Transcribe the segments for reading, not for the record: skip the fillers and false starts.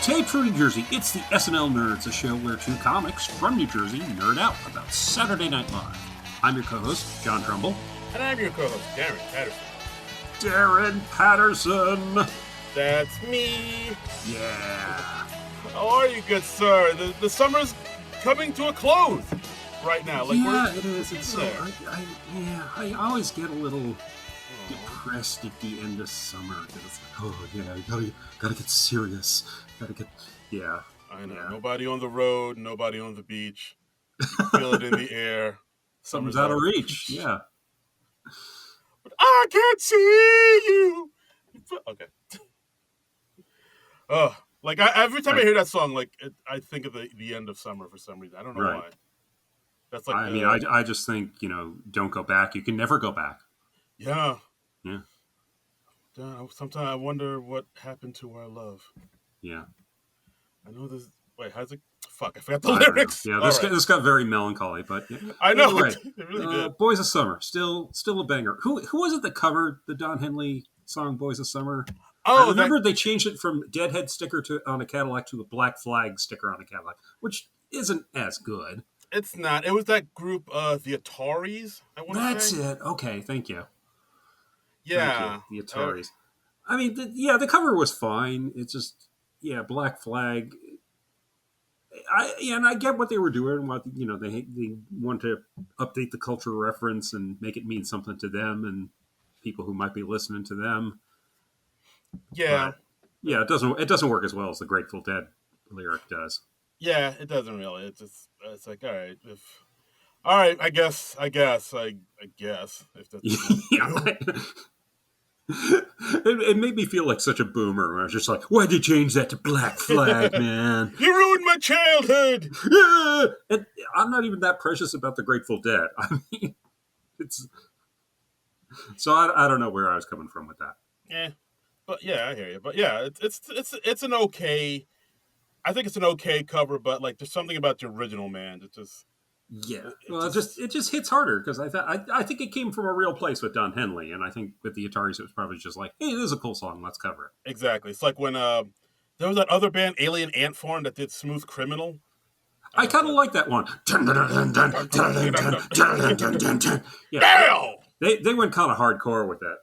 Taped from New Jersey, it's the SNL Nerds, a show where two comics from New Jersey nerd out about Saturday Night Live. I'm your co-host, John Trumbull. And I'm your co-host, Darren Patterson. Darren Patterson! That's me! Yeah! How are you, good sir? The summer's coming to a close right now. Yeah, it is. It's so, I always get a little depressed at the end of summer. It's like, oh yeah, you gotta get serious. Yeah. I know. Yeah. Nobody on the road, nobody on the beach. You feel it in the air. Something's out of reach. Yeah. But I can't see you. Okay. Oh, every time I hear that song, I think of the end of summer for some reason. I don't know why. That's like. I just think don't go back. You can never go back. Yeah. Yeah. Sometimes I wonder what happened to our love. Yeah. I know this. Wait, how's it? Fuck, I forgot the lyrics. Yeah, this got very melancholy, but yeah. I know. Anyway, it really did. Boys of Summer, still a banger. Who was it that covered the Don Henley song "Boys of Summer"? Oh, I remember they changed it from Deadhead sticker on a Cadillac to a Black Flag sticker on a Cadillac, which isn't as good. It's not. It was that group, the Ataris. I want to say. That's it. Okay, thank you. Yeah, thank you. The Ataris. I mean, the cover was fine. It's just, Black Flag. And I get what they were doing. What they want to update the cultural reference and make it mean something to them and people who might be listening to them. Yeah, but, it doesn't work as well as the Grateful Dead lyric does. Yeah, it doesn't really. It's like, all right. I guess if that's It made me feel like such a boomer. I was just like, why'd you change that to Black Flag, man? You ruined my childhood! Yeah! And I'm not even that precious about the Grateful Dead. I mean, it's... So I don't know where I was coming from with that. Yeah. But yeah, I hear you. But yeah, it's an okay... I think it's an okay cover, but there's something about the original, man. It just... Yeah, it just hits harder because I think it came from a real place with Don Henley, and I think with the Ataris it was probably just like, hey, this is a cool song, let's cover it. Exactly. It's like when there was that other band, Alien Ant Farm, that did Smooth Criminal. I kind of like that one. Yeah, they went kind of hardcore with it.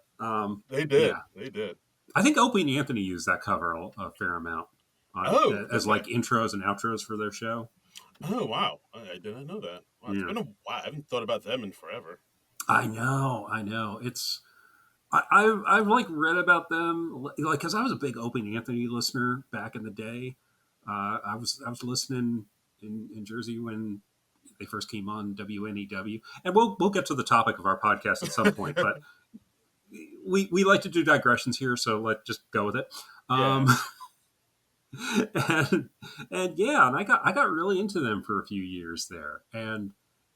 They did. Yeah. They did. I think Opie and Anthony used that cover a fair amount as intros and outros for their show. Oh, wow. I didn't know that. Wow, it's been a while. I haven't thought about them in forever. I know. It's... I've read about them, because I was a big Opie and Anthony listener back in the day. I was listening in Jersey when they first came on WNEW. And we'll get to the topic of our podcast at some point, but we like to do digressions here, so let's just go with it. And I got really into them for a few years there, and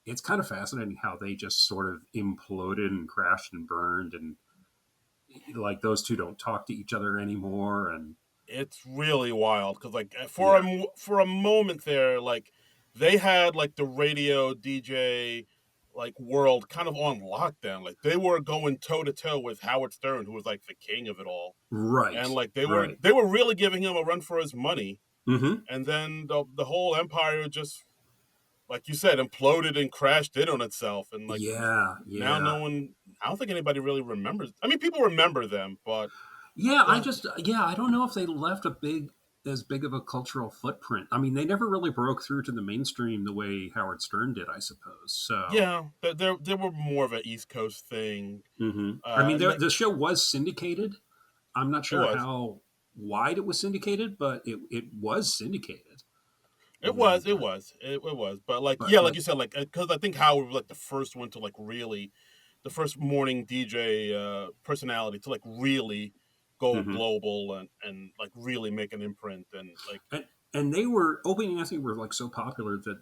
it's kind of fascinating how they just sort of imploded and crashed and burned, and those two don't talk to each other anymore, and it's really wild because for a moment there, they had the radio DJ world kind of on lockdown. They were going toe to toe with Howard Stern, who was the king of it all. Right. And they were really giving him a run for his money. Mm-hmm. And then the whole empire just, like you said, imploded and crashed in on itself. And now no one, I don't think anybody really remembers. I mean, people remember them, but I don't know if they left as big of a cultural footprint. I mean, they never really broke through to the mainstream the way Howard Stern did, I suppose. So yeah, they were more of an East Coast thing. Mm-hmm. I mean, the show was syndicated. I'm not sure how wide it was syndicated, but it was syndicated. It was. But like you said, because I think Howard was the first one to really, the first morning DJ personality to really go global and really make an imprint and they were Opie and Anthony were so popular that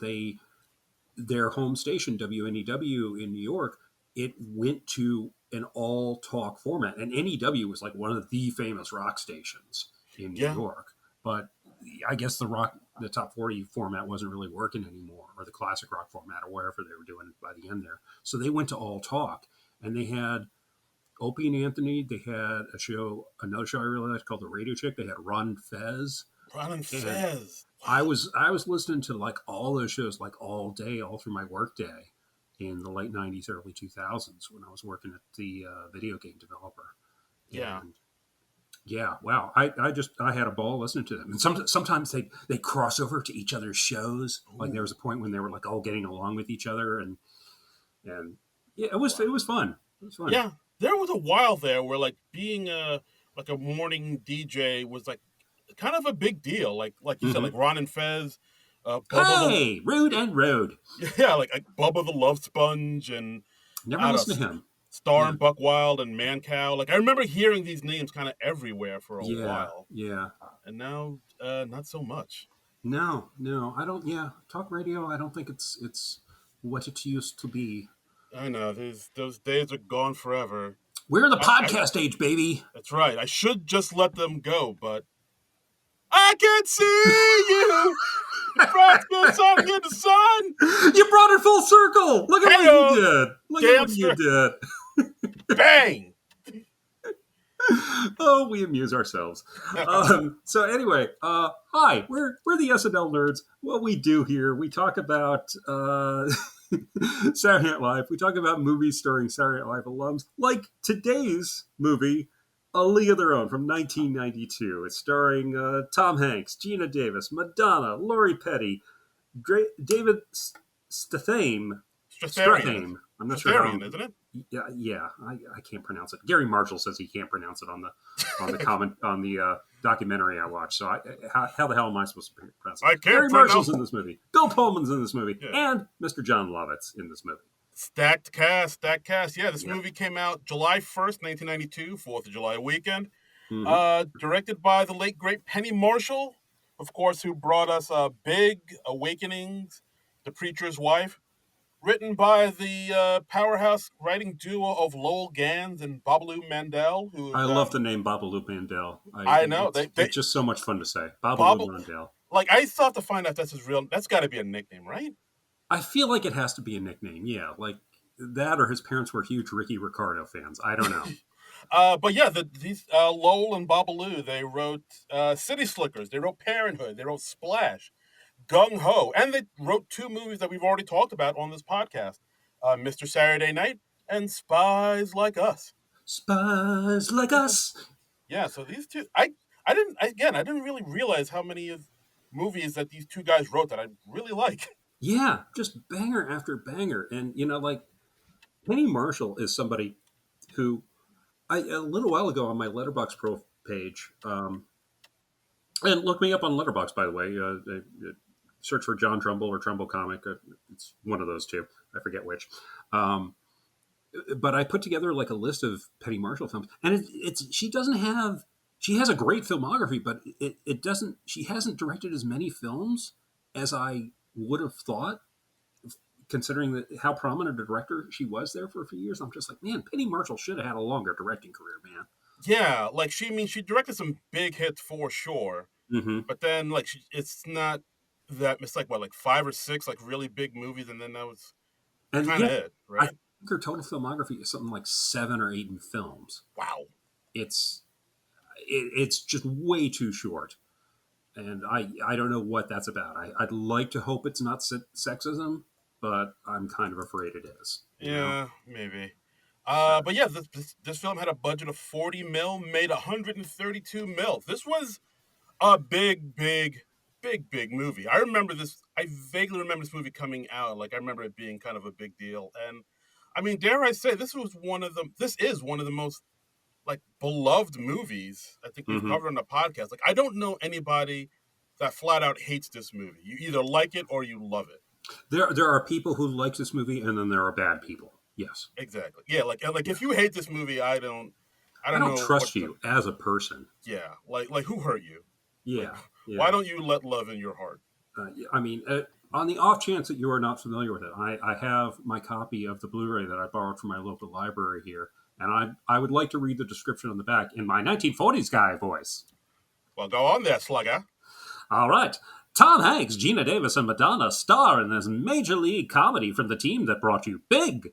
their home station WNEW in New York, it went to an all talk format, and NEW was one of the famous rock stations in New York, but I guess the top 40 format wasn't really working anymore, or the classic rock format, or wherever they were doing by the end there. So they went to all talk, and they had Opie and Anthony. They had another show I really liked called The Radio Chick. They had Ron Fez. Ron and And Fez. I was listening to like all those shows like all day, all through my work day in the late '90s, early 2000s when I was working at the video game developer. Yeah. And yeah, wow, I had a ball listening to them. And sometimes they cross over to each other's shows. Like there Ooh. was a point when they were like all getting along with each other, and yeah, Wow. it was fun. It was fun. Yeah. There was a while there where like being a morning DJ was like kind of a big deal. Like you said, Hmm. like Ron and Fez, Bubba the Hey, Rude and Road. yeah, like Bubba the Love Sponge and Never I don't know, listened to him. Star Yeah, and Buck Wild and Mancow. Like I remember hearing these names kind of everywhere for a yeah, while, yeah. and now not so much. No, no, I don't. Yeah, talk radio. I don't think it's what it used to be. I know those days are gone forever. We're in the I podcast age, baby. That's right. I should just let them go, but I can see you. The bright skin shining in the sun. You brought it full circle. Look at what you Heyo, did. Look at what you gangster. did. Bang. Oh, we amuse ourselves. So anyway, hi, we're the SNL nerds. What we do here, we talk about Saturday Night Live. We talk about movies starring Saturday Night Live alums, like today's movie, A League of Their Own from 1992. It's starring Tom Hanks, Gina Davis, Madonna, Lori Petty, David Statham. Stratharian. Stratham. I'm not sure how. Stratharian, isn't it? Yeah, I can't pronounce it. Gary Marshall says he can't pronounce it on the comment on the documentary I watched. So how the hell am I supposed to pronounce it? I can't Gary pronounce Marshall's in this movie. Bill Pullman's in this movie, Yeah. and Mr. John Lovett's in this movie. Stacked cast, stacked cast. Yeah, this Yeah. movie came out July 1st, 1992, 4th of July weekend. Mm-hmm. Directed by the late, great Penny Marshall, of course, who brought us Big, Awakenings, The Preacher's Wife. Written by the powerhouse writing duo of Lowell Gans and Babalu Mandel, who I have love done. the name Babalu Mandel. I know It's just so much fun to say. Babalu Babal. Mandel. Like I still have to find out that's his real. That's got to be a nickname, right? I feel like it has to be a nickname. Yeah, like that, or his parents were huge Ricky Ricardo fans. I don't know. But yeah, these Lowell and Babalu, they wrote City Slickers, they wrote Parenthood, they wrote Splash, Gung Ho, and they wrote two movies that we've already talked about on this podcast, Mr. Saturday Night and Spies Like Us. Spies like us. Yeah, so these two, I didn't really realize how many of movies that these two guys wrote that I really like. Yeah, just banger after banger. And, like Penny Marshall is somebody who a little while ago on my Letterbox Pro page, and look me up on Letterbox, by the way. Search for John Trumbull or Trumbull Comic. It's one of those two. I forget which. Um, but I put together like a list of Penny Marshall films, and she has a great filmography, but it doesn't. She hasn't directed as many films as I would have thought, considering how prominent a director she was there for a few years. I'm just like, man, Penny Marshall should have had a longer directing career, man. Yeah, like she directed some big hits for sure, Mm-hmm. but then like it's not that it's like what like 5 or 6 like really big movies, and then that was And kind of it, I right? think her total filmography is something like 7 or 8 in films. Wow. It's it's just way too short, and I don't know what that's about. I'd like to hope it's not sexism, but I'm kind of afraid it is. Yeah, movie. So But yeah, this film had a budget of 40 mil, made 132 mil. This was a big movie. I remember this. I vaguely remember this movie coming out. Like I remember it being kind of a big deal. And I mean, dare I say, this is one of the most like beloved movies I think we've mhm. covered on the podcast. Like I don't know anybody that flat out hates this movie. You either like it or you love it. There are people who like this movie, and then there are bad people. Yes, Exactly. Yeah. Like if you hate this movie, I don't I don't know trust you as a person. yeah. Like who hurt you? Like Yeah, yeah. why don't you let love in your heart? I mean, on the off chance that you are not familiar with it, I have my copy of the Blu-ray that I borrowed from my local library here, and I would like to read the description on the back in my 1940s guy voice. Well, go on there, slugger. All right. Tom Hanks, Gina Davis, and Madonna star in this major league comedy from the team that brought you Big.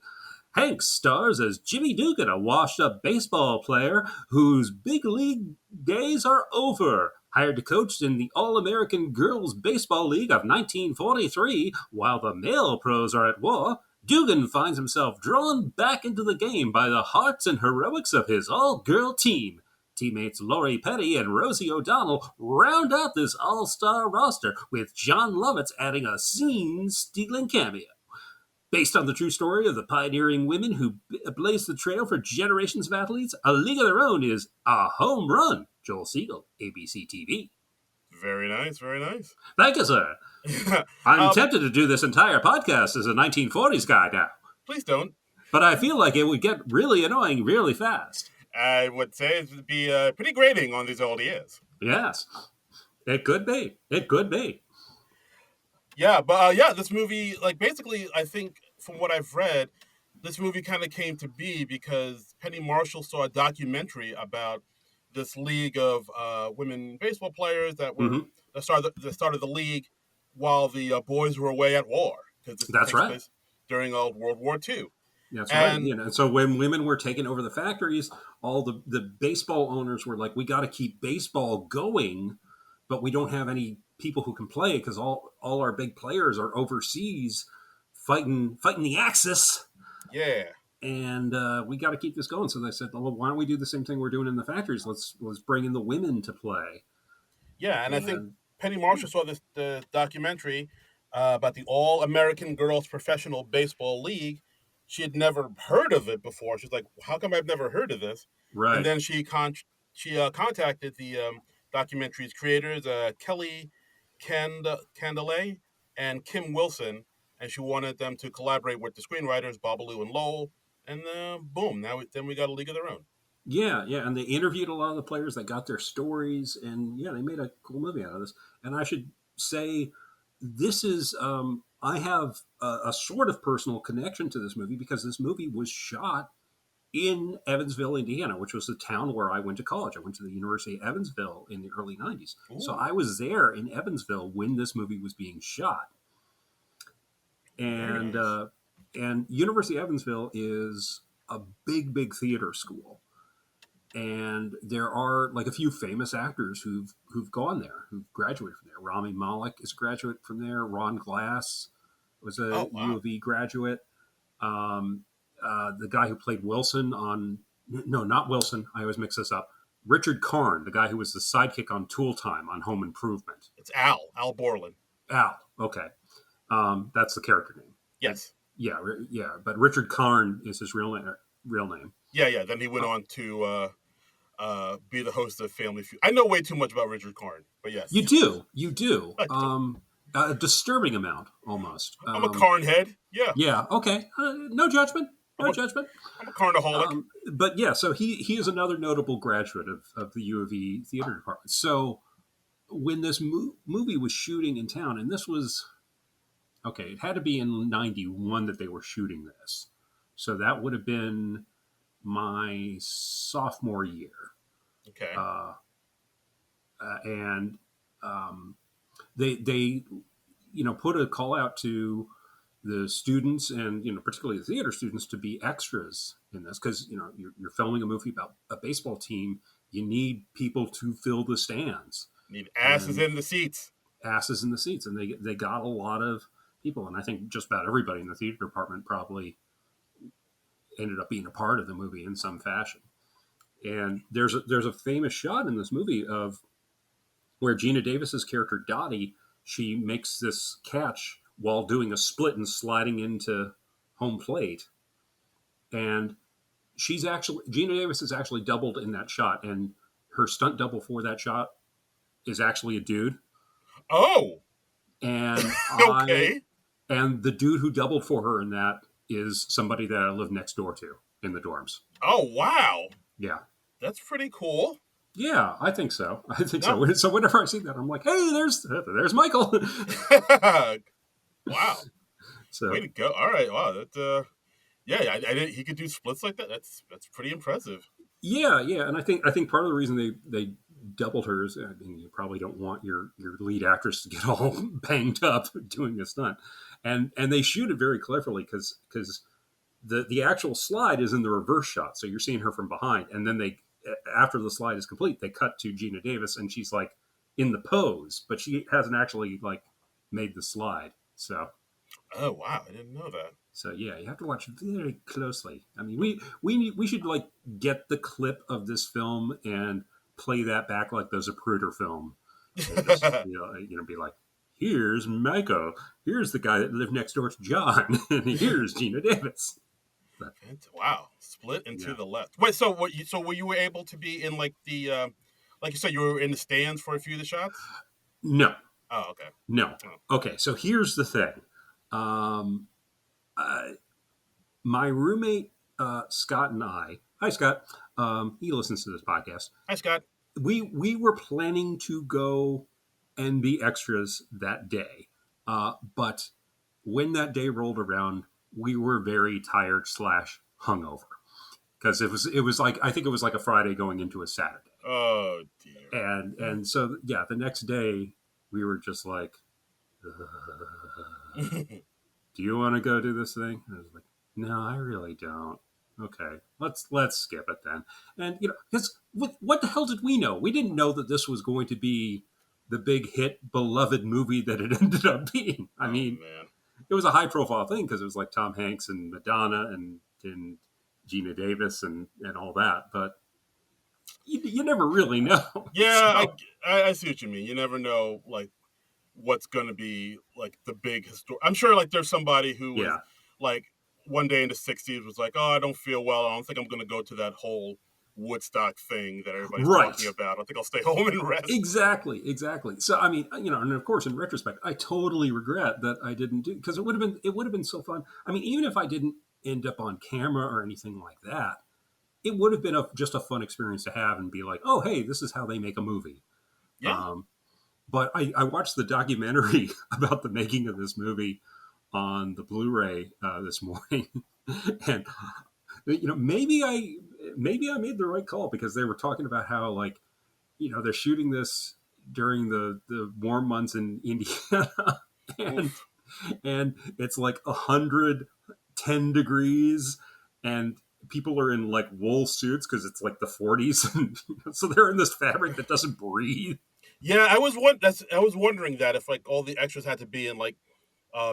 Hanks stars as Jimmy Dugan, a washed-up baseball player whose big league days are over. Hired to coach in the All-American Girls Baseball League of 1943, while the male pros are at war, Dugan finds himself drawn back into the game by the hearts and heroics of his all-girl team. Teammates Lori Petty and Rosie O'Donnell round out this all-star roster, with John Lovitz adding a scene-stealing cameo. Based on the true story of the pioneering women who blazed the trail for generations of athletes, A League of Their Own is a home run. Joel Siegel, ABC TV. Very nice, very nice. Thank you, sir. I'm tempted to do this entire podcast as a 1940s guy now. Please don't. But I feel like it would get really annoying really fast. I would say it would be pretty grating on these old years. Yes. It could be. It could be. Yeah, but this movie, like, basically, I think from what I've read, this movie kind of came to be because Penny Marshall saw a documentary about this league of women baseball players that were the start of the league while the boys were away at war. That's right. During World War II. That's right. You know, so when women were taking over the factories, all the baseball owners were like, we got to keep baseball going, but we don't have any people who can play because all our big players are overseas fighting the Axis. Yeah. And we got to keep this going. So they said, well, why don't we do the same thing we're doing in the factories? Let's bring in the women to play. Yeah, and I think Penny Marshall saw the documentary about the All-American Girls Professional Baseball League. She had never heard of it before. She's like, how come I've never heard of this? Right. And then she contacted the documentary's creators, Kelly Candelet and Kim Wilson, and she wanted them to collaborate with the screenwriters, Babalu and Lowell, and boom, then we got A League of Their Own. Yeah, and they interviewed a lot of the players. They got their stories, and yeah, they made a cool movie out of this. And I should say, this is I have a sort of personal connection to this movie because this movie was shot in Evansville, Indiana, which was the town where I went to college. I went to the University of Evansville in the early 90s. Ooh. So I was there in Evansville when this movie was being shot. And nice. And University of Evansville is a big theater school. And there are like a few famous actors who've gone there, who've graduated from there. Rami Malek is a graduate from there. Ron Glass was a U of E graduate. The guy who played Wilson not Wilson. I always mix this up. Richard Karn, the guy who was the sidekick on Tool Time on Home Improvement. It's Al Borland. Al. Okay. That's the character name. Yes. Yeah. But Richard Karn is his real name. Yeah. Then he went on to be the host of Family Feud. I know way too much about Richard Karn, but yes. You do. A disturbing amount, almost. I'm a Karn head. Yeah. Yeah. Okay. No judgment. No judgment. I'm a Karnaholic. But yeah, so he is another notable graduate of the U of E theater department. So when this movie was shooting in town, and this was, okay, it had to be in 91 that they were shooting this. So that would have been my sophomore year. Okay. And they put a call out to the students and particularly the theater students to be extras in this because you're filming a movie about a baseball team. You need people to fill the stands. You need asses in the seats. Asses in the seats, and they got a lot of people, and I think just about everybody in the theater department probably ended up being a part of the movie in some fashion. And there's a famous shot in this movie of where Gina Davis's character Dottie, she makes this catch while doing a split and sliding into home plate. And Gina Davis is actually doubled in that shot, and her stunt double for that shot is actually a dude. Oh. And okay. And the dude who doubled for her in that is somebody that I live next door to in the dorms. Oh, wow. Yeah. That's pretty cool. Yeah, I think so. So. So whenever I see that, I'm like, hey, there's Michael. Wow. So way to go. All right. Wow. That I didn't. He could do splits like that. That's pretty impressive. Yeah, and I think part of the reason they doubled her is, I mean, you probably don't want your lead actress to get all banged up doing a stunt, and they shoot it very cleverly because the actual slide is in the reverse shot, so you're seeing her from behind, and then after the slide is complete, they cut to Gina Davis, and she's like in the pose, but she hasn't actually like made the slide. Oh wow, I didn't know that. So yeah, you have to watch very closely. I mean, we should like get the clip of this film and play that back like the Zapruder film, and just be like, here's Michael, here's the guy that lived next door to John, and here's Gina Davis. But Wow, split into yeah, the left. Wait, so what? So were you able to be in like the, like you said, you were in the stands for a few of the shots? no, Oh, okay. no. Oh, Okay, so here's the thing. Um, uh, my roommate Scott and I, hi Scott, he listens to this podcast. hi, Scott. We were planning to go and be extras that day, but when that day rolled around, we were very tired slash hungover because it was like I think it was like a Friday going into a Saturday, Oh dear. and so yeah, the next day we were just like, do you want to go do this thing? And I was like, no, I really don't. Okay, let's skip it then. And because what the hell did we know? We didn't know that this was going to be the big hit, beloved movie that it ended up being. I Oh mean, man. it was a high profile thing because it was like Tom Hanks and Madonna and Gina Davis and all that. But you never really know. Yeah, So I see what you mean. You never know like what's going to be like the big history. I'm sure like there's somebody who was yeah, like one day in the 60s was like, "Oh, I don't feel well. I don't think I'm going to go to that whole Woodstock thing that everybody's right. talking about. I think I'll stay home and rest." Exactly. So I mean, and of course, in retrospect, I totally regret that I didn't do because it would have been so fun. I mean, even if I didn't end up on camera or anything like that, it would have been just a fun experience to have and be like, oh, hey, this is how they make a movie. Yeah. Um, but I watched the documentary about the making of this movie on the Blu-ray this morning, and maybe I made the right call because they were talking about how like they're shooting this during the warm months in Indiana, and Oof. and it's like 110 degrees, and people are in like wool suits because it's like the 40s, and so they're in this fabric that doesn't breathe. Yeah, I was wondering that if like all the extras had to be in like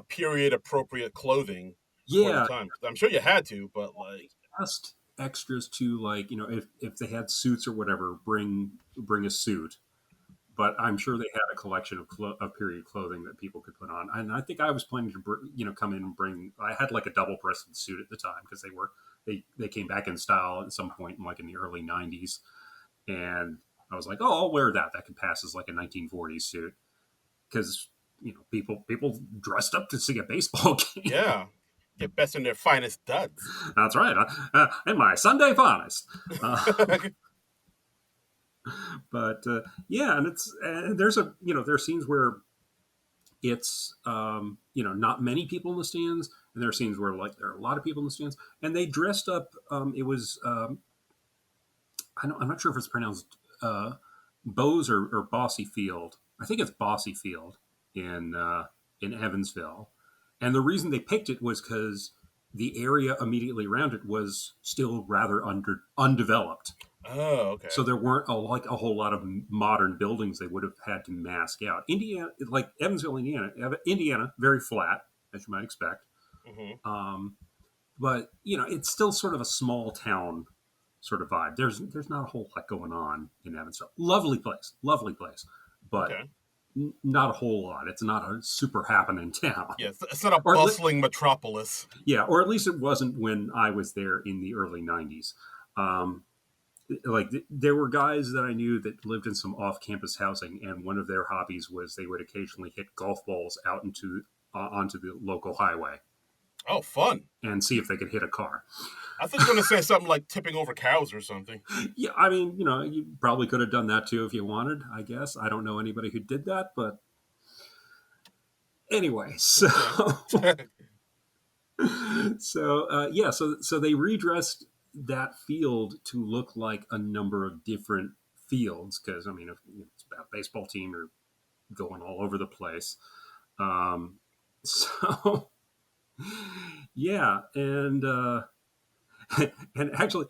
period appropriate clothing for the Yeah, time. I'm sure you had to, but like asked extras to like if they had suits or whatever, bring a suit. But I'm sure they had a collection of period clothing that people could put on. And I think I was planning to come in and bring. I had like a double breasted suit at the time because they came back in style at some point in like in the early '90s, and I was like, oh, I'll wear that. That could pass as like a 1940s suit because people dressed up to see a baseball game. yeah, get best in their finest duds. That's right. In my Sunday finest. But yeah, and there's scenes where it's not many people in the stands, and there are scenes where like there are a lot of people in the stands, and they dressed up. It was I'm not sure if it's pronounced Bose or Bossy Field. I think it's Bossy Field in Evansville, and the reason they picked it was because the area immediately around it was still rather undeveloped. Oh, okay. So there weren't like a whole lot of modern buildings they would have had to mask out. Indiana, like Evansville, Indiana, very flat as you might expect. Hmm. Um, but it's still sort of a small town sort of vibe. There's not a whole lot going on in Evansville. Lovely place, but Okay. not a whole lot. It's not a super happening town, Yeah, it's not a or bustling metropolis. or at least it wasn't when I was there in the early '90s. Um, like there were guys that I knew that lived in some off-campus housing, and one of their hobbies was they would occasionally hit golf balls out onto the local highway Oh, fun. and see if they could hit a car. I thought you were going to say something like tipping over cows or something. Yeah, I mean, you probably could have done that too if you wanted. I guess I don't know anybody who did that, but anyway, so Okay. so they redressed that field to look like a number of different fields because I mean, if it's about a baseball team or going all over the place. So yeah, and and actually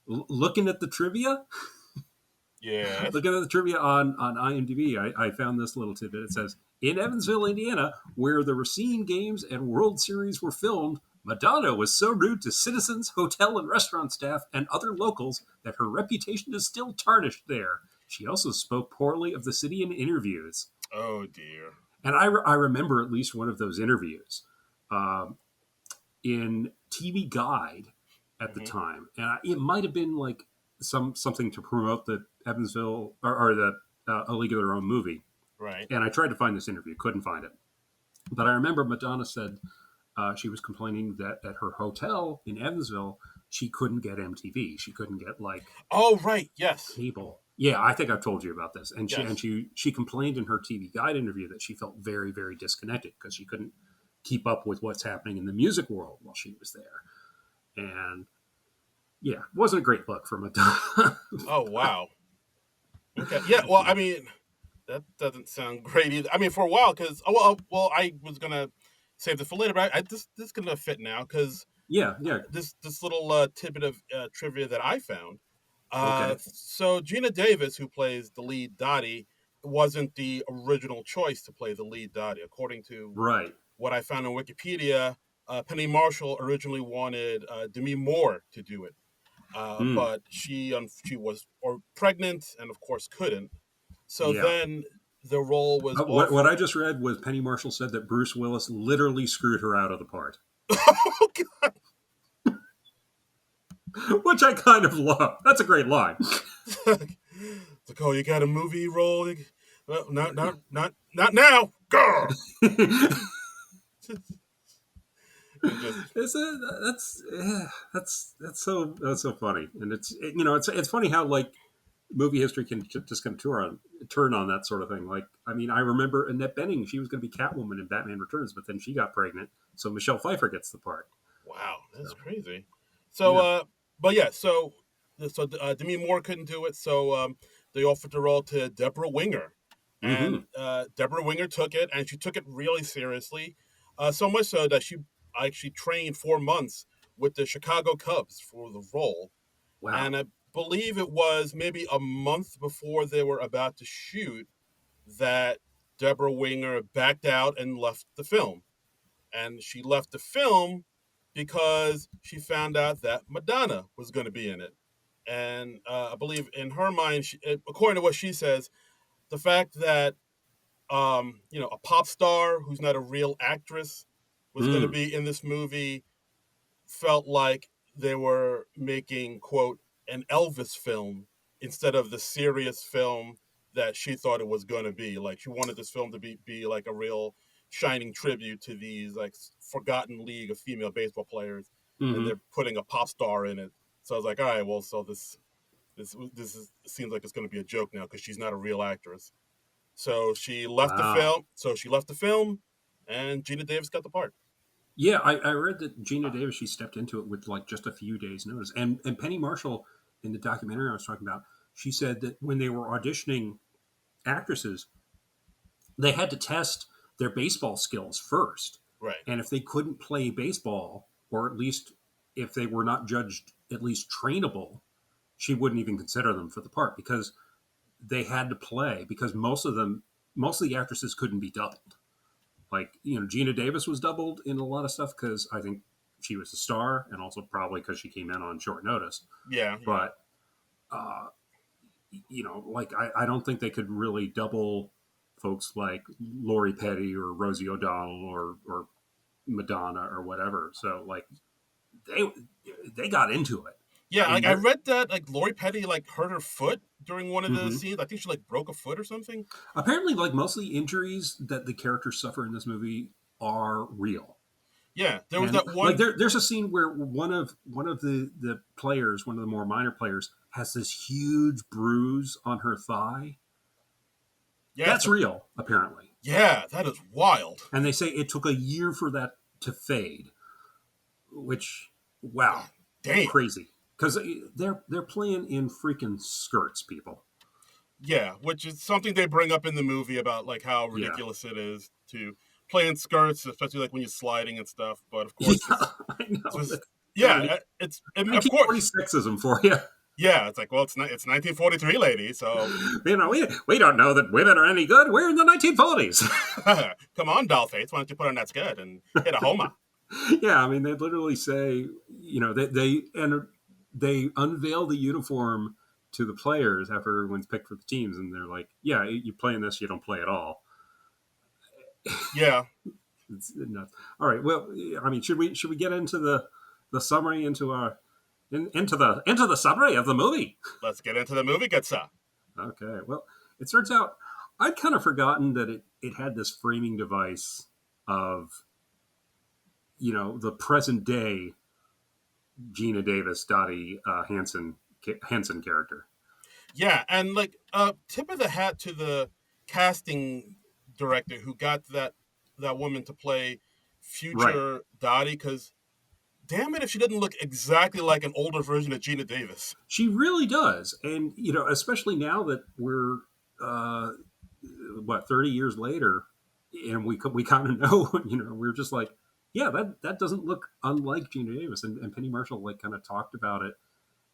looking at the trivia, Yeah. Looking at the trivia on IMDb, I found this little tidbit. It says, in Evansville, Indiana, where the Racine Games and World Series were filmed, Madonna was so rude to citizens, hotel and restaurant staff, and other locals that her reputation is still tarnished there. She also spoke poorly of the city in interviews. Oh dear. And I remember at least one of those interviews um, in TV Guide at the Hmm. time. And it might have been like something to promote the Evansville or the A League of Their Own movie. Right. And I tried to find this interview, couldn't find it. But I remember Madonna said she was complaining that at her hotel in Evansville, she couldn't get MTV. She couldn't get like Oh right. Yes. cable. Yeah, I think I've told you about this. And Yes. she complained in her TV Guide interview that she felt very, very disconnected because she couldn't keep up with what's happening in the music world while she was there. And yeah, it wasn't a great look for Madonna. Oh wow. Okay. Yeah. Well, I mean, that doesn't sound great either. I mean, for a while, because I was gonna save this for later, but this is gonna fit now because Yeah, yeah. this little tidbit of trivia that I found. Okay. So Gina Davis, who plays the lead Dottie, wasn't the original choice to play the lead Dottie, according to Right. what I found on Wikipedia. Penny Marshall originally wanted Demi Moore to do it, Mm, but she was pregnant and of course couldn't. So yeah. then the role was What offered. I just read was Penny Marshall said that Bruce Willis literally screwed her out of the part, Oh, God. which I kind of love. That's a great line. It's like, oh, you got a movie role? Well, not now. Grr! And just It's that's so funny, and it's funny how like movie history can just kind of turn on that sort of thing. Like, I mean, I remember Annette Bening; she was going to be Catwoman in Batman Returns, but then she got pregnant, so Michelle Pfeiffer gets the part. wow, that's So crazy. So, yeah. but yeah, Demi Moore couldn't do it, so they offered the role to Deborah Winger, Mm-hmm. and Deborah Winger took it, and she took it really seriously, so much so that she actually trained 4 months with the Chicago Cubs for the role, Wow. and I believe it was maybe a month before they were about to shoot that Deborah Winger backed out and left the film. And she left the film because she found out that Madonna was going to be in it. And I believe in her mind, according to what she says, the fact that a pop star who's not a real actress was going to Mm. be in this movie felt like they were making, quote, an Elvis film instead of the serious film that she thought it was going to be. Like, she wanted this film to be like a real shining tribute to these like forgotten league of female baseball players, and Mm-hmm. they're putting a pop star in it. So I was like, all right, well, so seems like it's going to be a joke now because she's not a real actress. So she left the Wow. film. So she left the film, and Gina Davis got the part. Yeah, I read that Gina Davis she stepped into it with like just a few days' notice, and Penny Marshall in the documentary I was talking about, she said that when they were auditioning actresses, they had to test their baseball skills first, Right. and if they couldn't play baseball, or at least if they were not judged at least trainable, she wouldn't even consider them for the part because they had to play because most of the actresses couldn't be doubled. Like, Gina Davis was doubled in a lot of stuff because I think she was a star and also probably because she came in on short notice. Yeah. Yeah. But, uh, like I don't think they could really double folks like Lori Petty or Rosie O'Donnell or Madonna or whatever. So like they they got into it. Yeah, I mean, I they're read that like Lori Petty like hurt her foot during one of the mhm. scenes. I think she like broke a foot or something. Apparently like most of the injuries that the characters suffer in this movie are real. Yeah, there was And that like one. there's a scene where one of the players, one of the more minor players, has this huge bruise on her thigh. Yes, That's real, apparently. yeah, that is wild. And they say it took a year for that to fade, which wow, God damn. crazy. Because they're playing in freaking skirts, people. Yeah, which is something they bring up in the movie about like how Yeah, ridiculous it is to play in skirts, especially like when you're sliding and stuff. But of yeah, course, I know. it's That yeah, it's and of 1940s course, sexism for you. Yeah, it's like, well, it's 1943, lady. So We don't know that women are any good. We're in the 1940s. come on, Dollface, why don't you put on that skirt and hit a Homa? Yeah, I mean, they literally say, they unveil the uniform to the players after everyone's picked for the teams, and they're like, "Yeah, you play in this, you don't play at all." Yeah, It's nuts. All right, well, I mean, should we get into the summary into the summary of the movie? let's get into the movie, good sir. Okay, well, it starts out. I'd kind of forgotten that it had this framing device of the present day Gina Davis, Dottie Hanson character. Yeah, and like tip of the hat to the casting director who got that woman to play Right. future Dottie, because damn it if she didn't look exactly like an older version of Gina Davis. She really does. And, especially now that we're, uh, 30 years later, and we kind of know, we're just like, yeah, that doesn't look unlike Gina Davis. And Penny Marshall, like, kind of talked about it.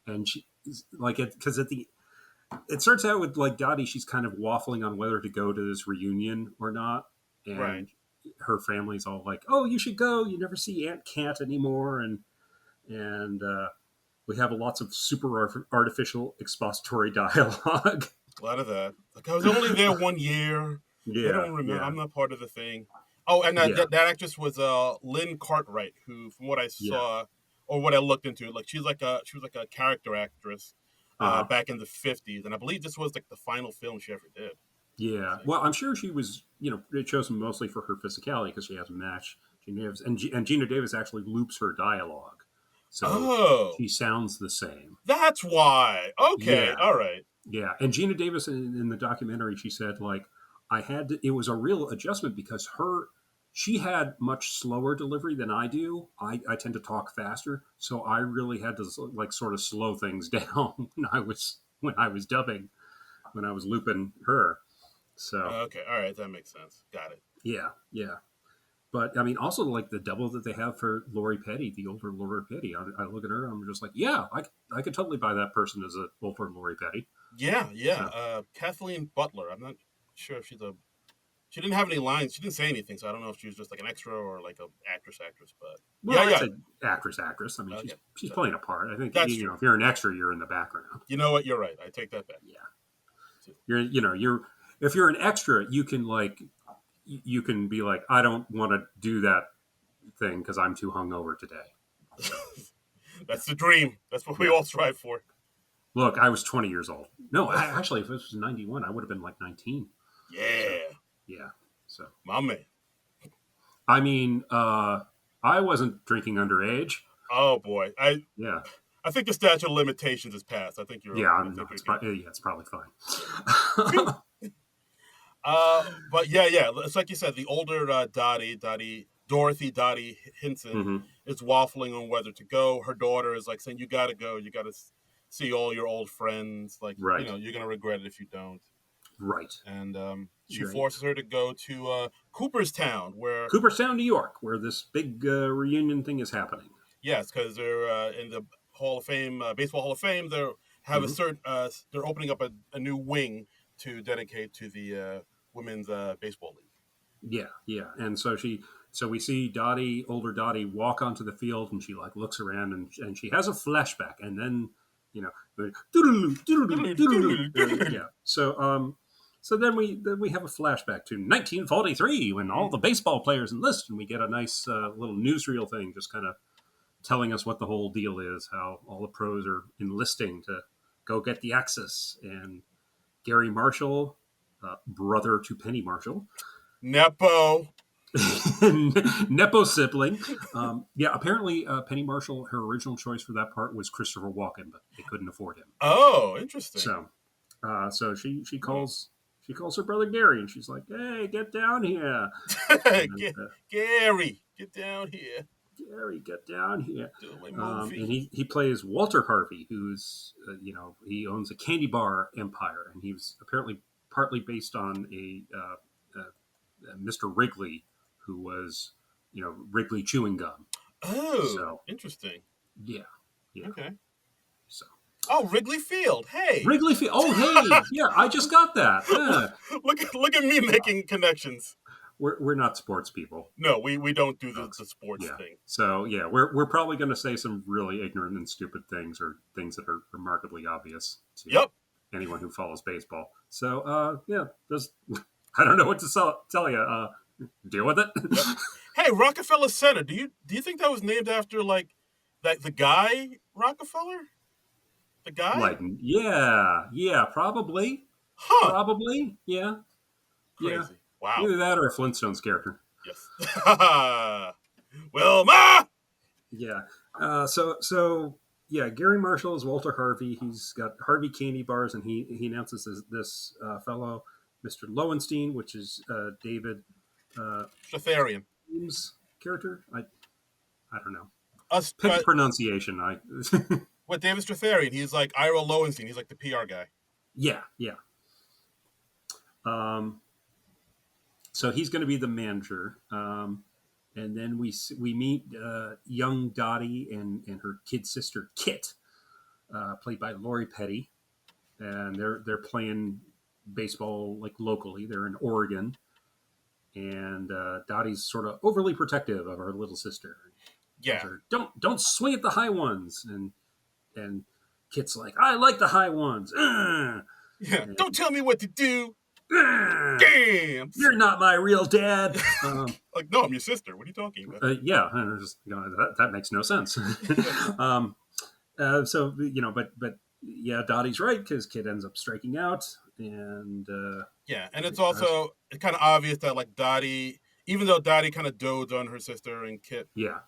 And she, like, because it starts out with, like, Dottie, she's kind of waffling on whether to go to this reunion or not. Right. And her family's all like, oh, you should go. You never see Aunt Cat anymore. And we have lots of super artificial expository dialogue. A lot of that. Like, I was only there 1 year. They Yeah, don't remember. yeah, I'm not part of the thing. Oh, and yeah, that actress was Lynn Cartwright, who, from what I yeah. saw or what I looked into, like she was like a character actress Uh-huh. back in the '50s, and I believe this was like the final film she ever did. Yeah. So, Well, I'm sure she was, chosen mostly for her physicality because she has a match Gina Davis, and Gina Davis actually loops her dialogue, so oh, she sounds the same. that's why. Okay, Yeah, all right. yeah. And Gina Davis in the documentary, she said like, it was a real adjustment because she had much slower delivery than I do. I tend to talk faster, so I really had to like sort of slow things down when I was dubbing, when I was looping her. So Okay, all right, that makes sense. Got it. yeah, yeah. But I mean, also like the double that they have for Lori Petty, the older Lori Petty. I look at her, I'm just like, yeah, I could totally buy that person as a older Lori Petty. Yeah, yeah. So Kathleen Butler. I'm not sure if she didn't have any lines. She didn't say anything, so I don't know if she was just like an extra or like a actress. But well, yeah, I'd yeah. say actress. I mean, Okay, she's so playing a part. I think that's true. if you're an extra, you're in the background. You know what? You're right. I take that back. Yeah, you're if you're an extra, you can be like, I don't want to do that thing because I'm too hungover today. So That's the dream. That's what we yeah. all strive for. Look, I was 20 years old. No, actually, if this was 91, I would have been like 19. So Yeah, yeah. So my man. I mean, I wasn't drinking underage. Oh boy, Yeah, I think the statute of limitations is passed. I think yeah. I No, think you're good. it's probably Phew. fine. But yeah. It's like you said, the older Dorothy Dottie Hinson hmm is waffling on whether to go. Her daughter is like saying, "You got to go. You got to see all your old friends. Like, Right, you're gonna regret it if you don't." right, And she right. forces her to go to Cooperstown, where Cooperstown, New York, where this big reunion thing is happening. yes, because they're in the Hall of Fame, Baseball Hall of Fame. They have a hmm certain. They're opening up a new wing to dedicate to the women's baseball league. Yeah, yeah. And so we see older Dottie, walk onto the field, and she like looks around, and she has a flashback, and then doodaloo, doodaloo, doodaloo. Yeah. So then we have a flashback to 1943 when all the baseball players enlist, and we get a nice little newsreel thing, just kind of telling us what the whole deal is, how all the pros are enlisting to go get the Axis, and Gary Marshall, brother to Penny Marshall, Nepo. Nepo sibling. Yeah, apparently Penny Marshall, her original choice for that part was Christopher Walken, but they couldn't afford him. Oh, interesting. So she calls her brother Gary, and she's like, "Hey, get down here, and, Gary, get down here. Gary, get down here." Do my And movie. he plays Walter Harvey, who's he owns a candy bar empire, and he was apparently partly based on Mr. Wrigley, who was Wrigley chewing gum. Oh, So interesting. yeah, yeah. Okay. So Oh, Wrigley Field. Hey. Wrigley Field. Oh, hey, yeah, I just got that. Look at me making connections. We're not sports people. No, we don't do Folks. the sports Yeah. thing. So yeah, we're probably going to say some really ignorant and stupid things, or things that are remarkably obvious to Yep. anyone who follows baseball. So yeah, just I don't know what to tell you. Deal with it. Yep. Hey, Rockefeller Center. Do you think that was named after like that the guy Rockefeller? The guy? Like yeah, probably, Huh. yeah, yeah. Crazy. Wow. Either that or a Flintstones character. Yes. Wilma. Yeah. So yeah, Gary Marshall is Walter Harvey. He's got Harvey candy bars, and he announces this fellow, Mr. Lowenstein, which is David Stratharian. James' character. I don't know. Us. Pick a pronunciation. I What David Stratharian? He's like Ira Lowenstein. He's like the PR guy. yeah. So he's going to be the manager. And then we meet young Dottie and her kid sister Kit, played by Lori Petty, and they're playing baseball like locally. They're in Oregon, and Dottie's sort of overly protective of her little sister. Tells Yeah. her, don't swing at the high ones, and Kit's like, I like the high ones. Yeah. And, Don't tell me what to do. Damn. You're not my real dad. Like, no, I'm your sister. What are you talking about? Yeah, and just, that makes no sense. So but yeah, Dottie's right, because Kid ends up striking out, and Yeah, and it's also kind of obvious that like Dottie, even though Dottie kind of dotes on her sister and Kit, yeah,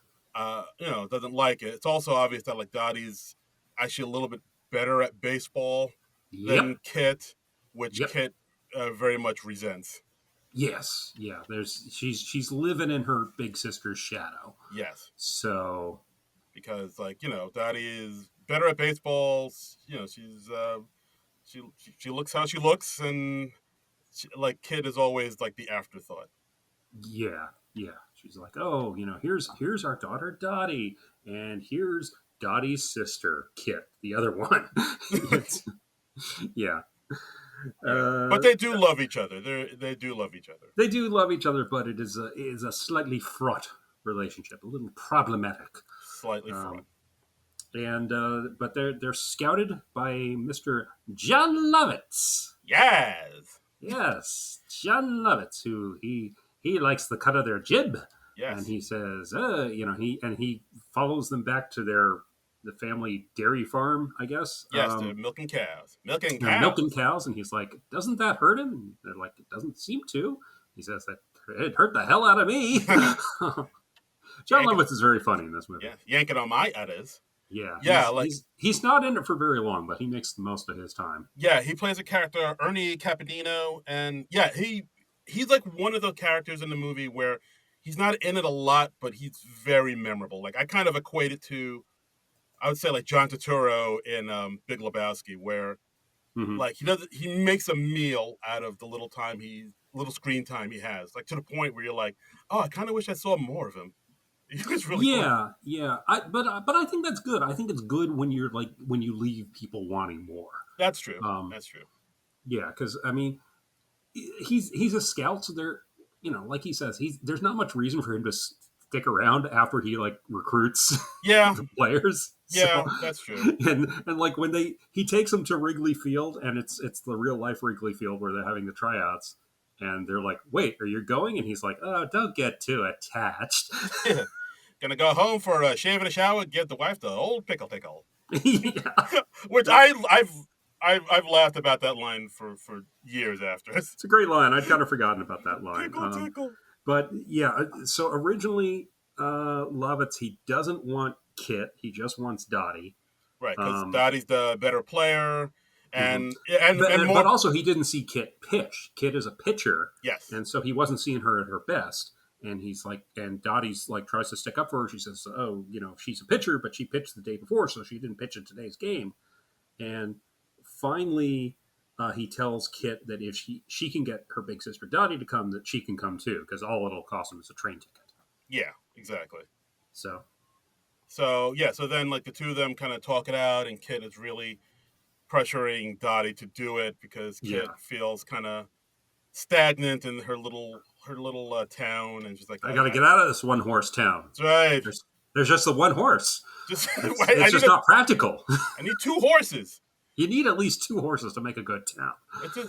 doesn't like it. It's also obvious that like Dottie's actually a little bit better at baseball than yep, Kit, which yep, Kit very much resents. yes, yeah. She's living in her big sister's shadow. Yes, So because like Dottie is better at baseball. She looks how she looks, and like Kit is always like the afterthought. yeah, she's like, oh, here's our daughter Dottie, and here's Dottie's sister Kit, the other one. Yeah. Yeah, but they do love each other. They do love each other. They do love each other, but it is a slightly fraught relationship, a little problematic. Slightly fraught. And but they're scouted by Mr. John Lovitz. Yes. Yes, John Lovitz, who he likes the cut of their jib, and Yes. he says, he follows them back to the family dairy farm, I guess. Yes, they're milking cows. Milking They're cows. milking cows, and he's like, "Doesn't that hurt him?" And they're like, "It doesn't seem to." He says that it hurt the hell out of me. John Lovitz is very funny in this movie. Yeah, yanking on my udders. Yeah, Yeah, he's not in it for very long, but he makes the most of his time. Yeah, he plays a character, Ernie Capadino, and yeah, he's like one of the characters in the movie where he's not in it a lot, but he's very memorable. Like I kind of equate it to, I would say like John Turturro in Big Lebowski, where like he makes a meal out of the little screen time he has, like to the point where you're like, oh, I kind of wish I saw more of him. He was really cool. Yeah. But I think that's good. I think it's good when when you leave people wanting more. That's true. Um, That's true. yeah, because I mean, he's a scout, so like he says, there's not much reason for him to stick around after he like recruits Yeah. the players. Yeah, So, that's true. and like when he takes them to Wrigley Field, and it's the real life Wrigley Field where they're having the tryouts, and they're like, "Wait, are you going?" And he's like, "Oh, don't get too attached." Gonna go home for a shave and a shower, give the wife the old pickle tickle. Yeah. Which I've laughed about that line for years after. It's a great line. I'd kind of forgotten about that line. Tickle, tickle. But yeah, so originally, Lovitz, he doesn't want Kit. He just wants Dottie. Right, because Dottie's the better player, and but also he didn't see Kit pitch. Kit is a pitcher. Yes. And so he wasn't seeing her at her best. And he's like, and Dottie's like tries to stick up for her. She says, "Oh, she's a pitcher, but she pitched the day before, so she didn't pitch in today's game." And finally, he tells Kit that if she can get her big sister Dottie to come, that she can come too, because all it'll cost him is a train ticket. Yeah, exactly. So, So yeah, so then like the two of them kind of talk it out, and Kit is really pressuring Dottie to do it because Kit Yeah, feels kind of stagnant in her little town, and she's like, I got to get out of this one horse town. that's right. There's just the one horse. Just It's just not practical. I need two horses. You need at least two horses to make a good town. It's a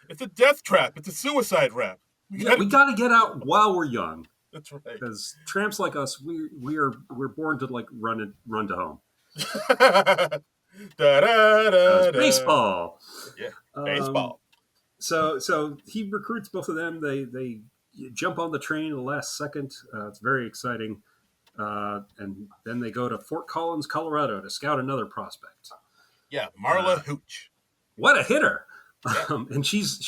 it's a death trap. It's a suicide rap. Yeah, we got to get out while we're young, That's right. because tramps like us, we're born to like run to home. Da, da, da, da. Baseball. Yeah, Um, baseball. so he recruits both of them. They jump on the train at the last second. It's very exciting. And then they go to Fort Collins, Colorado, to scout another prospect. Yeah, Marla Hooch. What a hitter! Yeah. And she's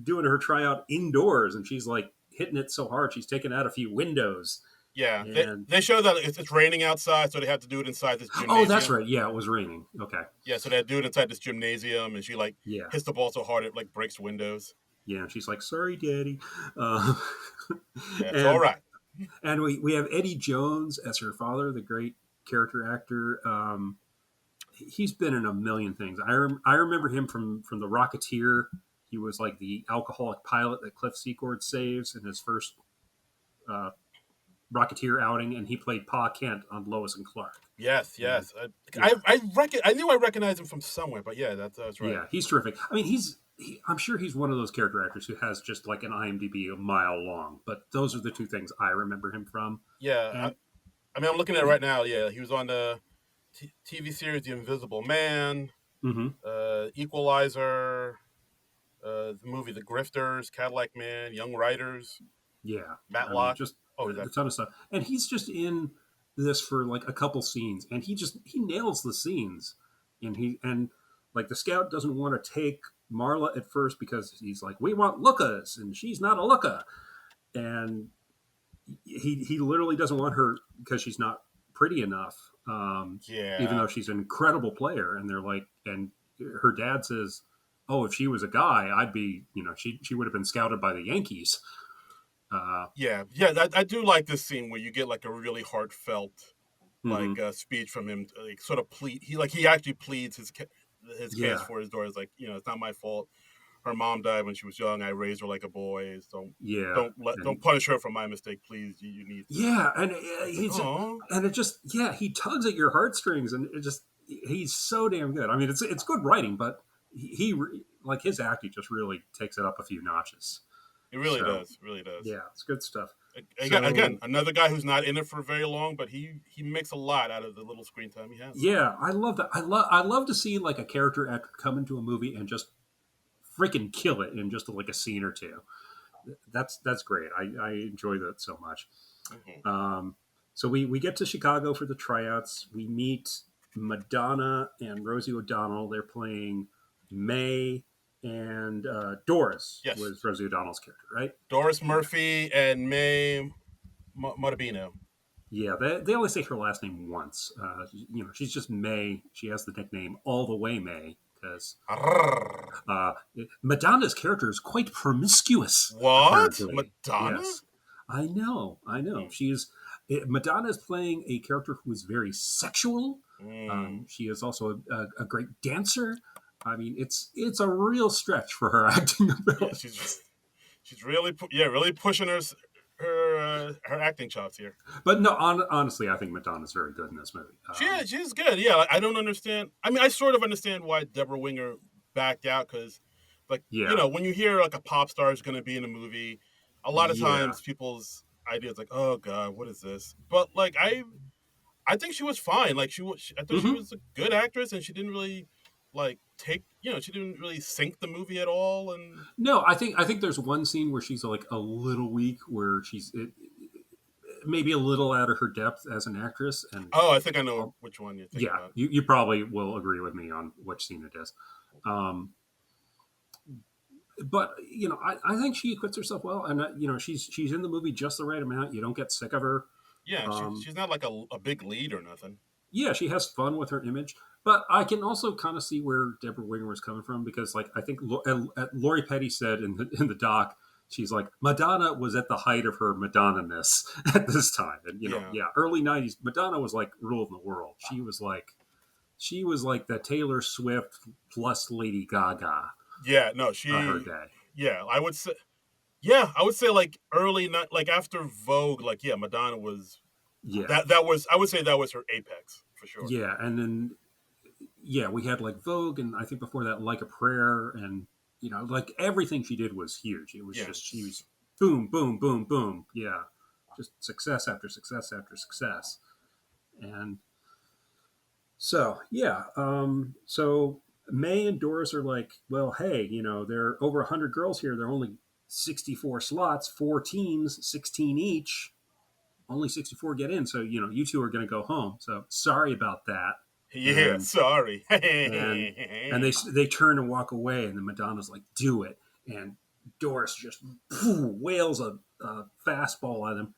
doing her tryout indoors, and she's like hitting it so hard she's taking out a few windows. Yeah, And they show that it's raining outside, so they have to do it inside this gymnasium. oh, that's right. Yeah, it was raining. Okay. Yeah, so they had to do it inside this gymnasium, and she like Yeah. hits the ball so hard it like breaks windows. Yeah, and she's like, "Sorry, Daddy." Uh, Yeah, it's all right. And we have Eddie Jones as her father, the great character actor. He's been in a million things. I remember him from The Rocketeer. He was like the alcoholic pilot that Cliff Secord saves in his first uh, Rocketeer outing, and he played Pa Kent on Lois and Clark. Yes, Yeah. yes. I knew I recognized him from somewhere, but yeah, that's right. Yeah, he's terrific. I mean, I'm sure he's one of those character actors who has just like an IMDb a mile long. But those are the two things I remember him from. Yeah, And I mean, I'm looking at it right now. Yeah, he was on the TV series The Invisible Man, mhm. Equalizer, the movie The Grifters, Cadillac Man, Young Riders, Yeah, I mean, Matlock. just Oh, is a that? ton of stuff. And he's just in this for like a couple scenes, and he nails the scenes. And like the scout doesn't want to take Marla at first because he's like, we want Lucas, and she's not a Lucca, and he literally doesn't want her because she's not pretty enough. Even Yeah, though she's an incredible player, and they're like, and her dad says, "Oh, if she was a guy, I'd be, she would have been scouted by the Yankees." Uh, yeah. I do like this scene where you get like a really heartfelt mhm. like speech from him, like sort of plead. He actually pleads his case Yeah, for his daughter. It's like, it's not my fault. Her mom died when she was young. I raised her like a boy. So yeah, don't and punish her for my mistake, please. You need to. yeah, and It's like, he's oh, and it just he tugs at your heartstrings, and it just he's so damn good. I mean, it's good writing, but like his acting just really takes it up a few notches. it really So does, really does. yeah, it's good stuff. Again, So another guy who's not in it for very long, but he makes a lot out of the little screen time he has. yeah, I love that. I love to see like a character actor come into a movie and just freaking kill it in just like a scene or two. That's great. I enjoy that so much. Hmm. So we get to Chicago for the tryouts. We meet Madonna and Rosie O'Donnell. They're playing May, and Doris Yes, was Rosie O'Donnell's character, right? Doris Yeah. Murphy and May Martabino. Yeah, they only say her last name once. She's just May. She has the nickname All the Way May because uh, Madonna's character is quite promiscuous, What? apparently. Madonna? Yes, I know. I know. Madonna is playing a character who is very sexual. Mm. She is also a great dancer. I mean, it's a real stretch for her acting Yeah, ability. she's really really pushing her acting chops here. But no, honestly, I think Madonna's very good in this movie. She's good. Yeah, I don't understand. I mean, I sort of understand why Deborah Winger backed out because, like, Yeah, when you hear like a pop star is going to be in a movie, a lot of yeah. times people's ideas like, oh god, what is this? But like, I think she was fine. Like I thought she Hmm. was a good actress, and she didn't really like take. She didn't really sink the movie at all. And No, I think there's one scene where she's like a little weak, where maybe a little out of her depth as an actress, and oh, I think I know um, which one you're thinking yeah, about. you probably will agree with me on which scene it is. Um, but I think she acquits herself well, and she's in the movie just the right amount. You don't get sick of her. Yeah, Um, she's not like a big lead or nothing. yeah, she has fun with her image, but I can also kind of see where Deborah Winger was coming from because, like, I think Lori Petty said in the doc, she's like, Madonna was at the height of her Madonna-ness at this time. And, Yeah. yeah, early 90s, Madonna was like ruling the world. She was like the Taylor Swift plus Lady Gaga Yeah, no, of her day. yeah, I would say, yeah, I would say like like after Vogue, like, yeah, Madonna was, Yeah. that was, I would say that was her apex for sure. Yeah. And then, yeah, we had like Vogue, and I think before that, Like a Prayer, and, like everything she did was huge. It was Yeah. just, she was boom, boom, boom, boom. Yeah. Just success after success after success. And so, yeah. So May and Doris are like, well, hey, there are over 100 girls here. There are only 64 slots, 4 teams, 16 each. Only 64 get in. So, you two are going to go home. So sorry about that. Yeah, And sorry. and and they turn and walk away, and then Madonna's like, do it. And Doris just wails a fastball at him.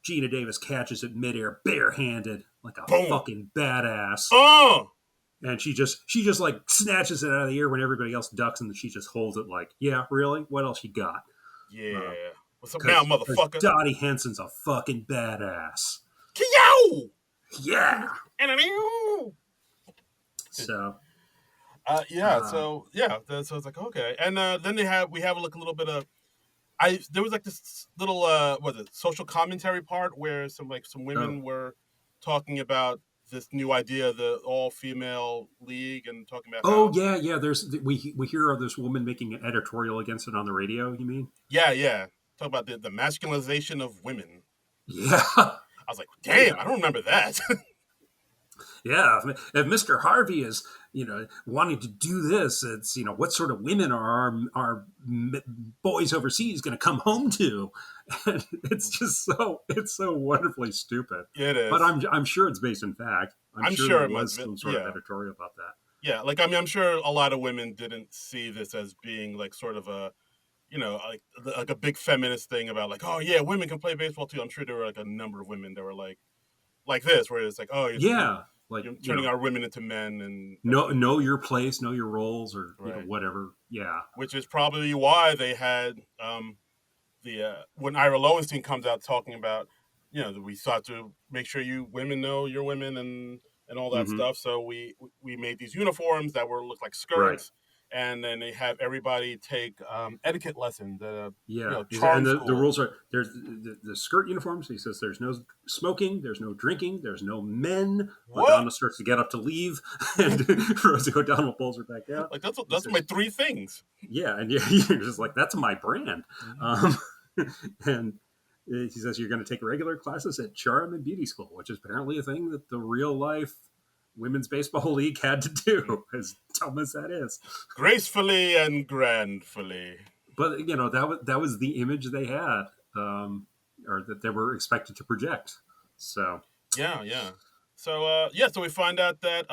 Gina Davis catches it midair, barehanded, like a Boom. fucking badass. Oh, And she just like snatches it out of the air when everybody else ducks, and then she just holds it like, yeah, really? What else you got? yeah. What's up now, motherfucker? Dottie Henson's a fucking badass. Kiyow! Yeah. And So yeah, so yeah, so it's like, okay, and then we have like a little bit of, there was like this little was it social commentary part where some women were talking about this new idea, the all female league, and talking about oh how, yeah. We hear of this woman making an editorial against it on the radio. You mean? yeah, talk about the masculinization of women. Yeah. I was like, damn, I don't remember that. Yeah, if Mr. Harvey is, wanting to do this, it's, what sort of women are our boys overseas going to come home to? And it's so wonderfully stupid. It is. But I'm sure it's based in fact. I'm sure there was some sort of editorial about that. Yeah, like, I mean, I'm sure a lot of women didn't see this as being like sort of a, like a big feminist thing about like, oh yeah, women can play baseball too. I'm sure there were like a number of women that were like this, where it's like, oh yeah, like you're turning our women into men, and know your place, know your roles, or right. Whatever. Yeah, which is probably why they had when Ira Lowenstein comes out talking about, we sought to make sure you women know your women and all that stuff. So we made these uniforms that look like skirts. Right. And then they have everybody take etiquette lessons. Yeah, and the rules are there's the skirt uniforms. He says there's no smoking, there's no drinking, there's no men. What? Madonna starts to get up to leave, and Rosie O'Donnell pulls her back out. Like that's my 3 things. Yeah, and you're just like, that's my brand. And he says you're going to take regular classes at Charm and Beauty School, which is apparently a thing that the real life Women's Baseball League had to do, as dumb as that is. Gracefully and grandfully. But, that was the image they had, or that they were expected to project. So. Yeah. So, so we find out that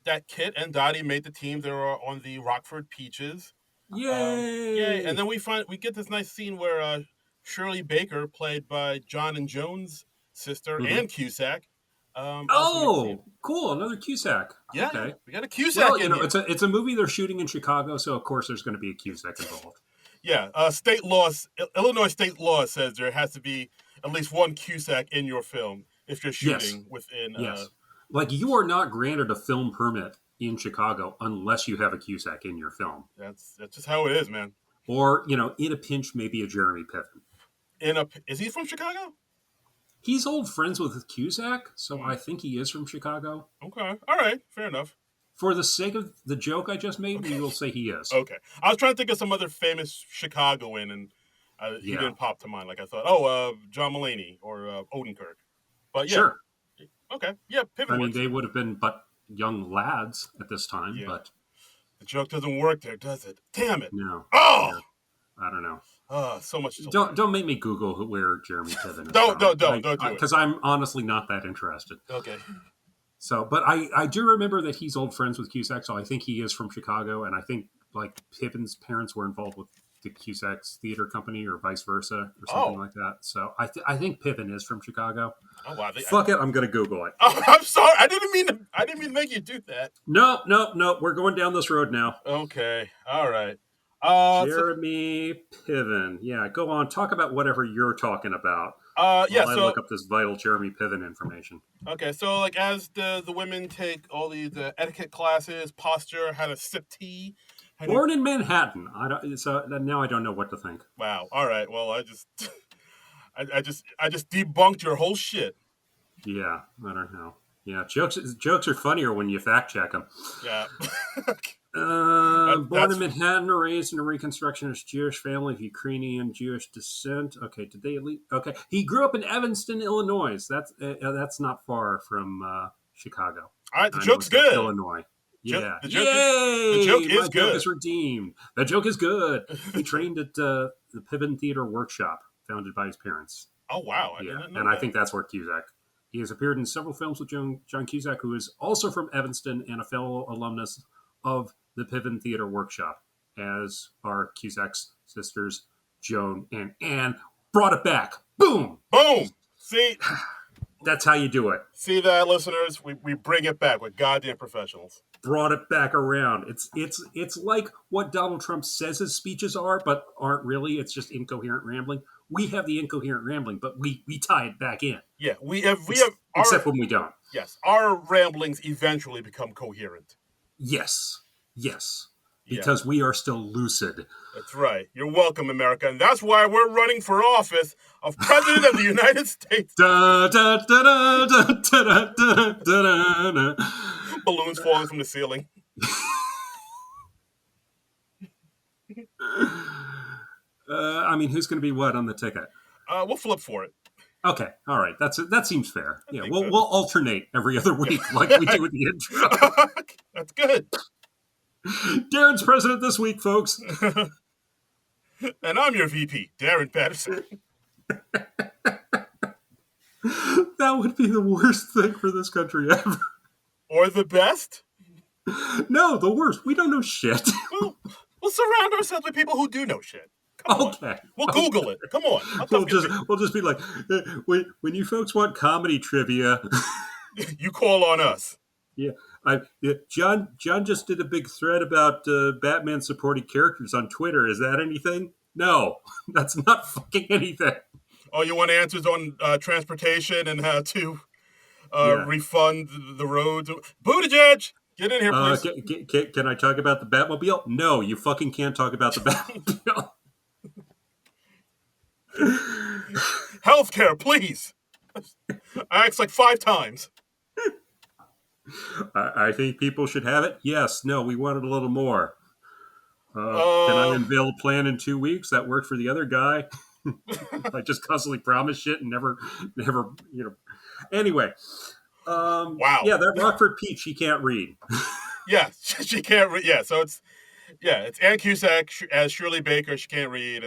that Kit and Dottie made the team. They were on the Rockford Peaches. Yay! Yay! And then we get this nice scene where Shirley Baker, played by John and Joan's sister, and Cusack. Cool! Another Cusack. Yeah, okay. We got a Cusack. Well, it's a movie they're shooting in Chicago, so of course there's going to be a Cusack involved. Yeah, Illinois state law says there has to be at least one Cusack in your film if you're shooting within. Yes, like you are not granted a film permit in Chicago unless you have a Cusack in your film. That's just how it is, man. Or in a pinch, maybe a Jeremy Piven. Is he from Chicago? He's old friends with Cusack, so I think he is from Chicago. Okay. All right. Fair enough. For the sake of the joke I just made, we will say he is. Okay. I was trying to think of some other famous Chicagoan, and he didn't pop to mind. Like I thought, John Mulaney or Odenkirk. But yeah. Sure. Okay. Yeah, Piven I mean, they would have been but young lads at this time, but... The joke doesn't work there, does it? Damn it. No. Oh! Yeah. I don't know. So much. Don't make me Google where Jeremy Piven is. Don't do it. Because I'm honestly not that interested. Okay. So, but I do remember that he's old friends with Cusack, so I think he is from Chicago, and I think like Piven's parents were involved with the Cusack's theater company, or vice versa, or something like that. So I think Piven is from Chicago. Oh wow! Fuck it, I'm gonna Google it. Oh, I'm sorry. I didn't mean to make you do that. No. We're going down this road now. Okay. All right. So, Jeremy Piven. Yeah, go on. Talk about whatever you're talking about yeah. while I So look up this vital Jeremy Piven information. okay. So like as the women take all these etiquette classes, posture, how to sip tea, how to Born in Manhattan. I don't. So now I don't know what to think. wow. All right. Well, I just I just debunked your whole shit. Yeah, I don't know. Yeah, jokes are funnier when you fact check them. Yeah. Born in That's Manhattan, raised in a Reconstructionist Jewish family of Ukrainian Jewish descent. Okay, did they at least? Okay, he grew up in Evanston, Illinois. That's not far from Chicago. all right. The I know joke's it's good. Illinois. Yeah, The joke yay! My is joke good. is redeemed. That joke is good. He trained at the Piven Theater Workshop, founded by his parents. Oh wow, I Yeah, didn't know and I that. think that's where Cusack. He has appeared in several films with John Cusack, who is also from Evanston and a fellow alumnus of the Piven Theater Workshop, as are Cusack's sisters, Joan and Anne. Brought it back. Boom! Boom. See, That's how you do it. see that, listeners? We bring it back with goddamn professionals. Brought it back around. It's like what Donald Trump says his speeches are, but aren't really. It's just incoherent rambling. We have the incoherent rambling, but we tie it back in. Yeah, we have our Except when we don't. yes, our ramblings eventually become coherent. Yes. Yes. Yeah, Because we are still lucid. that's right. You're welcome, America, and that's why we're running for office of President of the United States. Da, da, da, da, da, da, da, da, da. Balloons falling from the ceiling. I mean, who's going to be what on the ticket? We'll flip for it. Okay, all right, that seems fair. I Yeah, think we'll so. we'll alternate every other week like we do with the intro. That's good. Darren's president this week, folks. And I'm your VP, Darren Patterson. That would be the worst thing for this country ever. Or the best? No, the worst. We don't know shit. Well, we'll surround ourselves with people who do know shit. Come on. Okay. We'll Google it. Come on. We'll just be like, when you folks want comedy trivia, You call on us. yeah, John just did a big thread about Batman supporting characters on Twitter. Is that anything? No, that's not fucking anything. Oh, you want answers on transportation and how to Yeah. refund the roads? Buttigieg, get in here, please. Can I talk about the Batmobile? No, you fucking can't talk about the Batmobile. Healthcare, please. I asked like 5 times. I think people should have it. Yes, no, we wanted a little more. Can I unveil a plan in 2 weeks? That worked for the other guy. I just constantly promise shit and never, Anyway, Wow. yeah, that Rockford Peach, she can't read. Yeah, she can't read. Yeah, so it's Ann Cusack as Shirley Baker. She can't read,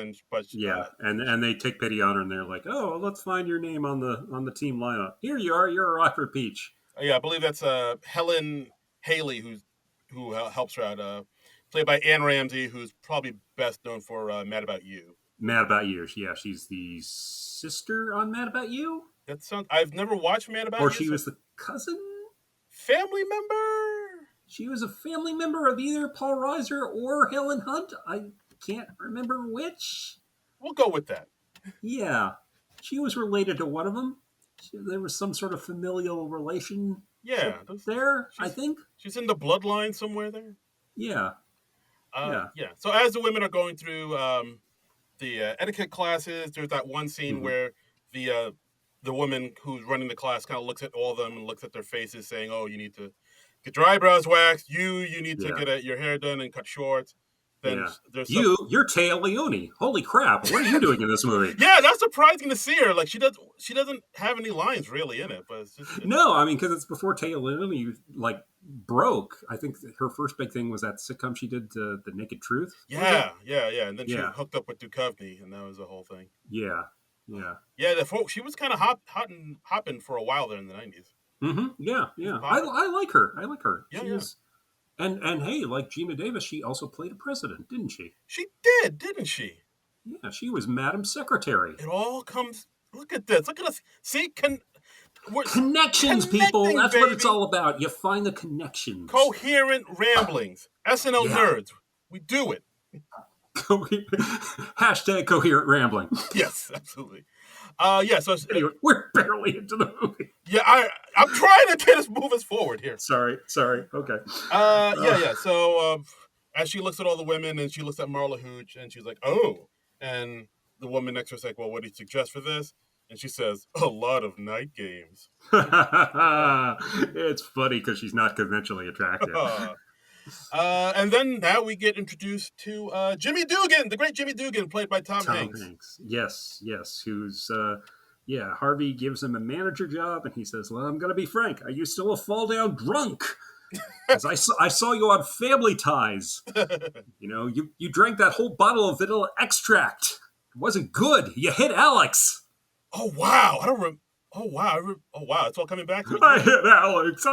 Yeah, and they take pity on her, and they're like, "Oh, well, let's find your name on the team lineup. Here you are. You're a Rockford Peach." yeah, I believe that's Helen Haley who helps her out. Played by Anne Ramsey, who's probably best known for Mad About You. Mad About You. Yeah, she's the sister on Mad About You, That sounds. I've never watched Mad About or You. she was the cousin. Family member. She was a family member of either Paul Reiser or Helen Hunt. I can't remember which. We'll go with that. Yeah, she was related to one of them. There was some sort of familial relation. Yeah, there. I think she's in the bloodline somewhere there. Yeah. Yeah. So as the women are going through the etiquette classes, there's that one scene where the woman who's running the class kind of looks at all of them and looks at their faces, saying, "Oh, you need to get your eyebrows waxed. You need to get your hair done and cut short." Then there's you're Téa Leoni. Holy crap! What are you doing in this movie? Yeah, that's surprising to see her. Like she doesn't have any lines really in it, but no, I mean because it's before Téa Leoni like broke. I think her first big thing was that sitcom she did, the Naked Truth. Yeah, and then she hooked up with Duchovny, and that was the whole thing. Yeah. She was kind of hopping for a while there in the 90s. Yeah. I like her. Yeah. And hey, like Gina Davis, she also played a president, didn't she? She did, didn't she? Yeah, she was Madam Secretary. It all comes. Look at this. Look at us. See, connections, people. That's baby. What it's all about. You find the connections. Coherent ramblings. SNL nerds. We do it. Hashtag coherent rambling. Yes, absolutely. So Anyway, we're barely into the movie. yeah, I'm trying to get us move us forward here. Sorry. Okay. Yeah. So as she looks at all the women and she looks at Marla Hooch and she's like, oh, and the woman next to her's like, well, what do you suggest for this? And she says, a lot of night games. It's funny because she's not conventionally attractive. And then now we get introduced to Jimmy Dugan, the great Jimmy Dugan, played by Tom Hanks. Yes. Who's Harvey gives him a manager job, and he says, "Well, I'm going to be frank. Are you still a fall down drunk? As I saw you on Family Ties. You drank that whole bottle of vanilla extract. It wasn't good. You hit Alex." Oh wow! I don't remember. Oh wow! Oh wow! It's all coming back to me. I hit Alex.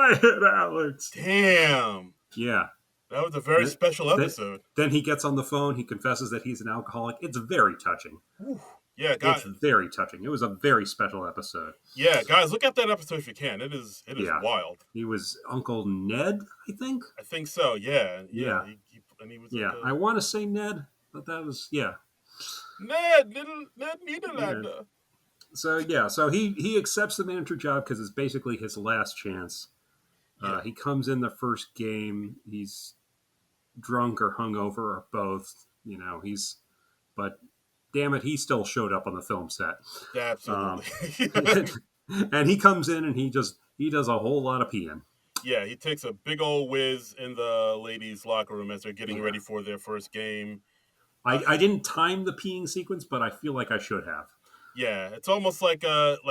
Damn. Yeah. That was a very special episode. Then he gets on the phone. He confesses that he's an alcoholic. It's very touching. Ooh. Yeah, guys. It's very touching. It was a very special episode. Yeah, guys, look at that episode if you can. It is wild. He was Uncle Ned, I think. I think so. Yeah. He was. Yeah, I want to say Ned, but that was Ned, little Ned Niederlander. Yeah. So he accepts the manager job because it's basically his last chance. Yeah. He comes in the first game. He's drunk or hungover or both. But damn it, he still showed up on the film set. Absolutely. And he comes in and he does a whole lot of peeing. Yeah, he takes a big old whiz in the ladies' locker room as they're getting ready for their first game. I didn't time the peeing sequence, but I feel like I should have. Yeah, it's almost like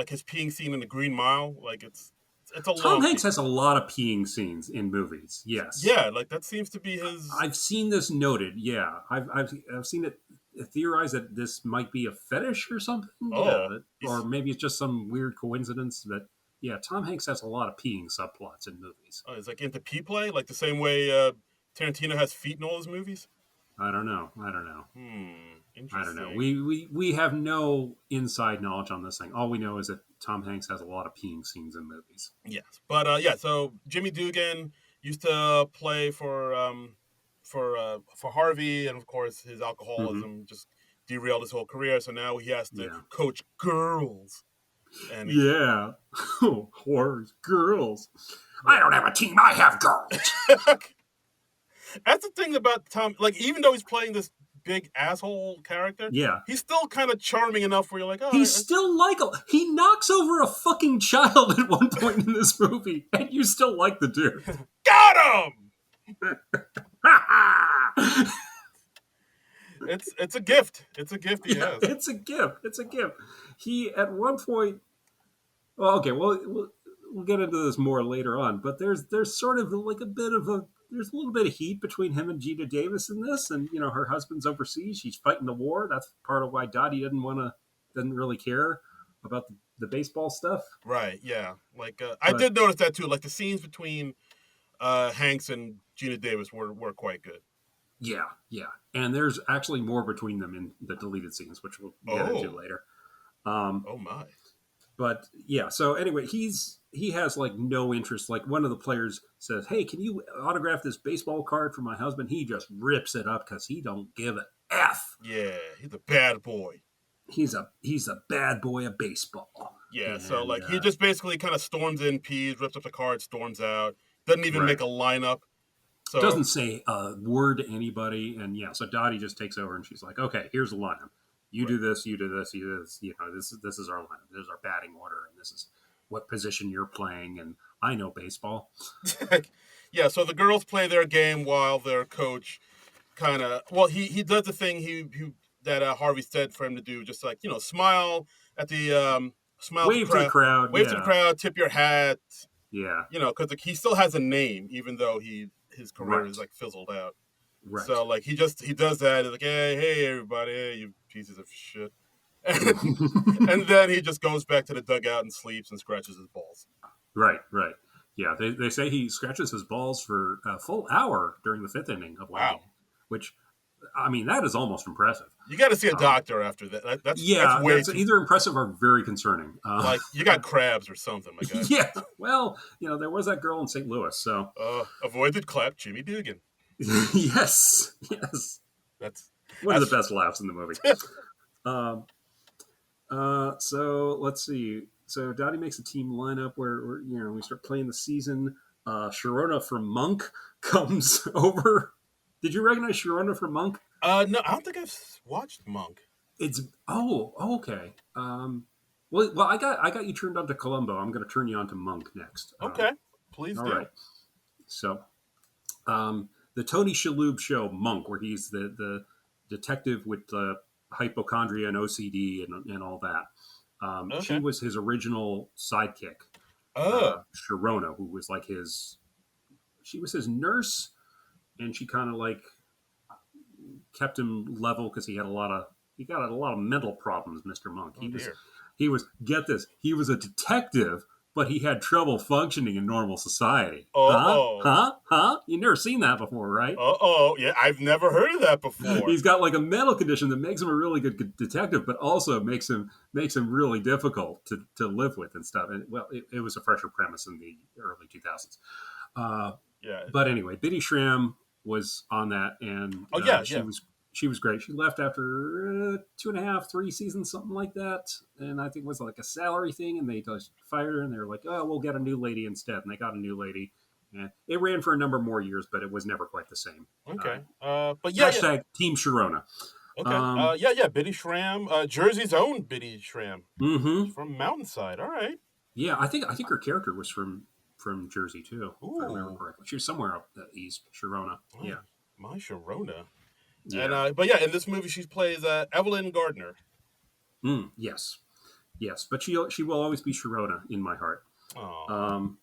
his peeing scene in the Green Mile. Like it's a Tom Hanks has a lot of peeing scenes in movies. Yes. Yeah, like that seems to be his. I've seen this noted. Yeah, I've seen it theorized that this might be a fetish or something. Oh, or maybe it's just some weird coincidence that. Yeah, Tom Hanks has a lot of peeing subplots in movies. Oh, he's like into pee play, like the same way Tarantino has feet in all his movies. I don't know. Interesting. I don't know. We have no inside knowledge on this thing. All we know is that Tom Hanks has a lot of peeing scenes in movies. Yes, but so Jimmy Dugan used to play for Harvey, and of course his alcoholism just derailed his whole career. So now he has to coach girls. And whores, girls. I don't have a team. I have girls. That's the thing about Tom. Like, even though he's playing this big asshole character, he's still kind of charming enough where you're like, oh, he's still likable. He knocks over a fucking child at one point in this movie, and you still like the dude. Got him. It's a gift. It's a gift he has. It's a gift. He at one point. Well, okay. We'll get into this more later on, but there's sort of like there's a little bit of heat between him and Gina Davis in this, and her husband's overseas. She's fighting the war. That's part of why Dottie didn't really care about the baseball stuff. Right. Yeah. Like I did notice that too. Like the scenes between Hanks and Gina Davis were quite good. Yeah. And there's actually more between them in the deleted scenes, which we'll get into later. Oh my. But yeah, so anyway, he has like no interest. Like one of the players says, "Hey, can you autograph this baseball card for my husband?" He just rips it up because he don't give a F. Yeah, he's a bad boy. He's a bad boy of baseball. Yeah, and, so like he just basically kind of storms in, pees, rips up the card, storms out, doesn't even make a lineup. So doesn't say a word to anybody, and so Dottie just takes over and she's like, "Okay, here's the lineup. You do this, you do this, you do this. This is our lineup. This is our batting order, and this is what position you're playing." And I know baseball. Yeah, so the girls play their game while their coach he does the thing that Harvey said for him to do, just like smile at the wave to the crowd, wave to the crowd, tip your hat. Yeah, because he still has a name, even though his career is like fizzled out. Right. So like he does that. He's like, hey everybody, hey you pieces of shit, and then he just goes back to the dugout and sleeps and scratches his balls. Right. Yeah, they say he scratches his balls for a full hour during the fifth inning of one game, which, I mean, that is almost impressive. You got to see a doctor after that. That's either impressive or very concerning. Like you got crabs or something, my guy. Yeah. Well, there was that girl in St. Louis, so avoided clap Jimmy Dugan. Yes. One of the best laughs in the movie. Um, so let's see. So Dottie makes a team lineup where we start playing the season. Sharona from Monk comes over. Did you recognize Sharona from Monk? No, I don't think I've watched Monk. It's okay. Well, I got you turned on to Columbo. I'm going to turn you on to Monk next. Okay, please All do. right. So, the Tony Shalhoub show, Monk, where he's the detective with hypochondria and OCD and all that. She Okay. was his original sidekick, Oh, Sharona, who was like she was his nurse, and she kind of like kept him level because he got a lot of mental problems. Mr. Monk, oh dear. he was get this, he was a detective, but he had trouble functioning in normal society. Huh? Uh-oh. Huh? You never seen that before, right? Uh-oh. Yeah, I've never heard of that before. He's got like a mental condition that makes him a really good detective, but also makes him really difficult to live with and stuff. And well, it was a fresher premise in the early 2000s. Uh, Yeah. but anyway, Biddy Schramm was on that, and Oh, yeah, she yeah. was great. She left after 2.5, 3 seasons, something like that, and I think it was like a salary thing, and they just fired her, and they were like, "Oh, we'll get a new lady instead," and they got a new lady. And it ran for a number more years, but it was never quite the same. Okay. But yeah. Hashtag Team Sharona. Okay. Yeah. Biddy Schramm. Jersey's own Biddy Schramm. Mm-hmm. From Mountainside. All right. Yeah, I think her character was from Jersey too, if I remember Ooh. correctly. She was somewhere up the east, Sharona. Oh, Yeah, my Sharona. And yeah. but yeah, in this movie she plays Evelyn Gardner. Yes, yes. But she will always be Sharona in my heart. Oh. Um,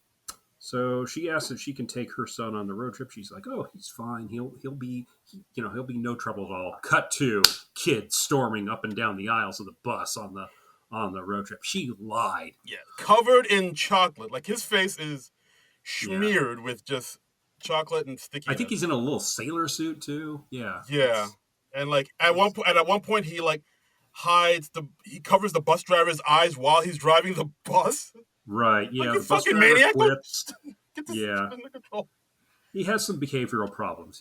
so she asks if she can take her son on the road trip. She's like, "Oh, he's fine. He'll be no trouble at all." Cut to kids storming up and down the aisles of the bus on the road trip. She lied. Yeah, covered in chocolate. Like his face is Yeah, smeared with just chocolate and I think he's stickiness. in a little sailor suit too. Yeah, Yeah, and like at one point he covers the bus driver's eyes while he's driving the bus. right. Like Yeah, you the bus fucking driver maniac! Don't quits. get this Yeah, under control. he has some behavioral problems.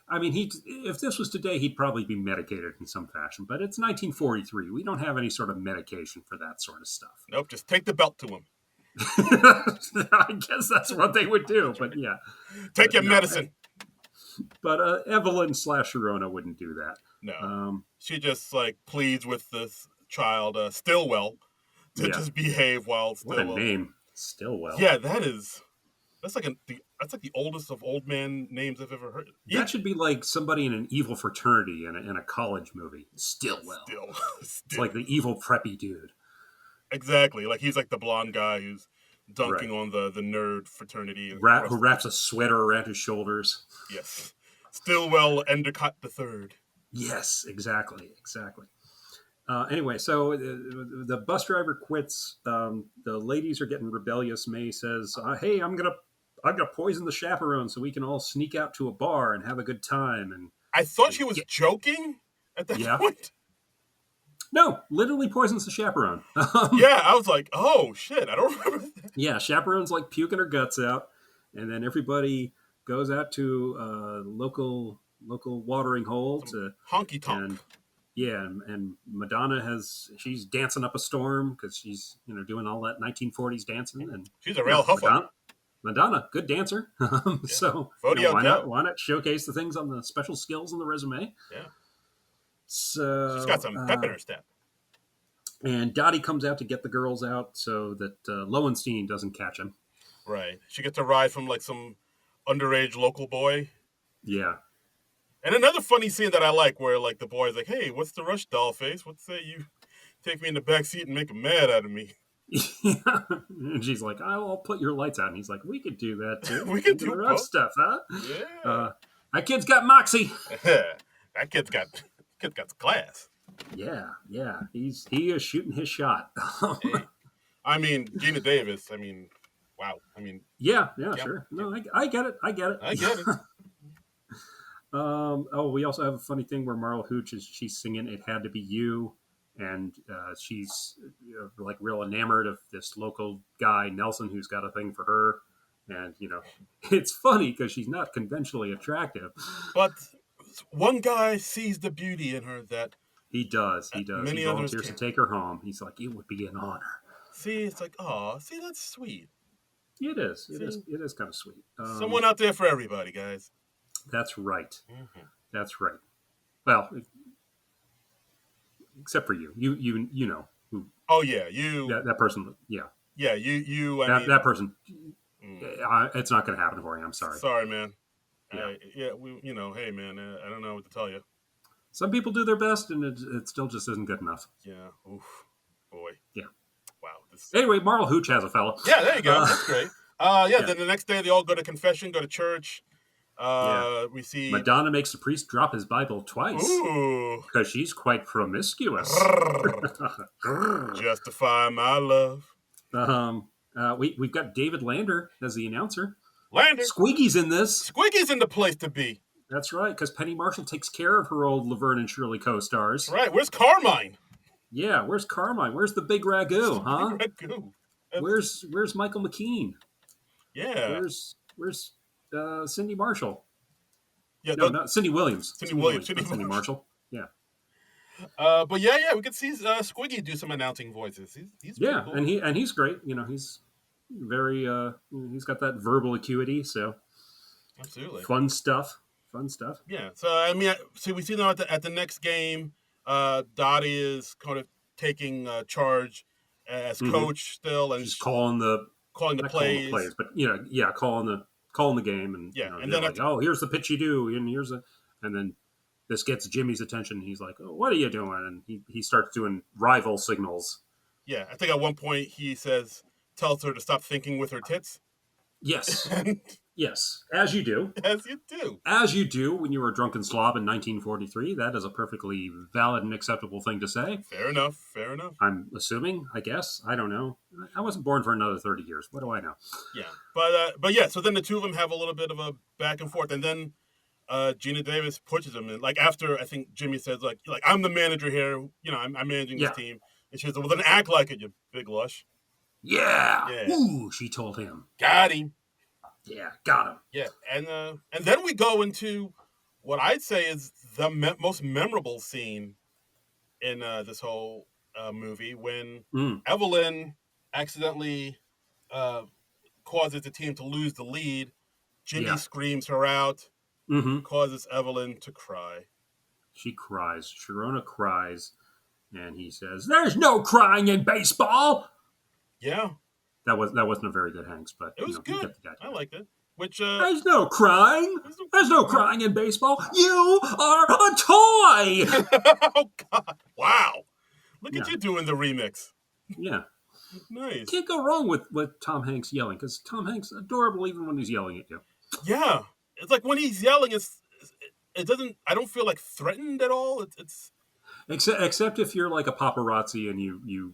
I mean, if this was today, he'd probably be medicated in some fashion. But it's 1943. We don't have any sort of medication for that sort of stuff. Nope, just take the belt to him. I guess that's what they would do. But yeah, Take your no. medicine. But Evelyn slash Sharona wouldn't do that. No, Um, she just like pleads with this child, Stillwell, to yeah, just behave while what a Stillwell. name, Stillwell. Yeah, that's like that's like the oldest of old man names I've ever heard. That should be like somebody in an evil fraternity in a college movie. Stillwell. Still, It's still, like the evil preppy dude. exactly. Like he's like the blonde guy who's Right. dunking on the nerd fraternity Who across. wraps a sweater around his shoulders. Yes, Stillwell Endicott the Third. Yes, exactly. Anyway, so the bus driver quits. The ladies are getting rebellious. May says, "Hey, I'm gonna poison the chaperone so we can all sneak out to a bar and have a good time." And I thought they she was get joking at that yeah, point. no, literally poisons the chaperone. Yeah, I was like, oh shit, I don't remember that. Yeah, chaperone's like puking her guts out, and then everybody goes out to local watering hole Some to honky tonk. and yeah, and Madonna she's dancing up a storm because she's doing all that 1940s dancing, and She's a real huffa. Madonna, good dancer. Yeah. So Vodio go. why not showcase the things on the special skills on the resume? Yeah. She's got So some pep in her step. and Dottie comes out to get the girls out so that Lowenstein doesn't catch him. Right. She gets a ride from like some underage local boy. Yeah. And another funny scene that I like where like the boy's like, hey, what's the rush, doll face? What say you take me in the back seat and make a mad out of me? And she's like, I'll put your lights out. And he's like, we could do that too. We can do the rough both. stuff, huh? Yeah. That kid's got moxie. That kid's got class. Yeah. He is shooting his shot. Hey. I mean, Gina Davis, wow. Yeah, yep. Sure. No, I get it. I get it. We also have a funny thing where Marla Hooch she's singing "It Had to Be You," and she's like real enamored of this local guy Nelson who's got a thing for her, and it's funny because she's not conventionally attractive. But one guy sees the beauty in her that He does. He does. He many others volunteers to can't. take her home. He's like, it would be an honor. See, it's like, oh, see, that's sweet. It is. It is. See, It is kind of sweet. someone out there for everybody, guys. That's right. Mm-hmm. That's right. Well, except for you. You know who Oh yeah, you. that person. Yeah. Yeah, you. I That mean, that person. mm, It's not going to happen for you. I'm sorry. sorry, man. Yeah. Yeah, we. Hey, man. I don't know what to tell you. Some people do their best, and it still just isn't good enough. Yeah. Oof. Boy. Yeah. Wow. This. Anyway, Marvel Hooch has a fella. Yeah. There you go. That's great. Yeah, yeah. Then the next day they all go to confession, go to church. Yeah. We see. Madonna makes the priest drop his Bible twice Ooh. because she's quite promiscuous. Justify my love. We've got David Lander as the announcer. Lander. Squeaky's in this. Squeaky's in the place to be. That's right, because Penny Marshall takes care of her old Laverne and Shirley co-stars. That's right. Where's Carmine? Yeah, where's Carmine? Where's the big ragu, huh? Ragu. Where's Michael McKean? Yeah. Where's Cindy Marshall? Yeah. No, not Cindy Williams. Cindy Williams. Cindy Marshall. Yeah. But yeah, we could see Squiggy do some announcing voices. He's yeah, cool. and he's great. He's very he's got that verbal acuity. So absolutely fun stuff. Yeah. So I mean, we see now at the next game, Dottie is kind of taking charge as coach still, and she's calling the plays, but calling the game, and and then like, oh, here's the pitch you do, and then this gets Jimmy's attention. He's like, oh, what are you doing? And he starts doing rival signals. Yeah, I think at one point he tells her to stop thinking with her tits. Yes. Yes, as you do. As you do when you were a drunken slob in 1943. That is a perfectly valid and acceptable thing to say. Fair enough. I'm assuming, I guess. I don't know. I wasn't born for another 30 years. What do I know? Yeah, but yeah, so then the two of them have a little bit of a back and forth, and then Gina Davis pushes him, and like after I think Jimmy says like I'm the manager here, I'm managing this team, and she says, well then act like it, you big lush. Yeah. Ooh, she told him. Got him. Yeah, got him. Yeah, and then we go into what I'd say is the most memorable scene in this whole movie when Evelyn accidentally causes the team to lose the lead. Jimmy screams her out, causes Evelyn to cry. She cries. Sharona cries, and he says, "There's no crying in baseball." Yeah. That wasn't a very good Hanks, but it was good. I liked it. Which there's no crying. There's no crying in baseball. You are a toy. Oh God! Wow! Look at you doing the remix. Yeah. Nice. Can't go wrong with Tom Hanks yelling, because Tom Hanks is adorable even when he's yelling at you. Yeah, it's like when he's yelling, it doesn't. I don't feel like threatened at all. It's except if you're like a paparazzi and you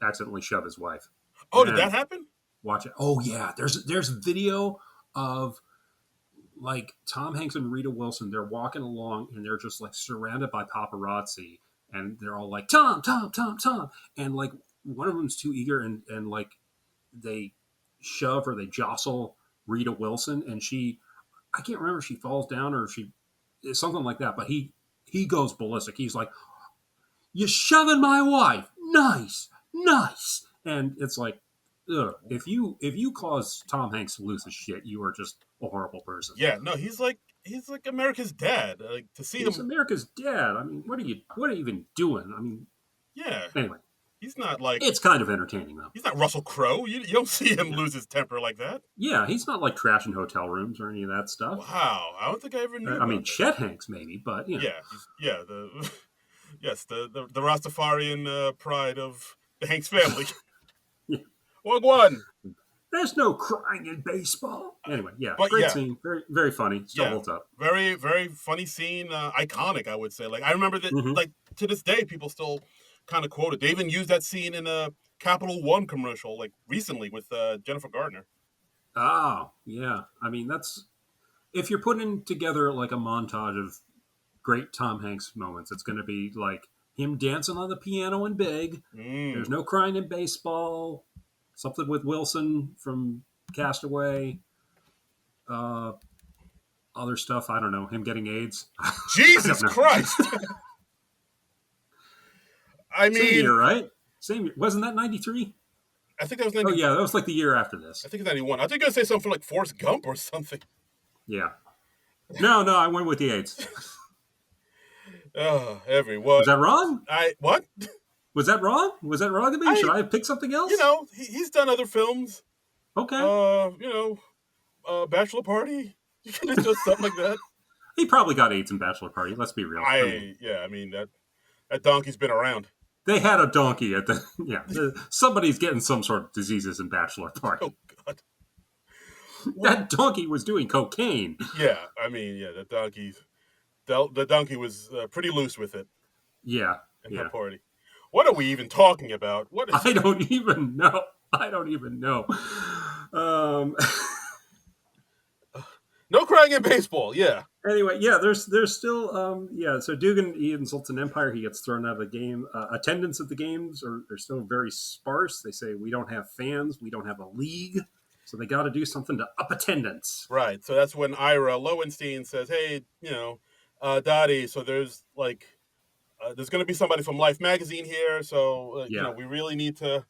accidentally shove his wife. Oh, did that happen? Watch it. Oh yeah, there's video of like Tom Hanks and Rita Wilson. They're walking along and they're just like surrounded by paparazzi, and they're all like Tom, and like one of them's too eager and like they shove or they jostle Rita Wilson, and I can't remember if she falls down or something like that, but he goes ballistic. He's like, "You're shoving my wife, nice," and it's like, ugh. If you cause Tom Hanks to lose his shit, you are just a horrible person. Yeah, no, he's like America's dad. Like to see he's America's dad. I mean, what are you even doing? I mean, yeah. Anyway, he's not like it's kind of entertaining though. He's not Russell Crowe. You don't see him lose his temper like that. Yeah, he's not like trashing hotel rooms or any of that stuff. Wow, I don't think I ever knew. I mean, Chet Hanks maybe, but yeah, the Rastafarian pride of the Hanks family. Yeah. Wagwan. There's no crying in baseball. Anyway, but great scene, very very funny. Still holds up. Very very funny scene, iconic. I would say. Like I remember that. Like to this day, people still kind of quote it. They even used that scene in a Capital One commercial, like recently with Jennifer Gardner. Oh yeah, I mean that's if you're putting together like a montage of great Tom Hanks moments, it's going to be like him dancing on the piano in Big. There's no crying in baseball. Something with Wilson from Castaway. other stuff. I don't know, him getting AIDS. I Jesus don't know. Christ! I Same mean, year, right? Same year. Wasn't that 93? I think that was Oh 90. yeah, that was like the year after I this. think it's 91. I think I was gonna say something for like Forrest Gump or something. Yeah. No, no, I went with the AIDS. Oh, everyone. Was that wrong? What? Was that wrong? Was that wrong of me? Should I I have picked something you else? know he's done other films. Okay. You know, Bachelor Party. You can just do something like that. He probably got AIDS in Bachelor Party. Let's be real. I mean, I mean that donkey's been around. they had a donkey at the yeah. Somebody's getting some sort of diseases in Bachelor Oh Party. God. That donkey was doing cocaine. Yeah, I mean, yeah, the donkey was pretty loose with it Yeah, in that yeah. party. What are we even talking about? What is I don't even know. I don't even know. Um, no crying in baseball? Yeah. anyway, yeah, there's still yeah. So Dugan, he insults an empire. He gets thrown out of the game. Attendance at the games are still very sparse. They say we don't have fans. We don't have a league. So they got to do something to up attendance. Right. So that's when Ira Lowenstein says, "Hey, Dottie, so there's going to be somebody from Life magazine here, so Yeah. we really need to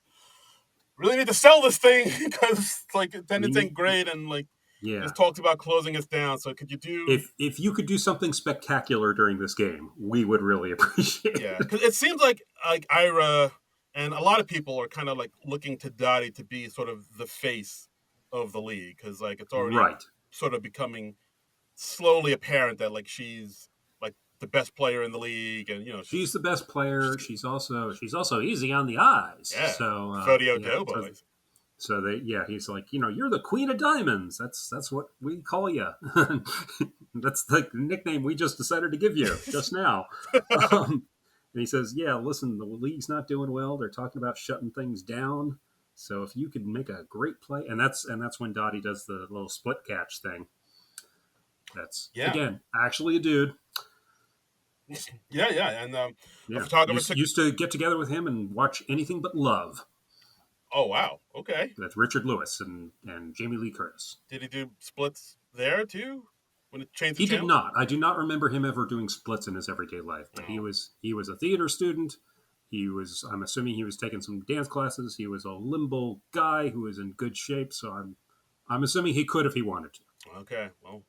sell this thing because like attendance We ain't great, and like Yeah. just talked about closing us down. So could you do? If you could do something spectacular during this game, we would really appreciate Yeah, it. because it seems like Ira and a lot of people are kind of like looking to Dottie to be sort of the face of the league because like it's already Right. sort of becoming slowly apparent that like she's like the best player in the league, and She's the best player. She's also easy on the eyes. yeah, So Fodio yeah, Doughboys. so they he's like, you're the queen of diamonds. That's what we call you. That's the nickname we just decided to give you just now. And he says, yeah, listen, the league's not doing well. They're talking about shutting things down. So if you could make a great play, and that's when Dottie does the little split catch thing. That's Yeah, again actually a dude. yeah, and a Yeah, photographer took. used to get together with him and watch anything but Love. Oh wow, okay. That's Richard Lewis and Jamie Lee Curtis. Did he do splits there too? When it changed the He did channel? not. I do not remember him ever doing splits in his everyday life. But Oh. he was a theater student. He was. I'm assuming he was taking some dance classes. He was a limbo guy who was in good shape. So I'm assuming he could if he wanted to. Okay, well,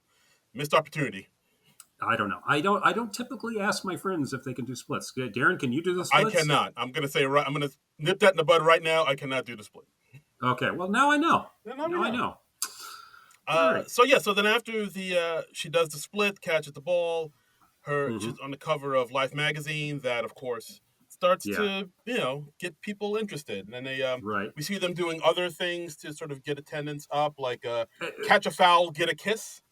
missed opportunity. I don't know. I don't typically ask my friends if they can do splits. Darren, can you do the I splits? cannot. I'm gonna nip that in the bud right now. I cannot do the split. Okay. Well, now I know. Now we Now I know. know. All right. So then after the she does the split, catches the ball. She's on the cover of Life magazine. That of course starts to get people interested, and then Right. we see them doing other things to sort of get attendance up, like catch a foul, get a kiss.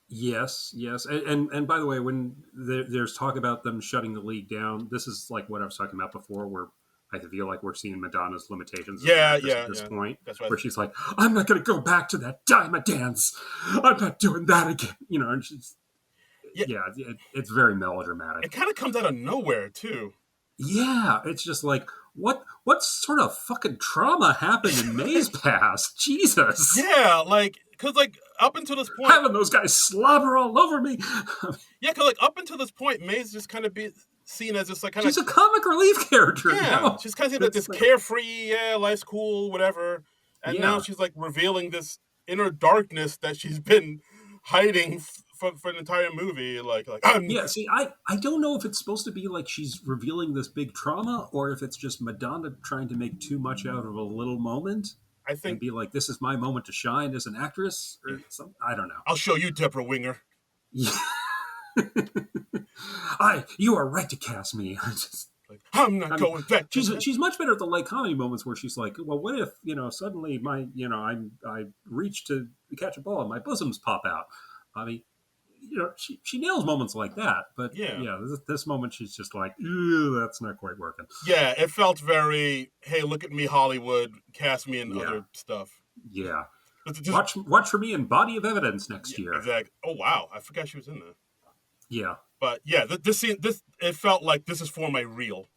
Yes, yes, and by the way, when there's talk about them shutting the league down, this is like what I was talking about before, where I feel like we're seeing Madonna's limitations as an actress at this point, That's right. where she's like, "I'm not going to go back to that diamond dance. I'm not doing that again." And she's it's very melodramatic. It kind of comes out of nowhere too. Yeah, it's just like what sort of fucking trauma happened in May's past? Jesus. Yeah, like because like up until this point, Having those guys slobber all over me. yeah, because like up until this point, May's just kind of be seen as just like kind of She's a comic relief character. yeah, now. she's kind of like this carefree, yeah, life's cool, whatever, and now she's like revealing this inner darkness that she's been hiding for an entire movie. Like yeah. See, I don't know if it's supposed to be like she's revealing this big trauma, or if it's just Madonna trying to make too much out of a little moment. I think and be like, this is my moment to shine as an actress, or something. I don't know. I'll show you, Deborah Winger. Yeah. You are right to cast me. I'm not going back. She's much better at the light comedy moments where she's like, well, what if suddenly my I reach to catch a ball and my bosoms pop out. I mean, she nails moments like that, but this moment she's just like, ew, that's not quite working. Yeah, it felt very, hey, look at me, Hollywood, cast me in other stuff. Yeah. Watch for me in Body of Evidence next year. Exactly. Oh wow, I forgot she was in that. Yeah. But yeah, this scene, it felt like this is for my reel.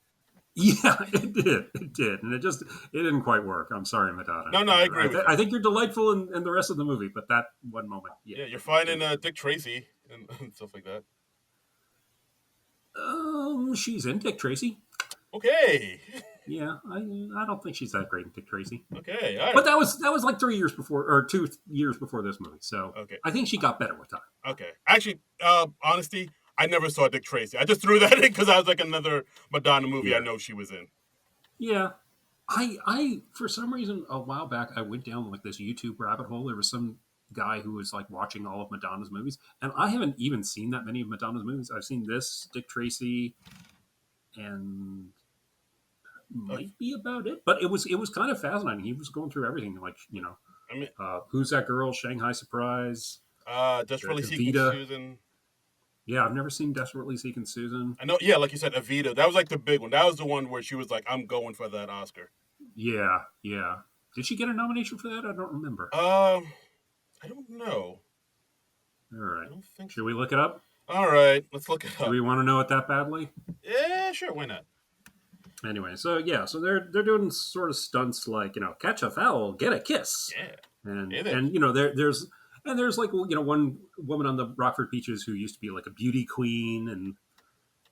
Yeah, it did, and it didn't quite work. I'm sorry, Madonna. No, I agree. I think you're delightful in the rest of the movie, but that one moment, yeah, you're finding Dick Tracy and stuff like that. She's in Dick Tracy. Okay. Yeah, I don't think she's that great in Dick Tracy. Okay. All But right. that was like 3 years before, or 2 years before this movie. So Okay. I think she got better with time. Okay. Actually, honesty, I never saw Dick Tracy. I just threw that in because I was like another Madonna movie I Yeah, know she was in. yeah. I for some reason a while back I went down like this YouTube rabbit hole. There was some guy who was like watching all of Madonna's movies, and I haven't even seen that many of Madonna's movies. I've seen this, Dick Tracy, and Okay. might be about it. But it was kind of fascinating. He was going through everything, like I mean, Who's That Girl, Shanghai Surprise, just really seeking Evita. Susan. Yeah, I've never seen Desperately Seeking Susan. I know. Yeah, like you said, Evita. That was like the big one. That was the one where she was like, "I'm going for that Oscar." Yeah, yeah. Did she get a nomination for that? I don't remember. I don't know. All I right. don't think Should so. we look it up? All right, let's look it Do up. we want to know it that badly? Yeah, sure. Why not? Anyway, so yeah, so they're doing sort of stunts like catch a foul, get a kiss, Yeah. and Hit it. and there's like one woman on the Rockford Beaches who used to be like a beauty queen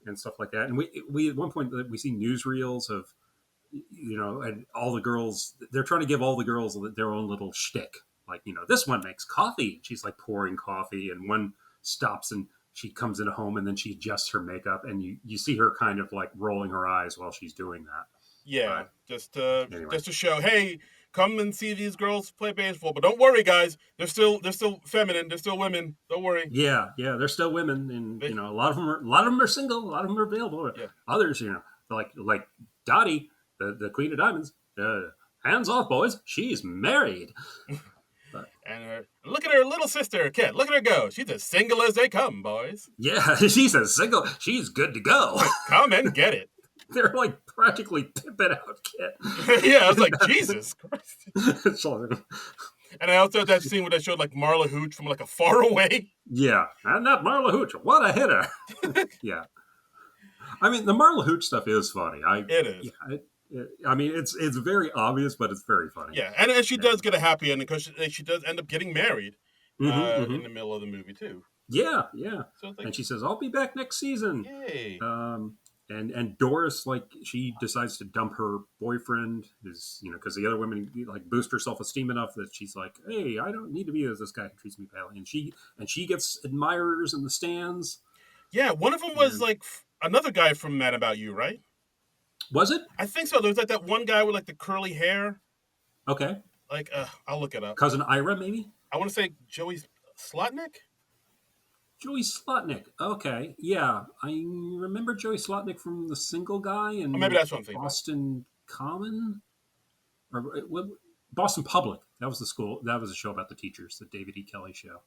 and stuff like that. And we at one point we see newsreels of and all the girls they're trying to give all the girls their own little shtick. Like this one makes coffee. She's like pouring coffee, and one stops and she comes into home and then she adjusts her makeup, and you see her kind of like rolling her eyes while she's doing that. Yeah, But anyway, just to show, hey, come and see these girls play baseball, but don't worry, guys, they're still feminine, they're still women. Don't worry. yeah, yeah, they're still women, and They, a lot of them are single, a lot of them are available. yeah, Others, like Dottie, the Queen of Diamonds. Hands off, boys. She's married. But and look at her little sister, Kit. Look at her go. She's as single as they come, boys. yeah, she's a single. She's good to go. Come and get it. They're like practically pimping out Yeah, I was Kit. like, Jesus Christ. So, And I also had that scene where they showed like Marla Hooch from like a far away. yeah, and that Marla Hooch, what a hitter! Yeah, I mean the Marla Hooch stuff is funny. It is. Yeah, I mean it's very obvious, but it's very funny. Yeah, and she Yeah. does get a happy ending because she does end up getting married Mm-hmm, mm-hmm. in the middle of the movie too. Yeah, yeah. So it's like, And she says, "I'll be back next season." yay. And Doris, like, she decides to dump her boyfriend, is because the other women like boost her self esteem enough that she's like, "Hey, I don't need to be as this guy who treats me badly." And she gets admirers in the stands. Yeah, one of them was And like another guy from Mad About You, right? was it I think so. There was like that one guy with like the curly hair. okay? Like, I'll look it up. Cousin Ira, maybe I want to say Joey Slotnick. Joey Slotnick. Okay, yeah, I remember Joey Slotnick from The Single Guy Or maybe and that's what I'm thinking about. Boston Common or Boston Public. That was the school. That was a show about the teachers, the David E. Kelly show.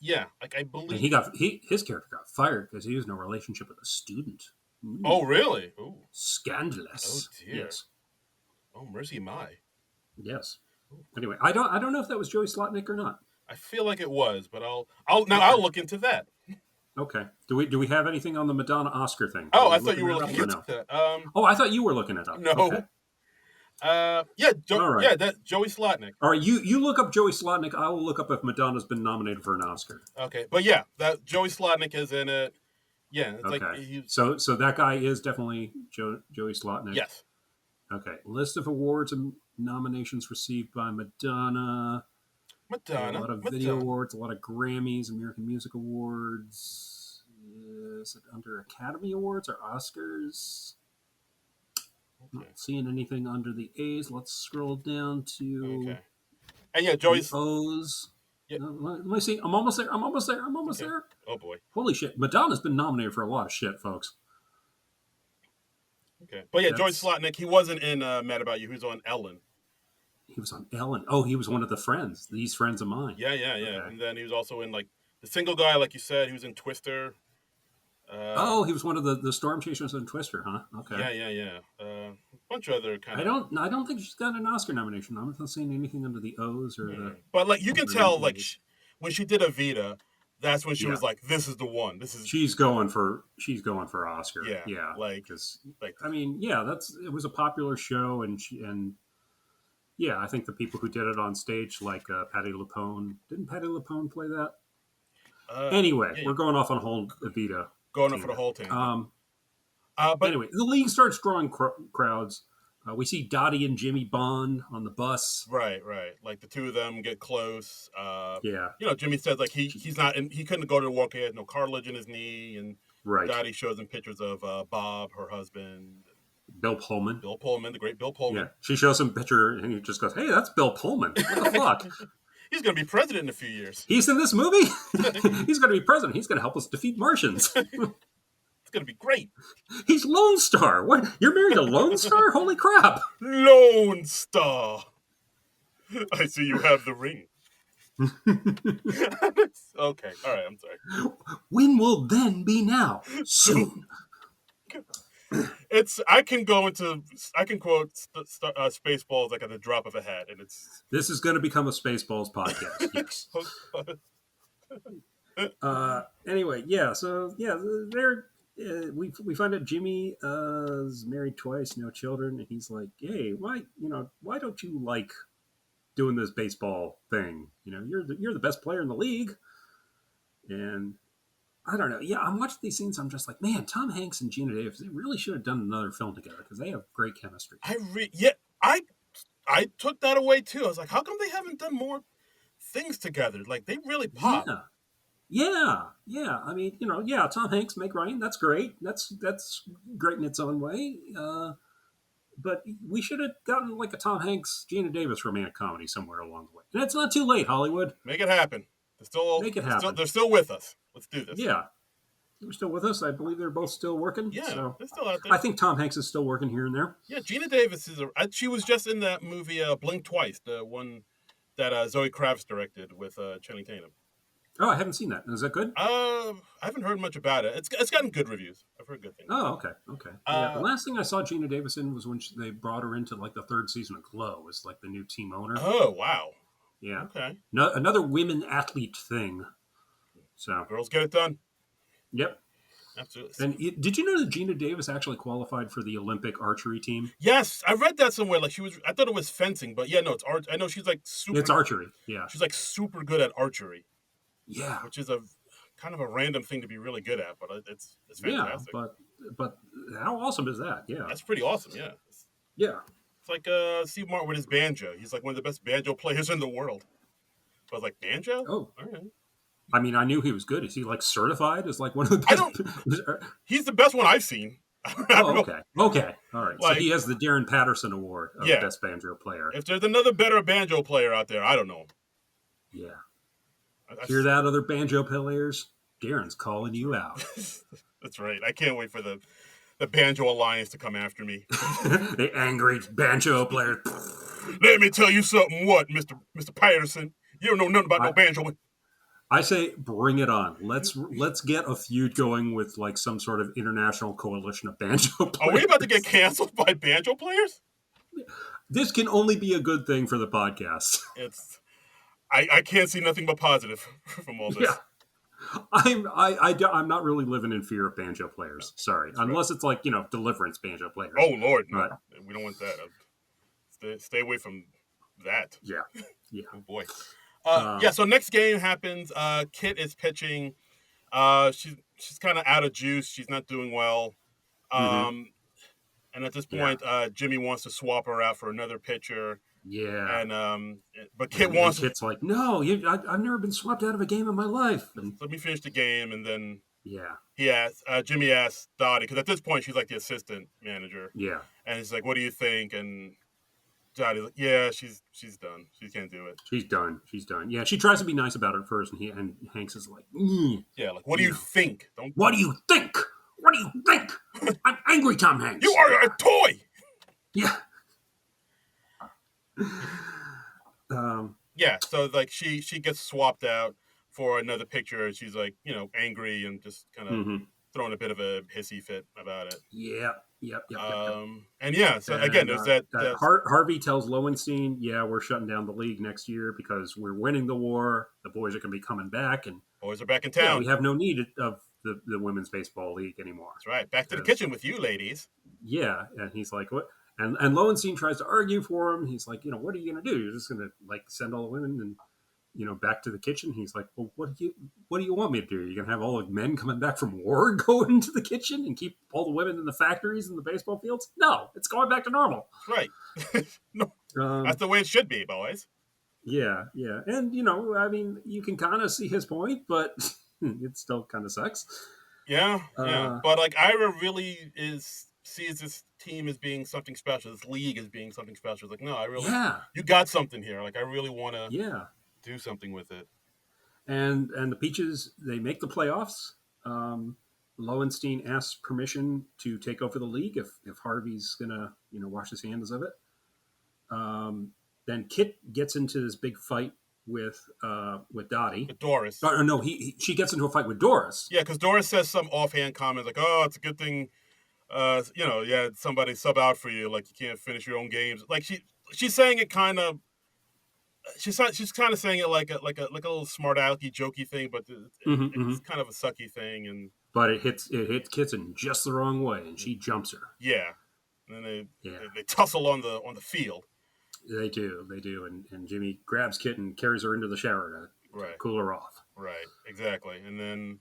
Yeah, like I And believe. his character got fired because he was in a relationship with a student. Oh, Ooh, really? Ooh. Oh scandalous. dear. Yes, Oh, mercy my. yes. Anyway, I don't know if that was Joey Slotnick or not. I feel like it was, but I'll Okay, look into that. okay. Do we have anything on the Madonna Oscar thing? Are Oh, we I thought you looking were that up looking or into no? that. Oh, I thought you were looking it up. Okay, No. Yeah, all right. yeah, that Joey Slotnick. All right, you look up Joey Slotnick. I will look up if Madonna's been nominated for an Oscar. Okay, but yeah, that Joey Slotnick is in it. Yeah, it's like Okay, he's so that guy is definitely Joey Slotnick. yes. Okay, list of awards and nominations received by Madonna. A Madonna, lot of video Madonna. awards, a lot of Grammys, American Music Awards. Is it under Academy Awards or Oscars? Not Okay, seeing anything under the A's. Let's scroll down to okay, and yeah, the Joey's. O's. Yeah, Let me see. I'm almost there. I'm almost there. I'm almost okay. there. Oh boy. Holy shit. Madonna's been nominated for a lot of shit, folks. Okay, but yeah, Joey That's Slotnick. He wasn't in Mad About You. He was on Ellen. He was on Ellen. Oh, he was one of the friends. These friends of mine. Yeah, yeah, yeah. Okay. And then he was also in like the Single Guy, like you said. He was in Twister. Uh, Oh, he was one of the storm chasers in Twister, huh? Okay. yeah, yeah, yeah. A bunch of other kind I of. don't think she's got an Oscar nomination. I'm not seeing anything under the O's or the But like you can or tell, the like A's. when she did Evita, that's when she Yeah, was like, "This is the one. This is she's going for Oscar. yeah." Yeah, Like, because like I mean, yeah, it was a popular show, and yeah, I think the people who did it on stage, like Patti LuPone, didn't Patti LuPone play that? Anyway, Yeah, we're going off on whole Evita going up for the tangent. whole tangent. Um, But anyway, the league starts drawing crowds. We see Dottie and Jimmy Bond on the bus. right. Like the two of them get close. Yeah, Jimmy says like he's not in, he couldn't go to work. He had no cartilage in his knee, and right. Dottie shows him pictures of Bob, her husband, Bill Pullman. Bill Pullman, the great Bill Yeah, Pullman. she shows him a picture, and he just goes, "Hey, that's Bill Pullman. What the fuck? He's going to be president in a few years. He's in this movie. He's going to be president. He's going to help us defeat Martians. It's going to be great. He's Lone Star. What? You're married to Lone Star? Holy crap! Lone Star. I see you have the ring. Okay, all right, I'm sorry. When will then be now? Soon. I can quote Spaceballs like at the drop of a hat, and it's This is going to become a Spaceballs podcast. Yes. Anyway, yeah. So yeah, they're we find out Jimmy is married twice, no children, and he's like, "Hey, why don't you like doing this baseball thing? You're the best player in the league." And I don't know. Yeah, I'm watching these scenes. I'm just like, man, Tom Hanks and Gina Davis, they really should have done another film together because they have great chemistry. I took that away too. I was like, how come they haven't done more things together? Like they really pop. Yeah. I mean, Tom Hanks, Meg Ryan, that's great. That's great in its own way. But we should have gotten like a Tom Hanks, Gina Davis romantic comedy somewhere along the way. And it's not too late, Hollywood. Make it happen. Make it happen. They're still with us. Let's do this. Yeah. They're still with us. I believe they're both still working. Yeah, so they're still out there. I think Tom Hanks is still working here and there. Yeah, Gina Davis she was just in that movie Blink Twice, the one that Zoe Kravitz directed with Channing Tatum. Oh, I haven't seen that. Is that good? I haven't heard much about it. It's gotten good reviews. I've heard good things. Oh, okay. Yeah, the last thing I saw Gina Davis in was when they brought her into like the third season of Glow as like the new team owner. Oh, wow. Yeah. Okay. No, another women athlete thing. So girls get it done. Yep. Absolutely. And did you know that Gina Davis actually qualified for the Olympic archery team? Yes, I read that somewhere. Like I thought it was fencing, but yeah, no, it's art. I know she's like super. It's archery. Yeah. She's like super good at archery. Yeah. Which is a kind of a random thing to be really good at, but it's fantastic. Yeah, but how awesome is that? Yeah. That's pretty awesome. Yeah. Yeah. It's like Steve Martin with his banjo. He's like one of the best banjo players in the world. So I was like, banjo? Oh, all right. I mean, I knew he was good. Is he like certified as like one of the best? He's the best one I've seen. Okay. All right. Like, so he has the Darren Patterson Award of best banjo player. If there's another better banjo player out there, I don't know. Yeah. Hear that, other banjo players? Darren's calling you out. That's right. I can't wait for the Banjo Alliance to come after me. The angry banjo player. Let me tell you something, Mr. Patterson? You don't know nothing about no banjo. I say bring it on. Let's get a feud going with like some sort of international coalition of banjo players. Are we about to get canceled by banjo players? This can only be a good thing for the podcast. I can't see nothing but positive from all this. Yeah. I'm not really living in fear of banjo players. Sorry. That's unless right. It's like, Deliverance banjo players. Oh, Lord. No. We don't want that. Stay away from that. Yeah. Oh, boy. So next game happens. Kit is pitching. She's kind of out of juice. She's not doing well. And at this point, Jimmy wants to swap her out for another pitcher. Yeah. And but Kit wants. Kit's like, no, I've never been swapped out of a game in my life. And let me finish the game, and then Jimmy asks Dottie, because at this point she's like the assistant manager. Yeah. And he's like, "What do you think?" And Dottie's like, "Yeah, she's done. She can't do it. She's done. Yeah, she tries to be nice about it at first, and Hanks is like, yeah, like, what do you think? What do you think? What do you think? I'm angry, Tom Hanks. You are a toy. Yeah. So like she gets swapped out for another picture. She's like, angry and just kind of throwing a bit of a hissy fit about it. Yep. And so again, there's that Harvey tells Lowenstein, we're shutting down the league next year because we're winning the war. The boys are going to be coming back, and boys are back in town. We have no need of the women's baseball league anymore. That's right. Back to the kitchen with you, ladies. Yeah, and he's like, what? And Lowenstein tries to argue for him. He's like, what are you going to do? You're just going to like send all the women? And back to the kitchen. He's like, well, what do you want me to do? You're going to have all the men coming back from war go into the kitchen and keep all the women in the factories and the baseball fields? No, it's going back to normal. Right. No, that's the way it should be, boys. Yeah, yeah. And, I mean, you can kind of see his point, but it still kind of sucks. Yeah, yeah. But like Ira really sees this team as being something special. This league as being something special. It's like, no, you got something here. Like I really want to do something with it. And the Peaches, they make the playoffs. Lowenstein asks permission to take over the league if Harvey's gonna wash his hands of it. Then Kit gets into this big fight with Dottie. With Doris. No, she gets into a fight with Doris. Yeah, because Doris says some offhand comment like, "Oh, it's a good thing, somebody sub out for you. Like you can't finish your own games." Like she's saying it kind of. She's kind of saying it like a little smart alecky jokey thing, but it's kind of a sucky thing, but it hits Kit in just the wrong way, and she jumps her. Yeah, and then they tussle on the field. They do, and Jimmy grabs Kit and carries her into the shower to cool her off. Right, exactly, and then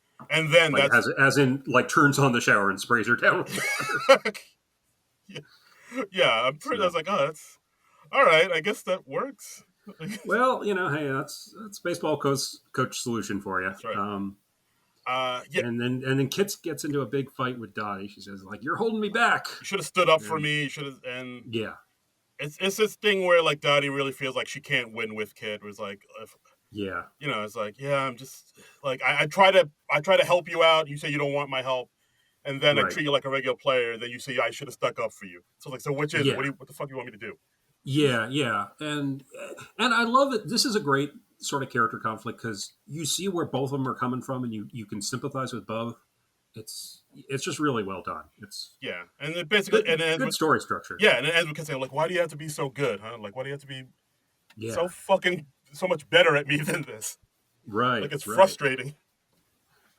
like, that's as in like turns on the shower and sprays her down with water. Yeah, I'm pretty. I was like, oh, that's all right. I guess that works. Well, hey, that's baseball coach solution for you. That's right. And then Kit gets into a big fight with Dottie. She says, like, you're holding me back. You should have stood up for me. You should have. And yeah, it's this thing where like Dottie really feels like she can't win with Kit. It was like, it's like, yeah, I'm just like I try to help you out. You say you don't want my help, and then I treat you like a regular player. Then you say I should have stuck up for you. So like, so which is it? What the fuck do you want me to do? Yeah, and I love it. This is a great sort of character conflict because you see where both of them are coming from, and you can sympathize with both. It's just really well done. And it basically good story structure. Yeah, and it ends with saying like, why do you have to be so good, huh? Like, why do you have to be so much better at me than this? Right, like it's frustrating.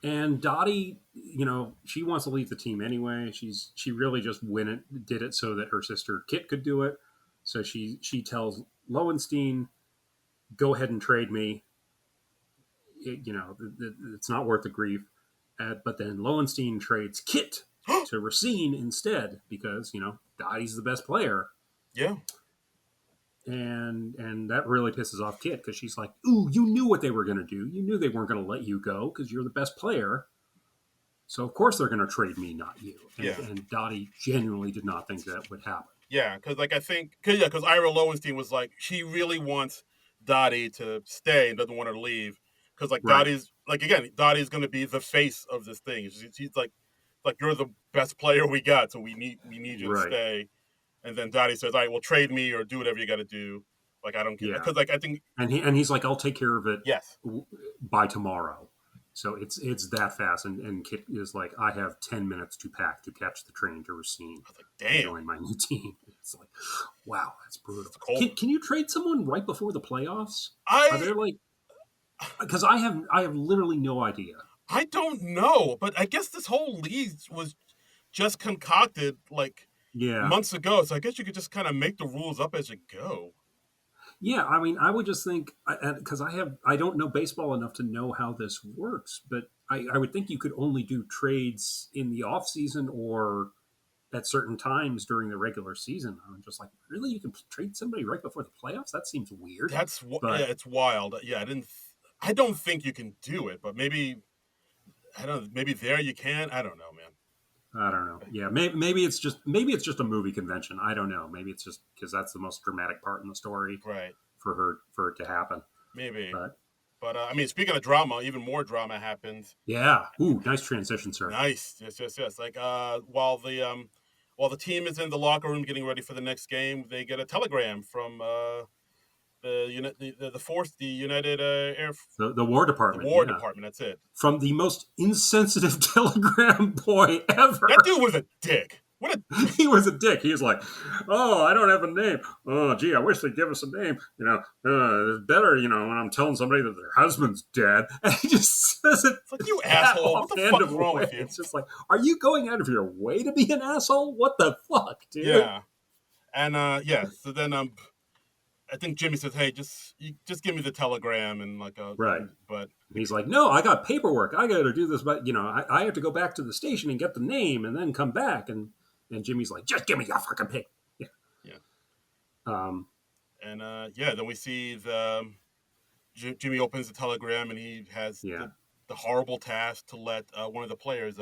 And Dottie, she wants to leave the team anyway. She really just did it so that her sister Kit could do it. So she tells Lowenstein, go ahead and trade me. It's not worth the grief. But then Lowenstein trades Kit to Racine instead because, Dottie's the best player. Yeah. And that really pisses off Kit because she's like, ooh, you knew what they were going to do. You knew they weren't going to let you go because you're the best player. So, of course, they're going to trade me, not you. And Dottie genuinely did not think that would happen. Yeah, because because Ira Lowenstein was like, she really wants Dottie to stay and doesn't want her to leave. Because Dottie's Dottie's going to be the face of this thing. She's like you're the best player we got, so we need you to stay. And then Dottie says, all right, well, trade me or do whatever you got to do. Like, I don't care. Because I think, and he's like, I'll take care of it. Yes. By tomorrow. So it's that fast, and Kit is like, I have 10 minutes to pack to catch the train to Racine. I was like, damn, join my new team. It's like, wow, that's brutal. It's can you trade someone right before the playoffs? Are there like, because I have literally no idea. I don't know, but I guess this whole league was just concocted months ago. So I guess you could just kind of make the rules up as you go. Yeah, I mean, I would just think, because I don't know baseball enough to know how this works, but I would think you could only do trades in the off season or at certain times during the regular season. I'm just like, really? You can trade somebody right before the playoffs? That seems weird. It's wild. Yeah, I don't think you can do it, but maybe there you can. I don't know, man. I don't know. Yeah, maybe it's just a movie convention. I don't know. Maybe it's just because that's the most dramatic part in the story, right? For it to happen. Maybe. But I mean, speaking of drama, even more drama happens. Yeah. Ooh, nice transition, sir. Nice. Yes. Like while the team is in the locker room getting ready for the next game, they get a telegram from the United Air the War Department. The War Department. That's it. From the most insensitive telegram boy ever. That dude was a dick. He was a dick. He was like, "Oh, I don't have a name. Oh, gee, I wish they'd give us a name. It's better, when I'm telling somebody that their husband's dead." And he just says it. It's like, you asshole. What the fuck is wrong with you? It's just like, are you going out of your way to be an asshole? What the fuck, dude? Yeah. And so then I think Jimmy says, "Hey, just give me the telegram," and like, Right. but He's like, no, I got paperwork. I got to do this, but I have to go back to the station and get the name and then come back. And Jimmy's like, just give me your fucking paper. Yeah. yeah, Um, and yeah, then we see Jimmy opens the telegram and he has yeah. the horrible task to let one of the players,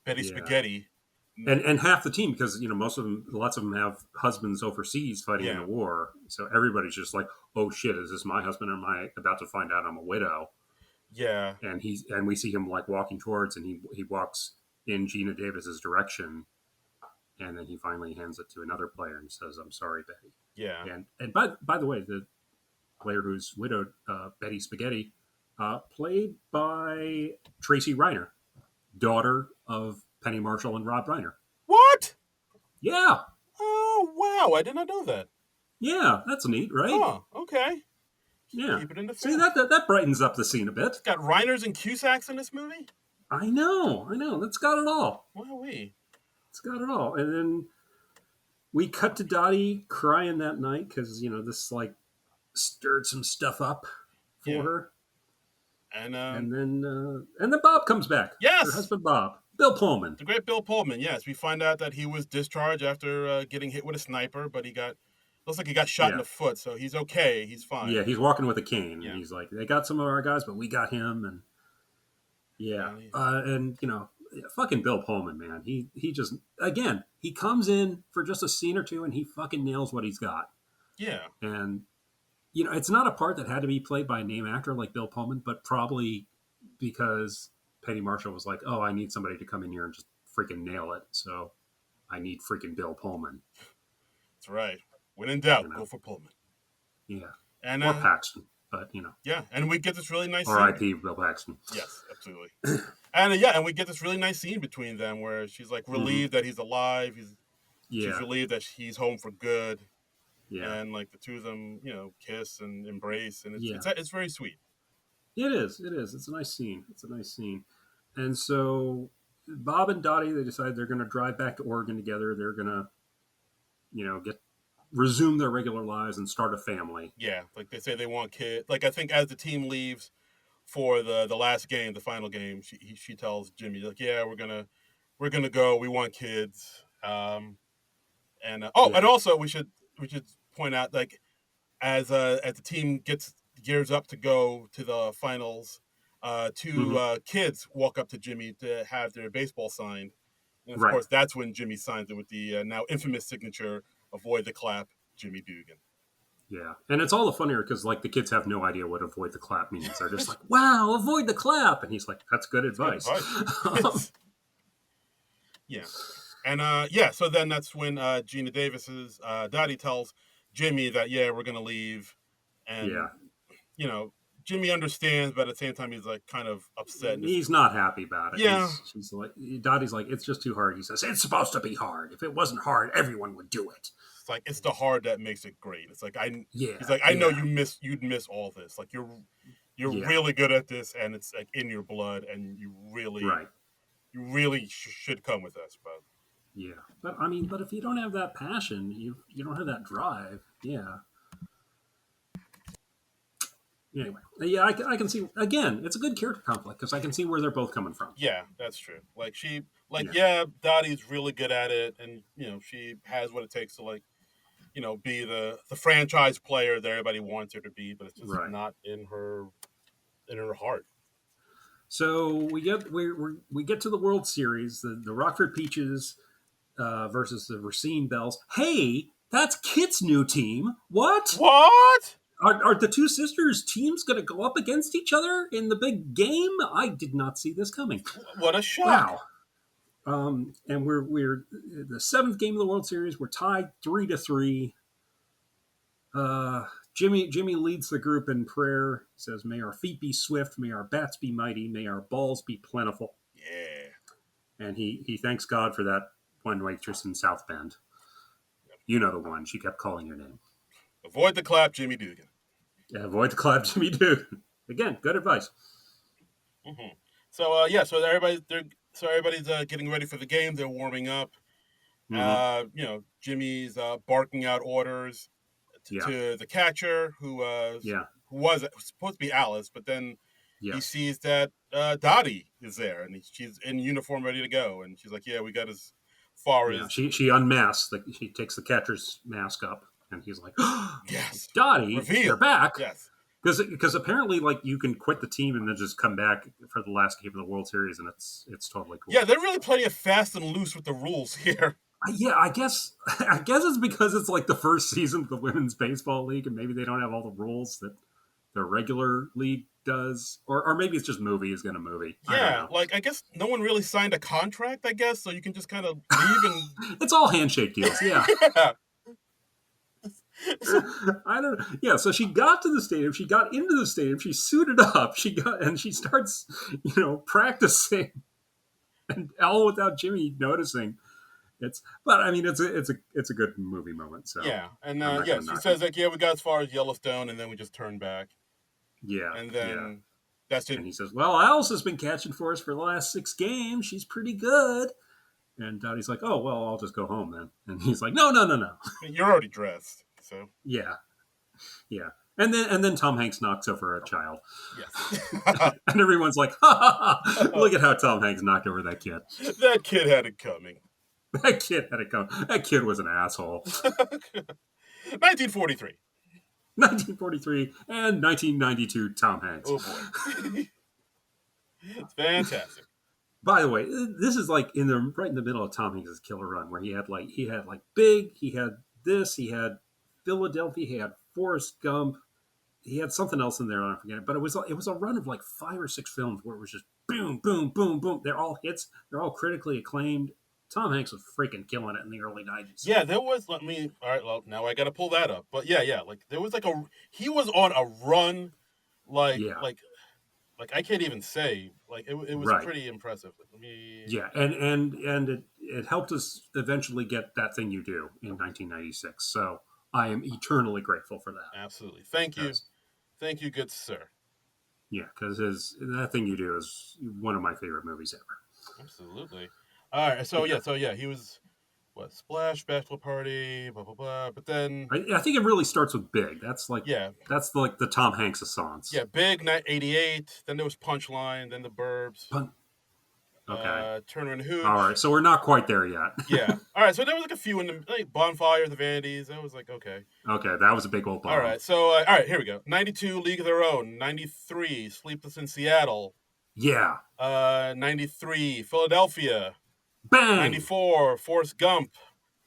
Betty Yeah. Spaghetti. And half the team, because most of them, lots of them have husbands overseas fighting in Yeah, the war, so everybody's just like, oh shit, is this my husband, or am I about to find out I'm a widow? yeah, And we see him like walking towards, and he walks in Gina Davis's direction, and then he finally hands it to another player and says, I'm sorry, Betty. yeah. And by the way, the player who's widowed, Betty Spaghetti, played by Tracy Reiner, daughter of Penny Marshall and Rob Reiner. What? Yeah. Oh wow, I did not know that. Yeah, that's neat, right? Oh, okay. Yeah. Keep it in the See, film. that brightens up the scene a bit. It's got Reiners and Cusacks in this movie. I know. That's got it all. Wowee. It's got it all. And then we cut to Dottie crying that night because this like stirred some stuff up for Yeah, her. and And then Bob comes back. Her yes, husband Bob, Bill Pullman. the great Bill Pullman. Yes, we find out that he was discharged after getting hit with a sniper, but looks like he got shot in Yeah. the foot, so he's okay. He's Yeah, fine. he's walking with a cane, and Yeah, he's like, "They got some of our guys, but we got him." And yeah, and and fucking Bill Pullman, man. He just again he comes in for just a scene or two, and he fucking nails what he's got. yeah, And it's not a part that had to be played by a name actor like Bill Pullman, but probably because Penny Marshall was like, "Oh, I need somebody to come in here and just freaking nail it," so I need freaking Bill Pullman. that's right. When in doubt, You know, go for Pullman. yeah, And or Paxton, but yeah, and we get this really nice scene. R.I.P. Bill Paxton. Yes, absolutely. And yeah, and we get this really nice scene between them where she's like Mm-hmm. relieved that he's alive. She's Yeah, relieved that he's home for good, yeah, and like the two of them, kiss and embrace, and yeah. it's very sweet. It is. It is. It's a nice scene. It's a nice scene. And so Bob and Dottie, they decide they're going to drive back to Oregon together. They're going to, get resume their regular lives and start a family. Yeah, like they say they want kids. Like I think as the team leaves for the last game, the final game, she tells Jimmy like, yeah, we're gonna go. We want kids. And Yeah. also we should point out like as the team gets gears up to go to the finals, two Mm-hmm. kids walk up to Jimmy to have their baseball signed, and of Right. course that's when Jimmy signs it with the now infamous signature "Avoid the clap, Jimmy Dugan." Yeah. And it's all the funnier because, like, the kids have no idea what avoid the clap means. They're just like, wow, avoid the clap. And he's like, that's good It's good advice. advice. Yeah, and yeah, so then that's when Gina Davis's Dottie tells Jimmy that yeah we're gonna leave, and Yeah. you know Jimmy understands, but at the same time he's like kind of upset. He's not happy about it. Yeah, She's like, Dottie's like, it's just too hard. He says, it's supposed to be hard. If it wasn't hard, everyone would do it. it's like it's the hard that makes it great. It's like Yeah. he's like I know Yeah. you'd miss all this. Like you're Yeah. really good at this, and it's like in your blood, and Right. you really should come with us. But Yeah. But if you don't have that passion, you don't have that drive. Yeah. Anyway, yeah, I can see again. It's a good character conflict because I can see where they're both coming from. yeah, that's true. Like Yeah. yeah, Dottie's really good at it, and she has what it takes to like be the franchise player that everybody wants her to be, but it's just Right. not in her heart. So we get to the World Series, the Rockford Peaches versus the Racine Bells. Hey, that's Kit's new team. What? What? Are the two sisters teams going to go up against each other in the big game? I did not see this coming. What a shock! Wow. And we're the seventh game of the World Series. We're tied 3-3. Jimmy leads the group in prayer. He says, "May our feet be swift, may our bats be mighty, may our balls be plentiful." Yeah. And he thanks God for that one waitress in South Bend. You know the one. She kept calling your name. Avoid the clap, Jimmy Dugan. Yeah, avoid the clap, Jimmy Dugan. Again, good advice. Mm-hmm. So yeah, so everybody's getting ready for the game. They're warming up. Mm-hmm. Jimmy's barking out orders Yeah. to the catcher Yeah. who was supposed to be Alice, but then he Yes. sees that Dottie is there, and she's in uniform, ready to go, and she's like, "Yeah, we got as far Yeah. as She unmasks. She takes the catcher's mask up, and he's like, yes, "Dottie, you're reveal, back." yes, Because apparently, like, you can quit the team and then just come back for the last game of the World Series, and it's totally cool. yeah." They're really playing it fast and loose with the rules here. Yeah, I guess I guess it's because it's like the first season of the women's baseball league, and maybe they don't have all the rules that the regular league does, or maybe it's just movie is going to movie. I don't Yeah, know. like I guess no one really signed a contract. I guess so you can just kind of leave and It's all handshake deals. Yeah. yeah. So I don't. Yeah, so she got to the stadium. She got into the stadium. She suited up. She got and she starts, practicing, and all without Jimmy noticing. But I mean, it's a good movie moment. So yeah, and I'm not yeah, going to she knock it. says like, yeah, we got as far as Yellowstone, and then we just turned back, Yeah, and yeah. then that's it. And he says, "Well, Alice has been catching for us for the last 6 games. She's pretty good." And Dottie's like, "Oh, well, I'll just go home then." And he's like, "No, no, no, no." I mean, you're already dressed, so Yeah, yeah. And then Tom Hanks knocks over a child, yes. and everyone's like, "Ha ha ha! Look at how Tom Hanks knocked over that kid. That kid had it coming. That kid had it come. That kid was an asshole." 1943. 1943 and 1992 Tom Hanks. Oh boy, it's fantastic. By the way, this is like right in the middle of Tom Hanks' killer run, where he had Big, he had this, he had Philadelphia, he had Forrest Gump, he had something else in there, I forget. But it was a run of like 5 or 6 films where it was just boom, boom, boom, boom. They're all hits. They're all critically acclaimed. Tom Hanks was freaking killing it in the early '90s. Yeah, there was. Let me. All right. Well, now I got to pull that up. But yeah. Like there was like a. He was on a run, like Yeah, like like I can't even say. Like it was right. pretty impressive. Let me. Yeah, and it helped us eventually get That Thing You Do in 1996. So I am eternally grateful for that. Absolutely. Because Thank you, good sir. yeah, because That Thing You Do is one of my favorite movies ever. Absolutely. All right. So Yeah. yeah. He was what Splash Bachelor Party, blah blah blah. But then I think it really starts with Big. yeah, That's like the Tom Hanks assance. yeah. Big Night '88. Then there was Punchline. Then the Burbs. But, okay. Turner and All Hooch. right. So we're not quite there yet. Yeah. All right. So there was like a few in the like Bonfire, the Vanities. That was like okay. Okay. That was a big old bomb. All right. So all right. Here we go. '92, League of Their Own. '93, Sleepless in Seattle. Yeah. '93, Philadelphia. Bang. '94, Forrest Gump.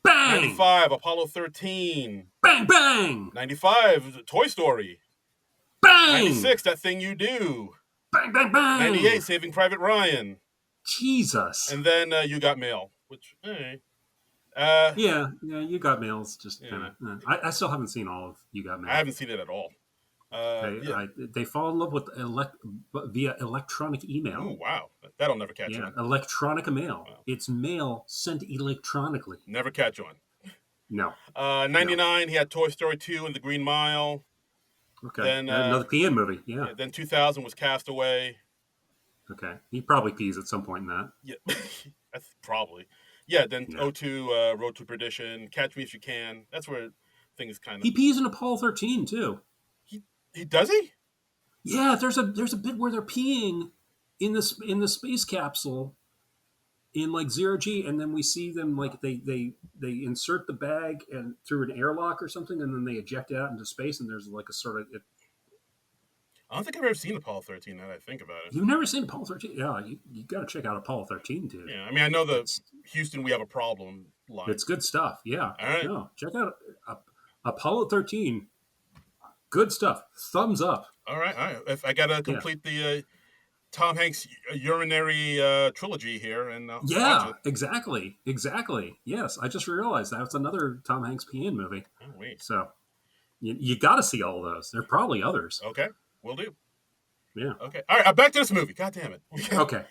Bang. '95, Apollo 13. Bang. Bang. '95, Toy Story. Bang. '96, That Thing You Do. Bang. Bang. Bang. '98, Saving Private Ryan. Jesus. And then You Got Mail, which, Yeah. You Got Mail's just Yeah. kind of. I still haven't seen all of You Got Mail. I haven't seen it at all. Yeah. They fall in love with via electronic email. Oh, wow. That'll never catch Yeah, on. electronic mail. Wow. It's mail sent electronically. Never catch on. No. '99, he had Toy Story 2 and The Green Mile. Okay. Then, Another PN movie. Yeah. Then 2000 was Castaway. Okay. He probably pees at some point in that. Yeah, that's probably. Yeah, then Yeah. '02, Road to Perdition, Catch Me If You Can. That's where things kind of. He pees in Apollo 13 too. He does he? Yeah, there's a bit where they're peeing in the space capsule in like 0G, and then we see them like they insert the bag and through an airlock or something, and then they eject it out into space, and there's like a sort of I don't think I've ever seen Apollo 13. Now that I think about it. You've never seen Apollo 13? Yeah, you got to check out Apollo 13 too. Yeah, I mean I know the Houston We Have a Problem line. It's good stuff. Yeah. All right. No, check out Apollo 13. Good stuff. Thumbs up. All right. If I gotta complete the Tom Hanks urinary trilogy here, and Yeah, watch exactly. Yes, I just realized that's another Tom Hanks PN movie. it. Oh wait. So you got to see all those. There are probably others. Okay, we'll do. Yeah. Okay. All right. Back to this movie. God damn it. Okay.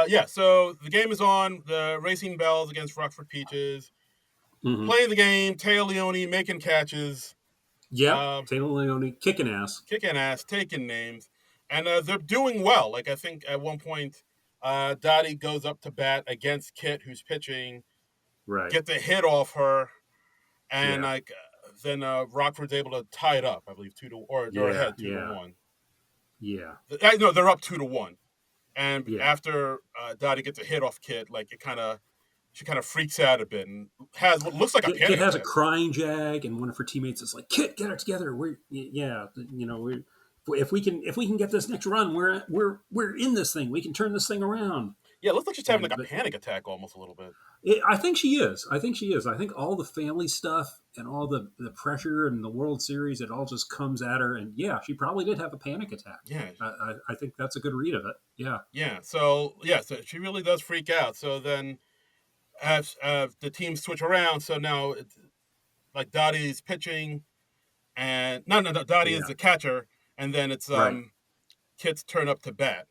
Yeah. So the game is on. The Racing Bells against Rockford Peaches. Mm-hmm. Playing the game. Taya Leone making catches. Yeah. Taylor Leone kicking ass. Kicking ass, taking names. And they're doing well. Like, I think at one point, Dottie goes up to bat against Kit, who's pitching. Right. Gets a hit off her. And, then Rockford's able to tie it up. I believe 2-1, or they're Yeah, ahead 2-1. yeah, No, they're up 2-1. And yeah. after Dottie gets a hit off Kit, like she kind of freaks out a bit and has what looks like a Kit panic has a attack. crying jag, and one of her teammates is like, "Kit, get it together. If we can get this next run, we're in this thing. We can turn this thing around." Yeah, it looks like she's having And like a but panic attack almost a little bit. I think she is. I think she is. I think all the family stuff and all the pressure and the World Series, it all just comes at her. And yeah, she probably did have a panic attack. Yeah. I think that's a good read of it. Yeah. So she really does freak out. So then as the teams switch around, so now it's like Dottie's pitching, and no, Dottie is Yeah. the catcher, and then it's Right. Kit's turn up to bat.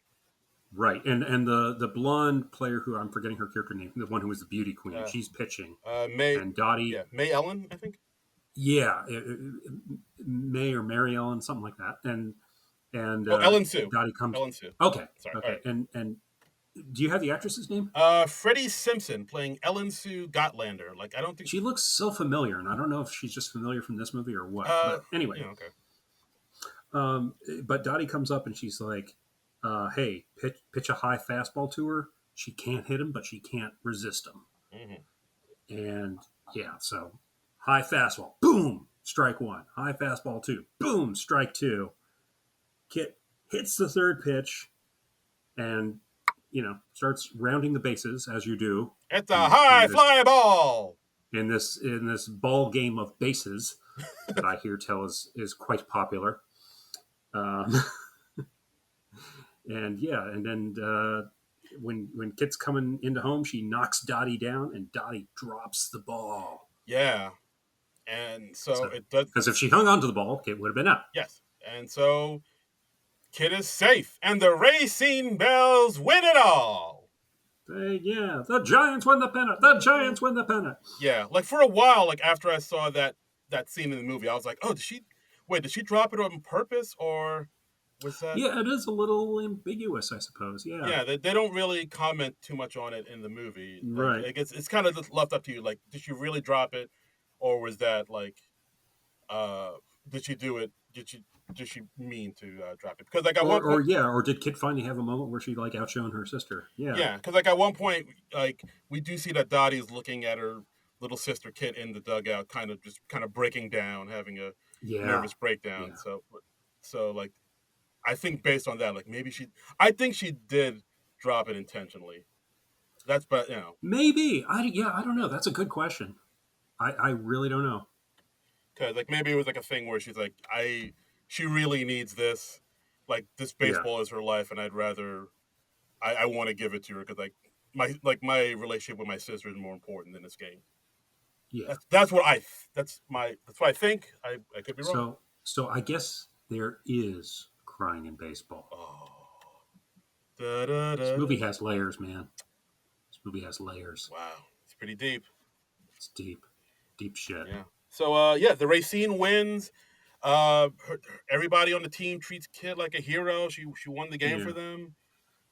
Right. And the blonde player who I'm forgetting her character name, the one who was the beauty queen, Uh, she's pitching. May, And Dottie, yeah, May Ellen, I think. yeah, May or Mary Ellen, something like that. And Oh, Ellen Sue. Dottie comes. Ellen Sue. Okay. Sorry. All Okay. right. And do you have the actress's name? Freddie Simpson playing Ellen Sue Gotlander. Like I don't think She looks so familiar, and I don't know if she's just familiar from this movie or what. But anyway, okay. But Dottie comes up and she's like, "Hey, pitch a high fastball to her. She can't hit him, but she can't resist him." Mm-hmm. And yeah, so high fastball, boom, strike one. High fastball two, boom, strike two. Kit hits the third pitch, and starts rounding the bases as you do. It's a high fly ball. In this ball game of bases that I hear tell is quite popular. Um, and then when Kit's coming into home, she knocks Dottie down, and Dottie drops the ball. Yeah, and so it does. Because if she hung onto the ball, Kit would have been out. Yes, and so Kit is safe, and the Racine Bells win it all. The Giants win the pennant. The Giants win the pennant. Yeah, like for a while, like after I saw that scene in the movie, I was like, oh, did she drop it on purpose, or was that? Yeah, it is a little ambiguous, I suppose. Yeah. Yeah, they don't really comment too much on it in the movie. Right. Like, it's kind of just left up to you. Like, did she really drop it, or was that like, did she do it? Did she mean to drop it? Because like or did Kit finally have a moment where she like outshone her sister? Yeah, because like at one point, like we do see that Dottie is looking at her little sister Kit in the dugout, kind of breaking down, having a nervous breakdown. Yeah. So like, I think based on that, like maybe I think she did drop it intentionally. But maybe I don't know. That's a good question. I really don't know. Because like maybe it was like a thing where she's like she really needs this, like this baseball is her life, and I'd rather I want to give it to her because my relationship with my sister is more important than this game. Yeah, that's what I think. I could be wrong. So I guess there is crying in baseball. This movie has layers, man. This movie has layers. Wow, it's pretty deep. It's deep shit. Yeah. So the Racine wins. Everybody on the team treats Kit like a hero. She won the game for them.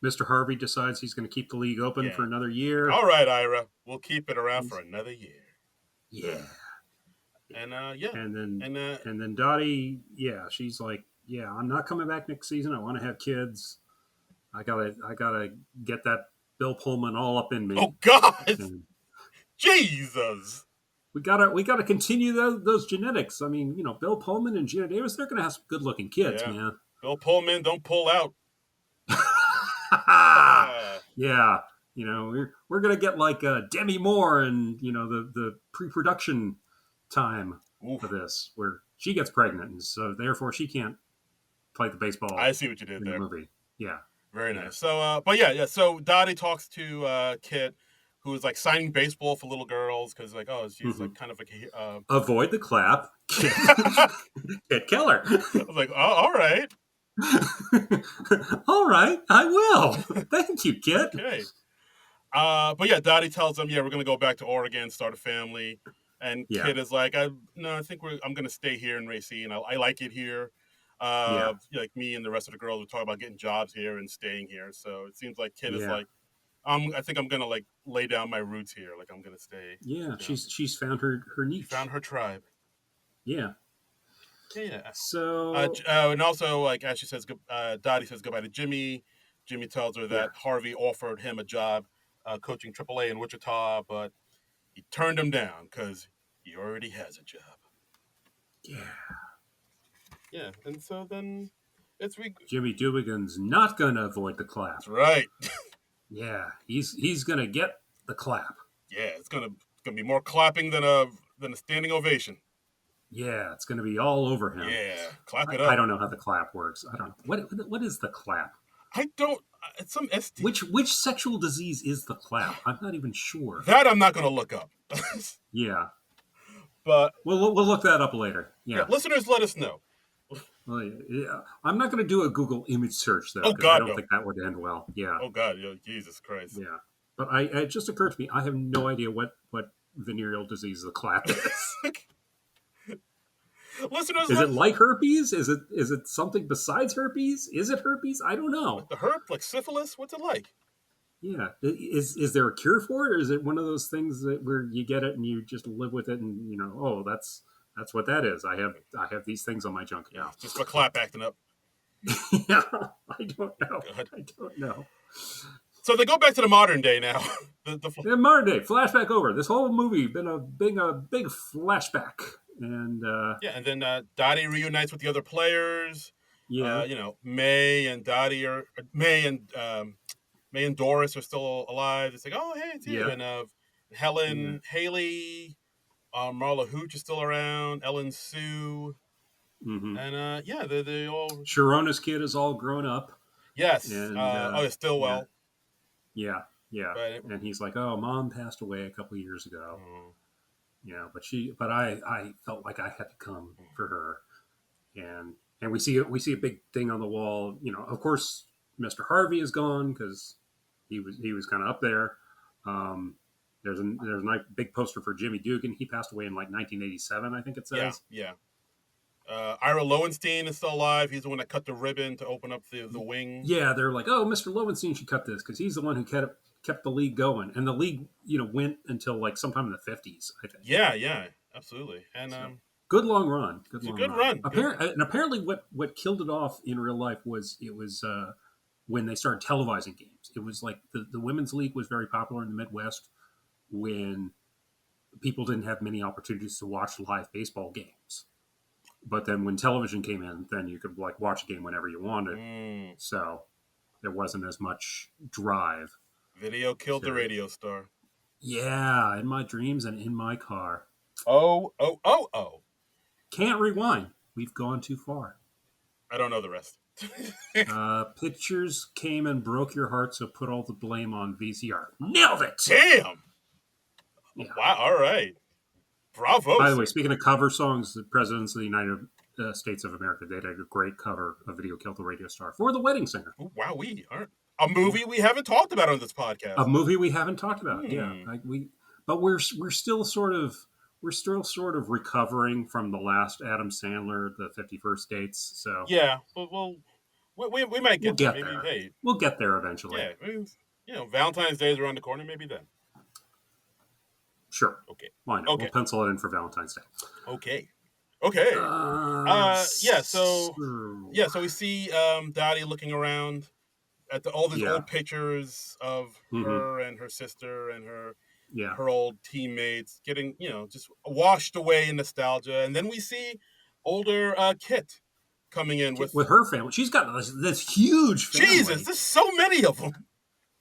Mr. Harvey decides he's going to keep the league open for another year. All right, Ira, we'll keep it around for another year. Yeah. And and then Dottie, she's like, I'm not coming back next season. I want to have kids. I gotta get that Bill Pullman all up in me. Oh God, and Jesus. We gotta continue those genetics. I mean, Bill Pullman and Gina Davis, they're gonna have some good looking kids, man. Bill Pullman, don't pull out. Yeah, we're gonna get like Demi Moore and the pre-production time for this, where she gets pregnant, and so therefore she can't play the baseball. I see what you did there. The movie, yeah, very nice. So, So Dottie talks to Kit, who is like signing baseball for little girls because like she's like kind of like avoid the clap, Kit Keller. I was like, oh, all right. All right, I will. Thank you, Kit. Okay. But Dottie tells them, we're gonna go back to Oregon, start a family, and Kit is like, I think I'm gonna stay here in Racine. I like it here. Like me and the rest of the girls were talking about getting jobs here and staying here. So it seems like Kit is like, I think I'm gonna like lay down my roots here. Like I'm gonna stay. Yeah, she's found her niche. She found her tribe. Yeah. Yeah. So And also, like as she says, Dottie says goodbye to Jimmy. Jimmy tells her yeah, that Harvey offered him a job coaching AAA in Wichita, but he turned him down because he already has a job. yeah. Yeah, and so then it's Jimmy Dubigan's not going to avoid the clap. that's right. Yeah, he's going to get the clap. Yeah, it's gonna be more clapping than a standing ovation. Yeah, it's going to be all over him. Yeah, clap it I up. don't know how the clap works. I don't know what is the clap. I don't. It's some ST. Which sexual disease is the clap? I'm not even sure. That I'm not gonna look up. Yeah, But we'll look that up later. yeah, Yeah. listeners, let us know. Well, yeah. I'm not going to do a Google image search though Oh because I God, don't no. think that would end well. Yeah, Oh God, Jesus Christ. yeah. But it just occurred to me I have no idea what venereal disease the clap is. Listeners, Is let it like herpes? Is it something besides herpes? Is it herpes? I don't like know. the herp, like syphilis. What's it like? Yeah, is there a cure for it, or is it one of those things that where you get it and you just live with it, and oh, that's what that is. I have these things on my junk Yeah, now. just my clap acting up. Yeah, I don't know. God. I don't know. So they go back to the modern day now. the In modern day, flashback over. This whole movie been a big flashback, and Yeah, and then Dottie reunites with the other players. yeah, May and Dottie are May and Doris are still alive. It's like, oh hey, it's you. yeah, And yeah. Helen, Haley, Marla Hooch is still around. Ellen Sue, Mm-hmm. and yeah, they all Sharona's kid is all grown up, yes. and Oh, yeah, Stillwell, yeah, yeah. but And he's like, "Oh, mom passed away a couple of years ago." oh, But I felt like I had to come for her, and we see a big thing on the wall. Of course, Mr. Harvey is gone because he was kind of up there. Um, there's a nice big poster for Jimmy Dugan. He passed away in like 1987, I think it yeah, says. yeah. Ira Lowenstein is still alive. He's the one that cut the ribbon to open up the wing. Yeah, they're like, oh, Mr. Lowenstein should cut this because he's the one who kept the league going, and the league went until like sometime in the 50s, I think. Yeah, yeah, absolutely. And So good long run, good it's a long good run. run. Good. And apparently, what killed it off in real life was when they started televising games. It was like the women's league was very popular in the Midwest when people didn't have many opportunities to watch live baseball games. But then when television came in, then you could like watch a game whenever you wanted. Mm. So there wasn't as much drive Video killed the to. radio star. Yeah, in my dreams and in my car. Oh, oh, oh, oh. Can't rewind. We've gone too far. I don't know the rest. Pictures came and broke your heart, so put all the blame on VCR. Nailed it! Damn. Yeah. Wow. All right. Bravo. By the Sir. way, speaking of cover songs, the presidents of the United States of America, they did a great cover of Video Killed the Radio Star for The Wedding Singer. Ooh, wow, we aren't a movie we haven't talked about on this podcast. A movie we haven't talked about. Yeah. Hmm. But we're still sort of recovering from the last Adam Sandler, the 51st Dates. So Yeah, but we might we'll get there. get Maybe. there. Hey, We'll get there eventually. yeah. Maybe, Valentine's Day is around the corner. Maybe then. Sure. Okay. Why not? Okay. We'll pencil it in for Valentine's Day. Okay. Okay. Yeah. So we see Dottie looking around at all these yeah. old pictures of her and her sister and her old teammates getting just washed away in nostalgia, and then we see older Kit coming in with her family. She's got this huge family. Jesus, there's so many of them.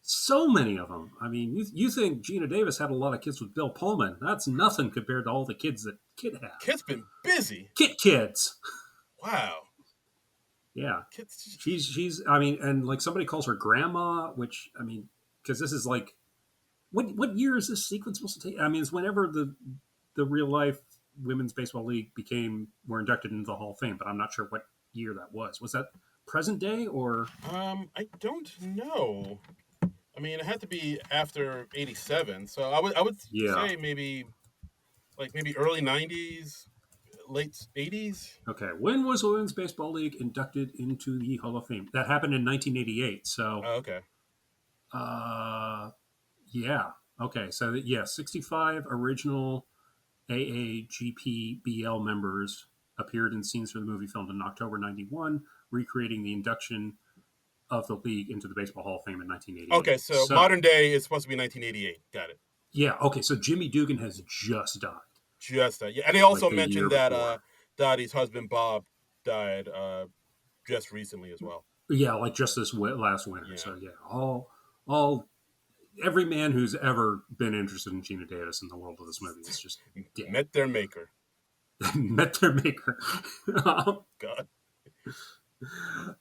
So many of them. I mean, you think Gina Davis had a lot of kids with Bill Pullman? That's nothing compared to all the kids that Kit had. Kit's been busy. Kit kids. Wow. Yeah. Kit's she's. I mean, and like somebody calls her grandma, which I mean, because this is like, what year is this sequence supposed to take? I mean, it's whenever the real life women's baseball league were inducted into the Hall of Fame, but I'm not sure what year that was. Was that present day or? I don't know. I mean, it had to be after '87, so I would say maybe early '90s, late '80s. Okay, when was the Women's Baseball League inducted into the Hall of Fame? That happened in 1988. So, okay. Yeah. Okay, so 65 original, AAGPBL members appeared in scenes from the movie filmed in October 91, recreating the induction of the league into the Baseball Hall of Fame in 1988. Okay, so So, modern day is supposed to be 1988. Got it. yeah, okay, so Jimmy Dugan has just died, Just that. Yeah, and they like also the year mentioned that before. Dottie's husband Bob died just recently as well. Yeah, like just this last winter. Yeah. So, yeah, all every man who's ever been interested in Gina Davis in the world of this movie is just dead. Met their maker. Met their maker. God.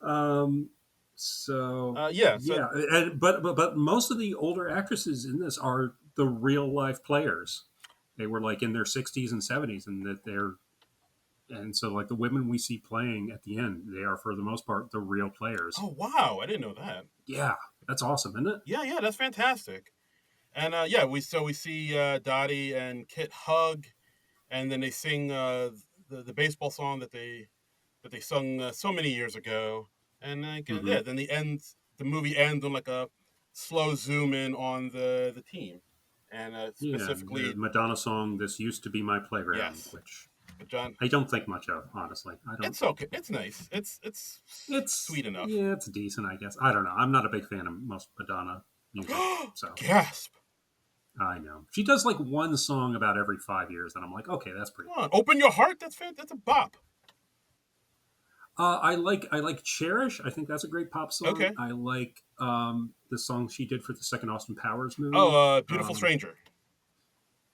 um, so Yeah. So yeah, and but most of the older actresses in this are the real life players. They were like in their 60s and 70s, and that they're and so like the women we see playing at the end, they are for the most part the real players. oh wow, I didn't know that. Yeah, that's awesome, isn't it? Yeah, yeah, that's fantastic. And yeah, we see Dottie and Kit hug, and then they sing the baseball song that they sung so many years ago, and like Mm-hmm. yeah, then the movie ends on like a slow zoom in on the team, and Yeah, the specifically Madonna song "This Used to Be My Playground," yes, which John. I don't think much of, honestly. I don't. It's okay. It's nice. It's It's sweet enough. yeah, it's decent, I guess. I don't know. I'm not a big fan of most Madonna music, so Gasp! I know she does like one song about every 5 years, and I'm like, okay, that's pretty Come on, cool. open your heart. That's a bop. I like "Cherish." I think that's a great pop song. Okay. I like the song she did for the second Austin Powers movie, Oh, beautiful stranger.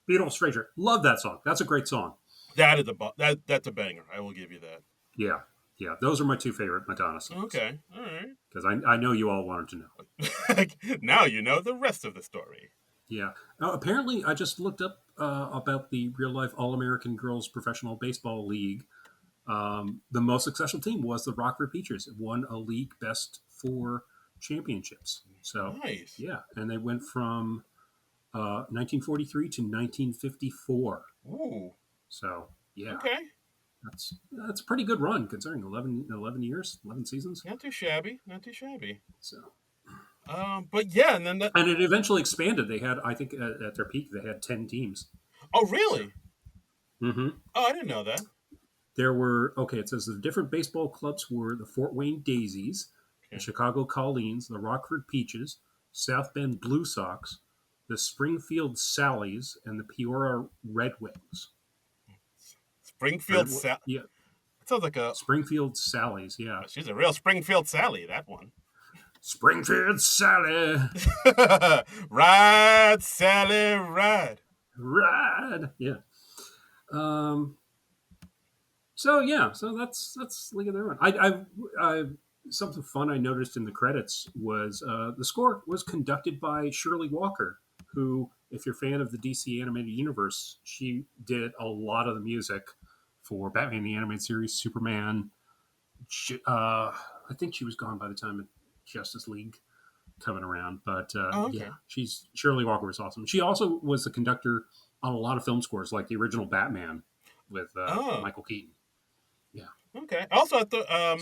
"Beautiful Stranger." Love that song. That's a great song. That is that's a banger. I will give you that. Yeah, yeah. Those are my two favorite Madonna songs Okay. All right. because I know you all wanted to know. Now you know the rest of the story. Yeah. Apparently, I just looked up about the real life All American Girls Professional Baseball League. The most successful team was the Rockford Peaches. It won a league best four championships. So, Nice. yeah. And they went from 1943 to 1954. Ooh. So, yeah. Okay. That's a pretty good run considering 11 years, 11 seasons. Not too shabby. Not too shabby. So, But yeah, and then that. and it eventually expanded. They had, I think, at their peak, they had 10 teams. Oh, So, really? mm-hmm. Oh, I didn't know that. There were, okay, it says the different baseball clubs were the Fort Wayne Daisies, the Okay. Chicago Colleens, the Rockford Peaches, South Bend Blue Sox, the Springfield Sallies, and the Peoria Red Wings. Springfield Yeah, That sounds like a. Springfield Sallies, yeah. She's a real Springfield Sally. That one. Springfield Sally, Ride, Sally, ride. ride, yeah. Um, so yeah, so that's League of Their Own. I something fun I noticed in the credits was the score was conducted by Shirley Walker, who, if you're a fan of the DC animated universe, she did a lot of the music for Batman the Animated Series, Superman. I think she was gone by the time of Justice League coming around, but Oh, okay. yeah, she's Shirley Walker was awesome. She also was the conductor on a lot of film scores, like the original Batman with Oh, Michael Keaton. Yeah, okay. Also, I thought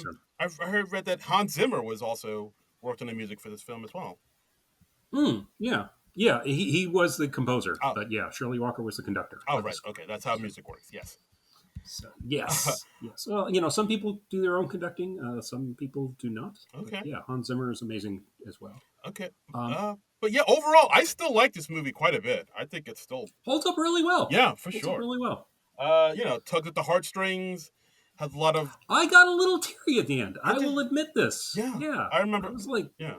so read that Hans Zimmer was also worked on the music for this film as well. yeah, yeah. He was the composer, Oh, but yeah, Shirley Walker was the conductor oh, of the right. score. Okay, that's how Yeah. music works. Yes. So yes, yes. Well, you know, some people do their own conducting, some people do not. But Okay. yeah, Hans Zimmer is amazing as well. Okay. Um, But yeah, overall, I still like this movie quite a bit. I think it's still, Holds up really well. yeah, for Holds up sure. really well. Tugs at the heartstrings, has a lot of, I got a little teary at the end. you I did, will admit this. yeah. Yeah, I I remember, was like, yeah,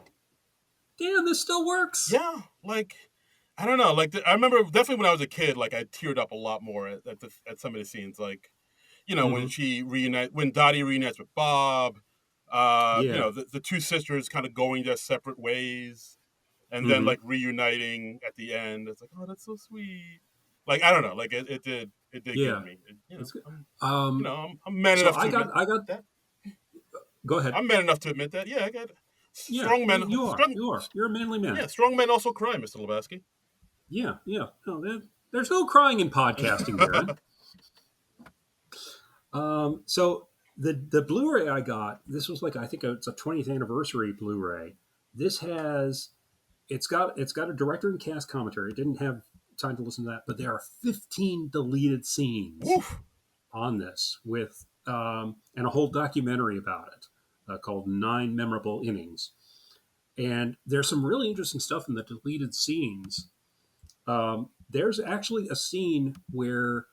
damn, this still works. yeah. Like, I don't know. Like, I remember definitely when I was a kid, like I teared up a lot more at some of the scenes. Like, when Mm-hmm. when Dottie reunites with Bob, Yeah. the two sisters kind of going their separate ways, and then Mm-hmm. like reuniting at the end. It's like, oh, that's so sweet. Like, I don't know, like it did get Yeah. me. That's good. I'm man So enough to admit I got. that. Go ahead. I'm man enough to admit that. Yeah, I got Yeah, strong men. you are. Strong, You are. You're a manly man. yeah, strong men also cry, Mr. Lebowski. Yeah, yeah. No, there's no crying in podcasting, Darren. So the Blu-ray I got, this was like I think it's a 20th anniversary Blu-ray. This has it's got a director and cast commentary. It didn't have time to listen to that. But there are 15 deleted scenes Woof. on this with and a whole documentary about it called 9 Memorable Innings. And there's some really interesting stuff in the deleted scenes. There's actually a scene where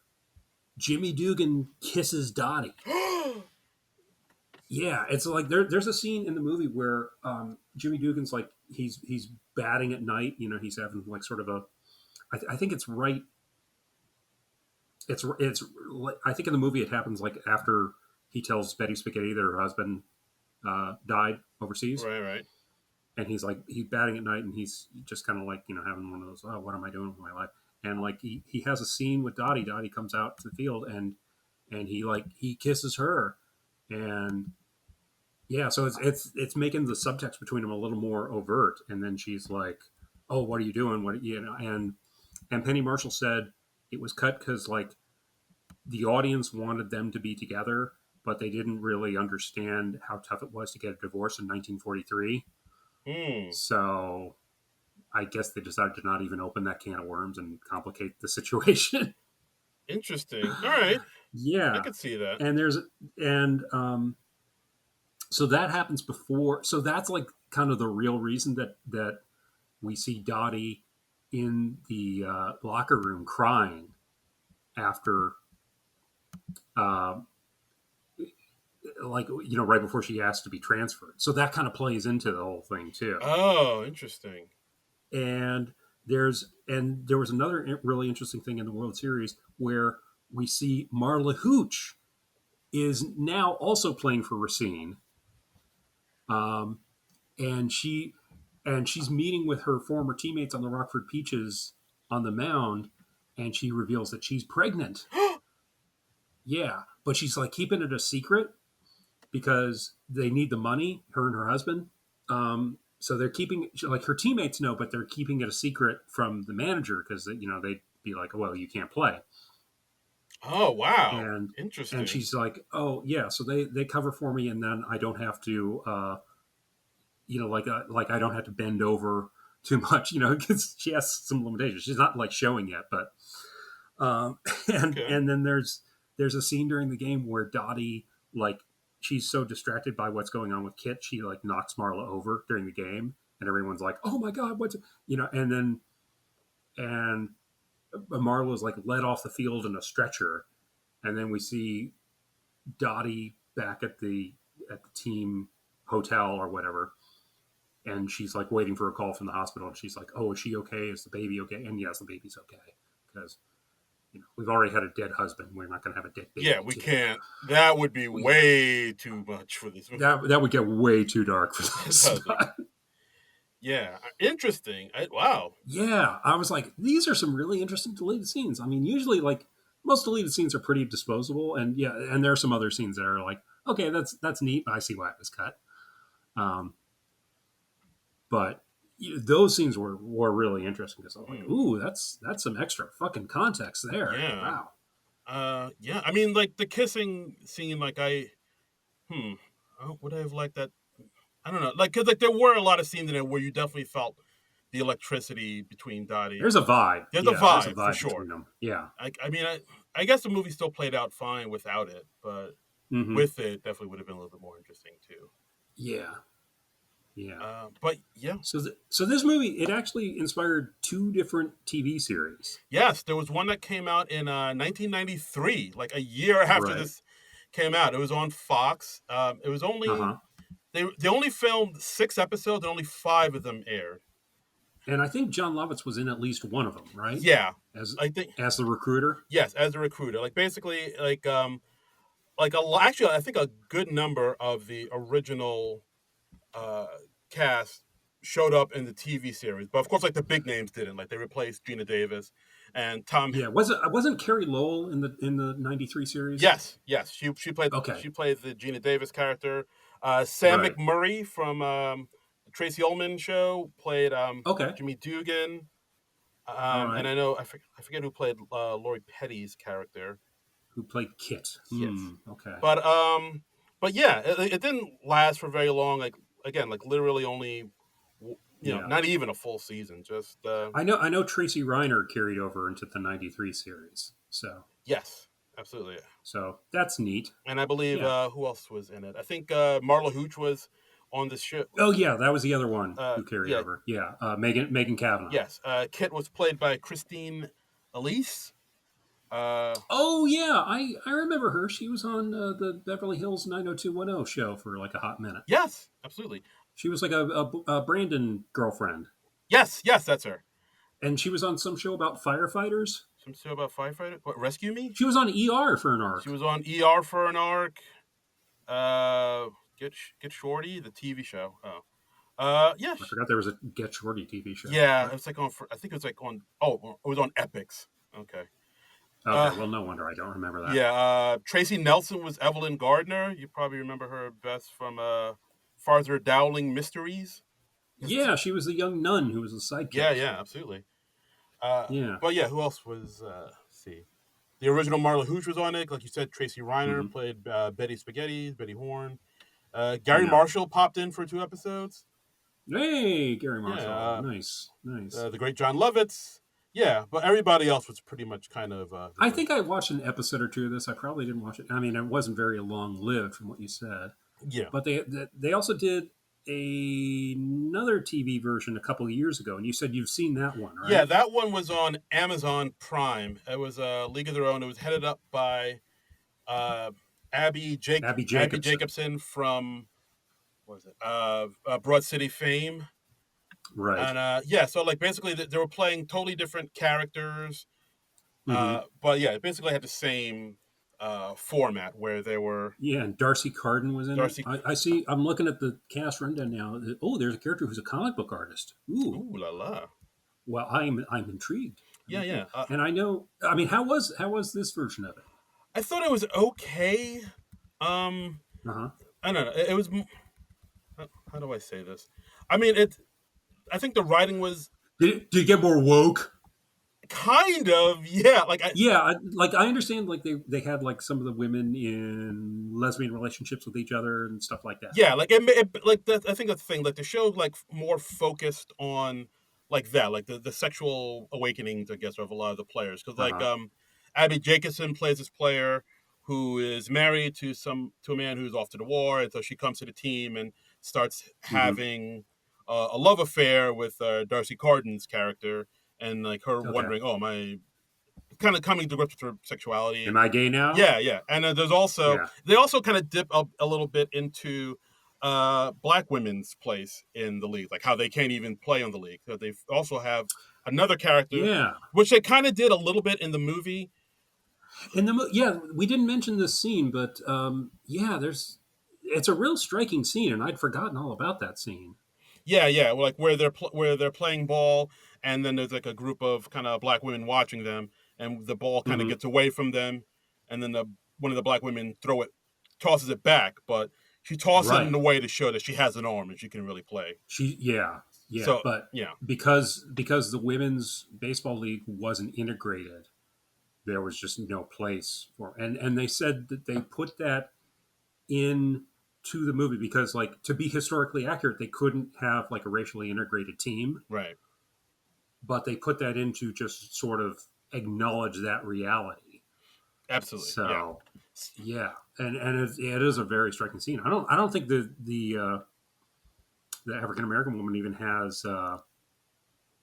Jimmy Dugan kisses Dottie. Yeah, it's like there's a scene in the movie where Jimmy Dugan's like he's batting at night. You know, he's having like sort of a. I think it's right. It's. I think in the movie it happens like after he tells Betty Spaghetti that her husband died overseas, Right. and he's batting at night, and he's just kind of like having one of those, oh, what am I doing with my life? And like he has a scene with Dottie. Dottie comes out to the field, and he kisses her, and yeah, so it's making the subtext between them a little more overt. And then she's like, "Oh, what are you doing? What And Penny Marshall said it was cut because like the audience wanted them to be together, but they didn't really understand how tough it was to get a divorce in 1943. Hmm. So I guess they decided to not even open that can of worms and complicate the situation. Interesting. All right. I Yeah, could see that. and there's and so that happens before. So that's like kind of the real reason that we see Dottie in the locker room crying after, uh, like right before she asked to be transferred. So that kind of plays into the whole thing too. Oh, interesting. And there was another really interesting thing in the World Series where we see Marla Hooch is now also playing for Racine, um, and she's meeting with her former teammates on the Rockford Peaches on the mound, and she reveals that she's pregnant. Yeah, but she's like keeping it a secret because they need the money, her and her husband. So they're keeping, like, her teammates know, but they're keeping it a secret from the manager because they'd be like, well, you can't play. Oh, wow. And Interesting. she's like, oh yeah, so they cover for me, and then I don't have to like I don't have to bend over too much, because she has some limitations. She's not like showing yet, but and Okay. and then there's a scene during the game where Dottie, like, she's so distracted by what's going on with Kit, she like knocks Marla over during the game, and everyone's like, oh my god, and Marla's like led off the field in a stretcher, and then we see Dottie back at the team hotel or whatever, and she's like waiting for a call from the hospital, and she's like, oh, is she okay? Is the baby okay? And yes, the baby's okay, because we've already had a dead husband. We're not going to have a dead Yeah, baby we too. can't. That would be Yeah, way too much for this movie. that would get way too dark for It this. doesn't. Yeah, interesting. Wow. Yeah, I was like, these are some really interesting deleted scenes. I mean, usually like most deleted scenes are pretty disposable, and yeah, and there are some other scenes that are like, okay, that's neat. I see why it was cut. Um, but those scenes were really interesting because I was like, Hmm. ooh, that's some extra fucking context there. Yeah. Wow. Yeah. I mean, like the kissing scene. Like Hmm. Would I have liked that? I don't know. Like, cause like there were a lot of scenes in it where you definitely felt the electricity between Dottie. There's a vibe. There's a Yeah, there's a vibe for vibe sure. between them. Yeah. I mean, I guess the movie still played out fine without it, but Hmm. with it, definitely would have been a little bit more interesting too. Yeah. Yeah. But yeah, So this movie, it actually inspired two different TV series. yes, there was one that came out in 1993, like a year after Right. this came out. It was on Fox. It was Uh only huh. they only filmed 6 episodes, and only 5 of them aired. And I think John Lovitz was in at least one of them, right? Yeah, As I think as the recruiter. yes, as a recruiter, like basically like actually I think a good number of the original uh, cast showed up in the TV series, but of course, like the big names didn't. Like they replaced Gina Davis and Tom. Yeah. Wasn't Carrie Lowell in the '93 series? Yes, she played Okay. the Gina Davis character. Sam Right. McMurray from the Tracy Ullman show played Okay. Jimmy Dugan. All And right. I forget who played Lori Petty's character. Who played Kit? Yes, Okay. but yeah, it didn't last for very long. Like again, like literally only Yeah. not even a full season. Just I know Tracy Reiner carried over into the '93 series, yes, absolutely. so that's neat. And I believe Yeah. who else was in it? I think Marla Hooch was on the show. Oh yeah, that was the other one who carried Yeah, over. Yeah, Megan Kavanaugh. yes. Kit was played by Christine Elise. Oh yeah, I remember her. She was on the Beverly Hills 90210 show for like a hot minute. Yes, absolutely. She was like a Brandon girlfriend, Yes, that's her. and she was on some show about firefighters. Some show about firefighter. What, Rescue Me? She was on ER for an She arc. was on ER for an arc. Uh, Get Shorty, the TV show. Oh, yeah, I forgot there was a Get Shorty TV show. yeah. It was like on. I think it was like on. Oh, it was on Epics. Okay. Okay, well, no wonder I don't remember that. Yeah. Tracy Nelson was Evelyn Gardner. You probably remember her best from Farther Dowling Mysteries. Yeah, she was the young nun who was the sidekick. Yeah, absolutely. Yeah. But yeah, who else was? Let's see, the original Marla Hooch was on it. Like you said, Tracy Reiner played Betty Spaghetti, Betty Horn. Gary Marshall popped in for 2 episodes. Hey, Gary Marshall. Yeah, nice. The great John Lovitz. Yeah, but everybody else was pretty much kind of. I think I watched an episode or two of this. I probably didn't watch it. I mean, it wasn't very long lived from what you said. Yeah. But they also did another TV version a couple of years ago, and you said you've seen that one, right? Yeah, that one was on Amazon Prime. It was a League of Their Own. It was headed up by Abby Jacobson from what was it? Broad City fame. Right. And so like basically they were playing totally different characters, but yeah, it basically had the same format where they were. Yeah, and Darcy Carden was in it. I see. I'm looking at the cast rundown now. Oh, there's a character who's a comic book artist. Ooh la la. Well, I'm intrigued. Yeah. And I know. I mean, how was this version of it? I thought it was okay. I don't know. It was. How do I say this? I mean, I think the writing was. Did you get more woke? Kind of, yeah. I understand. Like they had like some of the women in lesbian relationships with each other and stuff like that. Yeah, like I think that's the thing. Like the show, like more focused on like that, like the sexual awakenings, I guess, of a lot of the players. Because Abby Jacobson plays this player who is married to a man who's off to the war, and so she comes to the team and starts having a love affair with Darcy Carden's character, and like her wondering, oh, am I kind of coming to grips with her sexuality? Am I gay now? Yeah. And there's also they also kind of dip up a little bit into black women's place in the league, like how they can't even play on the league. So they also have another character, which they kind of did a little bit in the movie. We didn't mention this scene, but it's a real striking scene, and I'd forgotten all about that scene. Yeah, like where they're playing ball, and then there's like a group of kind of black women watching them, and the ball kind of gets away from them, and then one of the black women tosses it back, but she tosses it in a way to show that she has an arm and she can really play. So, but because the women's baseball league wasn't integrated, there was just no place for, and they said that they put that in to the movie because, like, to be historically accurate, they couldn't have like a racially integrated team, right? But they put that in to just sort of acknowledge that reality. Absolutely. So, and it is a very striking scene. I don't think the African American woman even has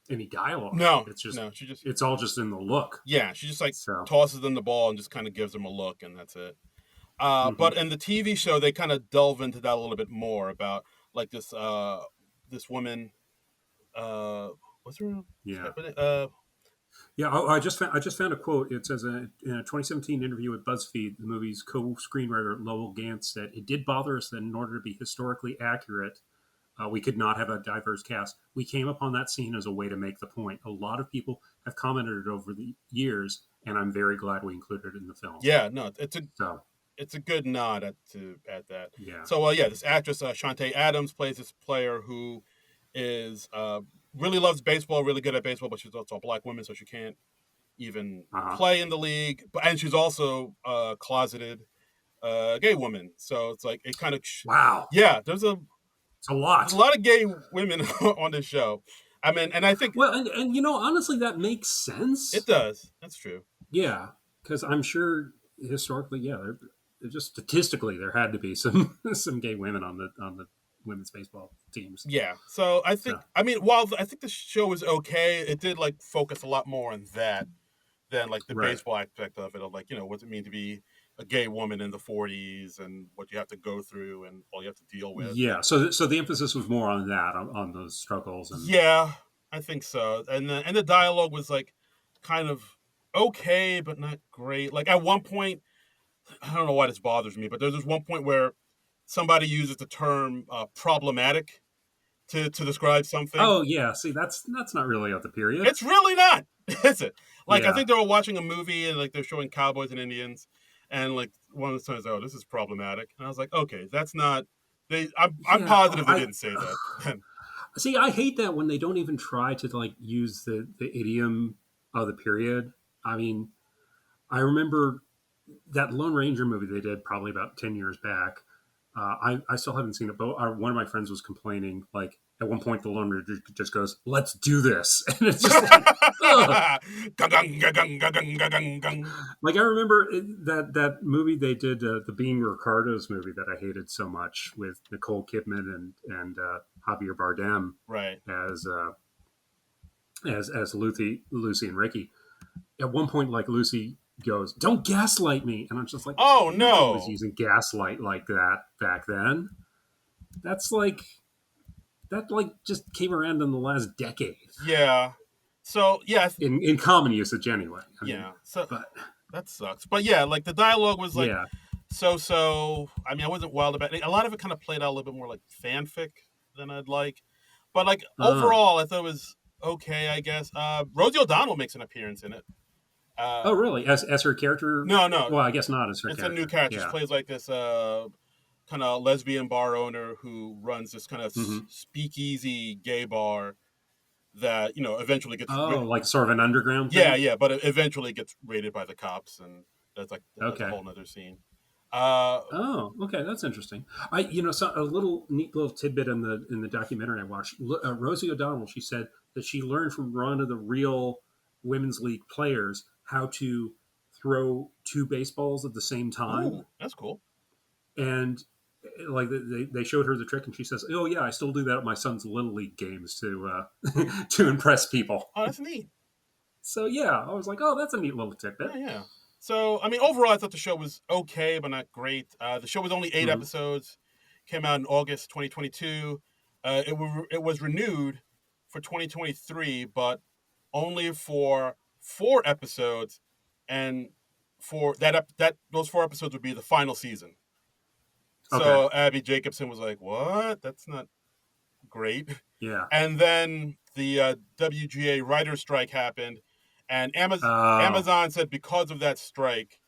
any dialogue. No, it's all just in the look. Yeah, she just like tosses them the ball and just kind of gives them a look, and that's it. But in the TV show, they kind of delve into that a little bit more about like this woman. What's her name? I just found a quote. It says in a 2017 interview with BuzzFeed, the movie's co-screenwriter Lowell Gantz said, "It did bother us that in order to be historically accurate, we could not have a diverse cast. We came upon that scene as a way to make the point. A lot of people have commented over the years, and I'm very glad we included it in the film." Yeah, no, it's a good nod at that. Yeah. So this actress Shantae Adams plays this player who is really loves baseball, really good at baseball, but she's also a black woman, so she can't even play in the league. And she's also a closeted gay woman. So it's like it kind of wow. Yeah, there's a It's a There's a lot. lot of gay women on this show. I mean, and I think Well, and honestly, that makes it sense. does. That's true. Yeah, because I'm sure historically, yeah, they're just statistically there had to be some some gay women on the women's baseball teams. Yeah. So I So think, I mean, while I think the show was okay, it did like focus a lot more on that than like the right, baseball aspect of it, of like, what's it mean to be a gay woman in the 40s and what you have to go through and all you have to deal with. yeah. So the emphasis was more on that, on those struggles, and Yeah, I think so. And the dialogue was like kind of okay, but not great. Like at one point, I don't know why this bothers me, but there's this one point where somebody uses the term problematic to describe something. oh yeah, see that's not really of the period. It's really not, is it? Like I Yeah, think they were watching a movie and like they're showing cowboys and Indians, and like one of the sons, oh, this is problematic, and I was like, okay, that's not. I'm yeah. positive they didn't say that. See, I hate that when they don't even try to like use the idiom of the period. I mean, I remember that Lone Ranger movie they did probably about 10 years back. I still haven't seen it, but one of my friends was complaining. Like at one point, the Lone Ranger just goes, "Let's do this," and it's just like, ugh. Like I remember that movie they did, the Being Ricardos movie that I hated so much with Nicole Kidman and Javier Bardem Right. as Lucy and Ricky. At one point, like Lucy goes, "Don't gaslight me," and I'm just like, Oh nobody was no. using gaslight like that back then. That's like just came around in the last decade Yeah. So yeah, in common usage anyway. I mean, yeah. So but that sucks. But yeah, like the dialogue was like yeah, so. I mean, I wasn't wild about it. A lot of it kind of played out a little bit more like fanfic than I'd like. But like uh, overall, I thought it was okay. I guess Rosie O'Donnell makes an appearance in it. oh Uh, really? As her character? no, no, Well, I guess not as her it's a new character. character. She Yeah. plays like this kind of lesbian bar owner who runs this kind of Mm-hmm. speakeasy gay bar that eventually gets Oh, like sort of an underground yeah, thing. yeah, but it eventually gets raided by the cops, and that's a Okay. whole nother scene. Uh, Oh, okay, that's interesting. So a little neat little tidbit in the documentary I watched. Rosie O'Donnell, she said that she learned from one of the real women's league players how to throw two baseballs at the same time, ooh, that's cool. and like they showed her the trick, and she says, "Oh yeah, I still do that at my son's little league games to to impress people." Oh, that's neat. So yeah, I was like, "Oh, that's a neat little tidbit." Yeah, yeah. So I mean, overall, I thought the show was okay, but not great. The show was only eight Hmm. episodes. Came out in August 2022. It was renewed for 2023, but only for 4 episodes, and for that those 4 episodes would be the final season. Okay. So Abby Jacobson was like, "What? That's not great." Yeah. And then the WGA writer strike happened, and Oh. Amazon said because of that strike,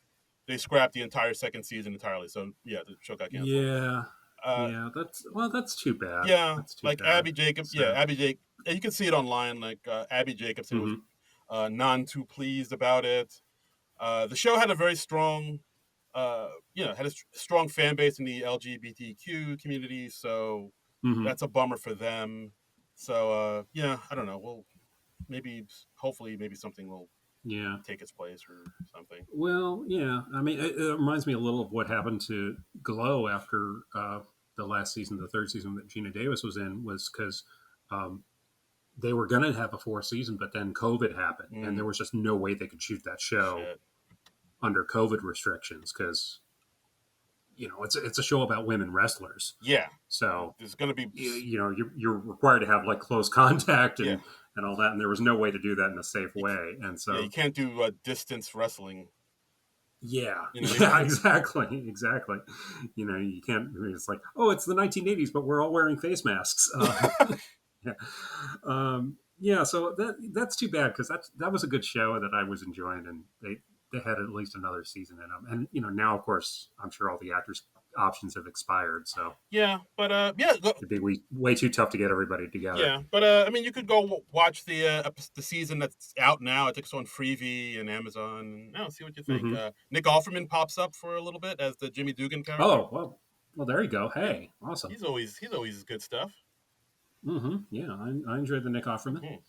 they scrapped the entire second season entirely. So yeah, the show got canceled. Yeah. Uh, Yeah. That's too bad. yeah, That's too like bad. So. Abby Jake. You can see it online. Like Abby Jacobson was Hmm. none too pleased about it. The show had a very strong, had a strong fan base in the LGBTQ community. So Hmm. that's a bummer for them. So yeah, I don't know. Well, maybe, hopefully, maybe something will Yeah. take its place or something. Well, yeah. I mean, it reminds me a little of what happened to Glow after the last season, the third season that Gina Davis was in, was because um, they were going to have a fourth season, but then COVID happened, and there Mm, was just no way they could shoot that show shit. under COVID restrictions because it's a show about women wrestlers, Yeah, so there's gonna be. you're required to have like close contact Yeah, and all that, and there was no way to do that in a safe you, way, and yeah, you so can't do distance wrestling. yeah, You know, yeah, exactly. You can't. I mean, it's like, oh, it's the 1980s, but we're all wearing face masks. Yeah, yeah. So that's too bad because that was a good show that I was enjoying, and they had at least another season in them, and now of course I'm sure all the actors' options have expired, so yeah, but yeah, it'd be way too tough to get everybody together. yeah, but I mean, you could go watch the season that's out now. I think it's on Freevee and Amazon. And, see what you think. Hmm. Nick Offerman pops up for a little bit as the Jimmy Dugan character. Oh well, Well, there you go. Yeah, Hey, awesome. he's always good stuff. Yeah, I enjoyed the Nick Offerman. Mhm.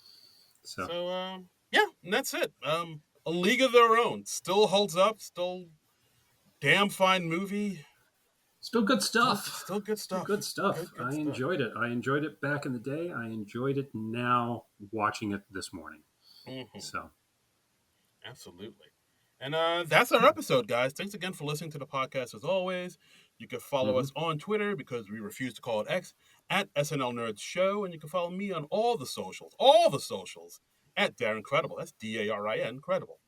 So So yeah, and that's it. A League of Their Own still holds up. Still damn fine movie. still good Still stuff. still good Still stuff. good stuff. Good I stuff. enjoyed it. I enjoyed it back in the day. I enjoyed it now watching it this morning. Hmm. So Absolutely. And that's our episode, guys. Thanks again for listening to the podcast as always. You can follow mhm. us on Twitter because we refuse to call it X at SNL Nerds Show. And you can follow me on all the socials at Darren Credible. That's DARIN Credible.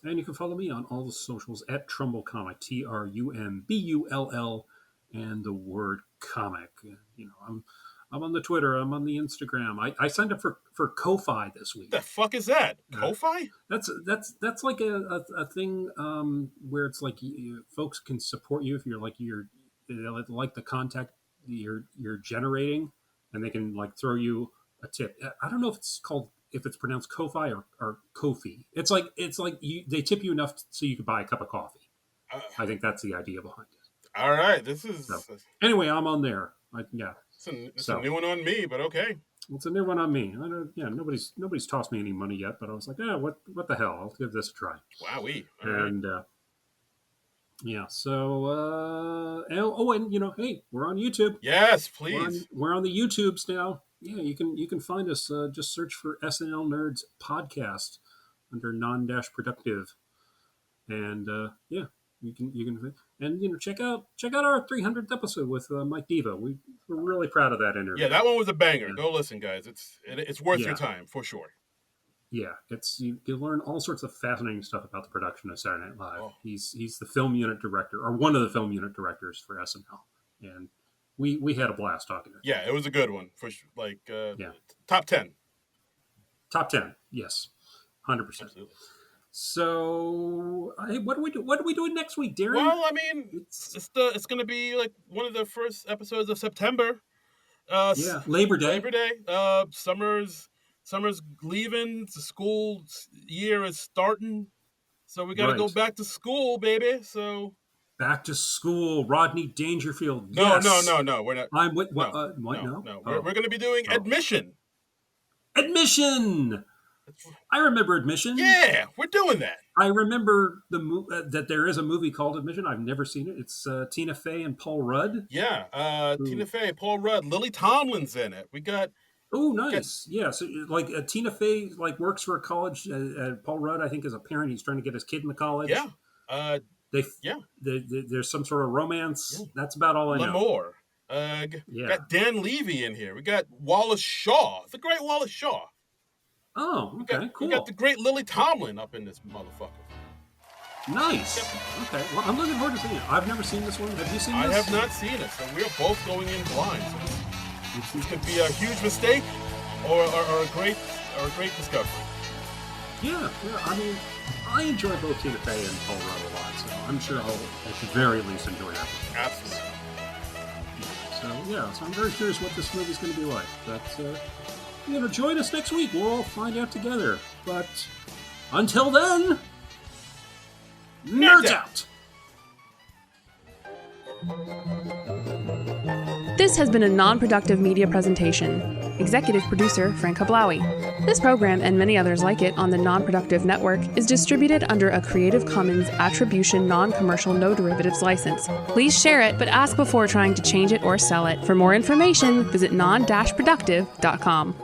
And you can follow me on all the socials at Trumbull Comic, TRUMBULL, and the word comic. You know, I'm on the Twitter. I'm on the Instagram. I signed up for Ko-fi this week. The fuck is that? Uh, Ko-Fi? that's like a thing where it's like folks can support you if you're like the contact you're generating, and they can like throw you a tip. I don't know if it's pronounced Ko-fi or Kofi. It's like they tip you enough so you could buy a cup of coffee. Uh, I think that's the idea behind it. all right. This So is anyway, I'm on there. Yeah. it's a So new one on me, but okay. it's a new one on me. I don't. Yeah, nobody's tossed me any money yet, but I was like, what the hell? I'll give this a try. Wowee. All right. And yeah, so and hey, we're on YouTube. Yes, We're on, please. we're on the YouTubes now. Yeah, you can find us. Just search for SNL Nerds Podcast under Non-Productive, and yeah, you can and check out our 300th episode with Mike Diva. We're really proud of that Yeah, interview. that one was a banger. And, Go listen, guys. It's worth your yeah, time for sure. yeah, it's you learn all sorts of fascinating stuff about the production of Saturday Night Live. Oh. He's the film unit director, or one of the film unit directors for SNL, and we had a blast talking to him. Yeah, it was a good one for like Yeah, top 10. top 10, yes, 100%. Absolutely. So, hey, what do we do? What are we doing next week, Darren? Well, I mean, it's going to be like one of the first episodes of September. Yeah, Labor Day. Labor Day. Summer's leaving. The school year is starting, so we got to go Right. back to school, baby. So Back to school, Rodney Dangerfield. no, Yes. no, we're not. I'm with what? No, What? no, No. no. Oh. We're going to be doing Oh. admission. Admission. I remember Admission. Yeah, we're doing that. I remember that there is a movie called Admission. I've never seen it. It's Tina Fey and Paul Rudd. Yeah, Tina Fey, Paul Rudd, Lily Tomlin's in it. We got. Oh, nice. Yeah, so like Tina Fey like works for a college. Paul Rudd, I think, is a parent. He's trying to get his kid in the college. Yeah. They Yeah. there's some sort of romance. Yeah. That's about all I know. L'Amour. Yeah. Got Dan Levy in here. We got Wallace Shaw, the great Wallace Shaw. Oh, okay, cool. We got the great Lily Tomlin up in this motherfucker. Nice. Okay, well, I'm looking forward to seeing it. I've never seen this one. Have you seen this? I have not seen it, so we're both going in blind. So this could be a huge mistake or a great discovery. Yeah. I mean, I enjoy both Tina Fey and Paul Rudd a lot, so I'm sure I'll at the very least enjoy that. Absolutely. So I'm very curious what this movie's going to be like. But join us next week. We'll all find out together. But until then, nerds out. This has been a non-productive media presentation. Executive producer Frank Hablawi. This program and many others like it on the Non-Productive Network is distributed under a Creative Commons Attribution Non-Commercial No Derivatives license. Please share it, but ask before trying to change it or sell it. For more information, visit non-productive.com.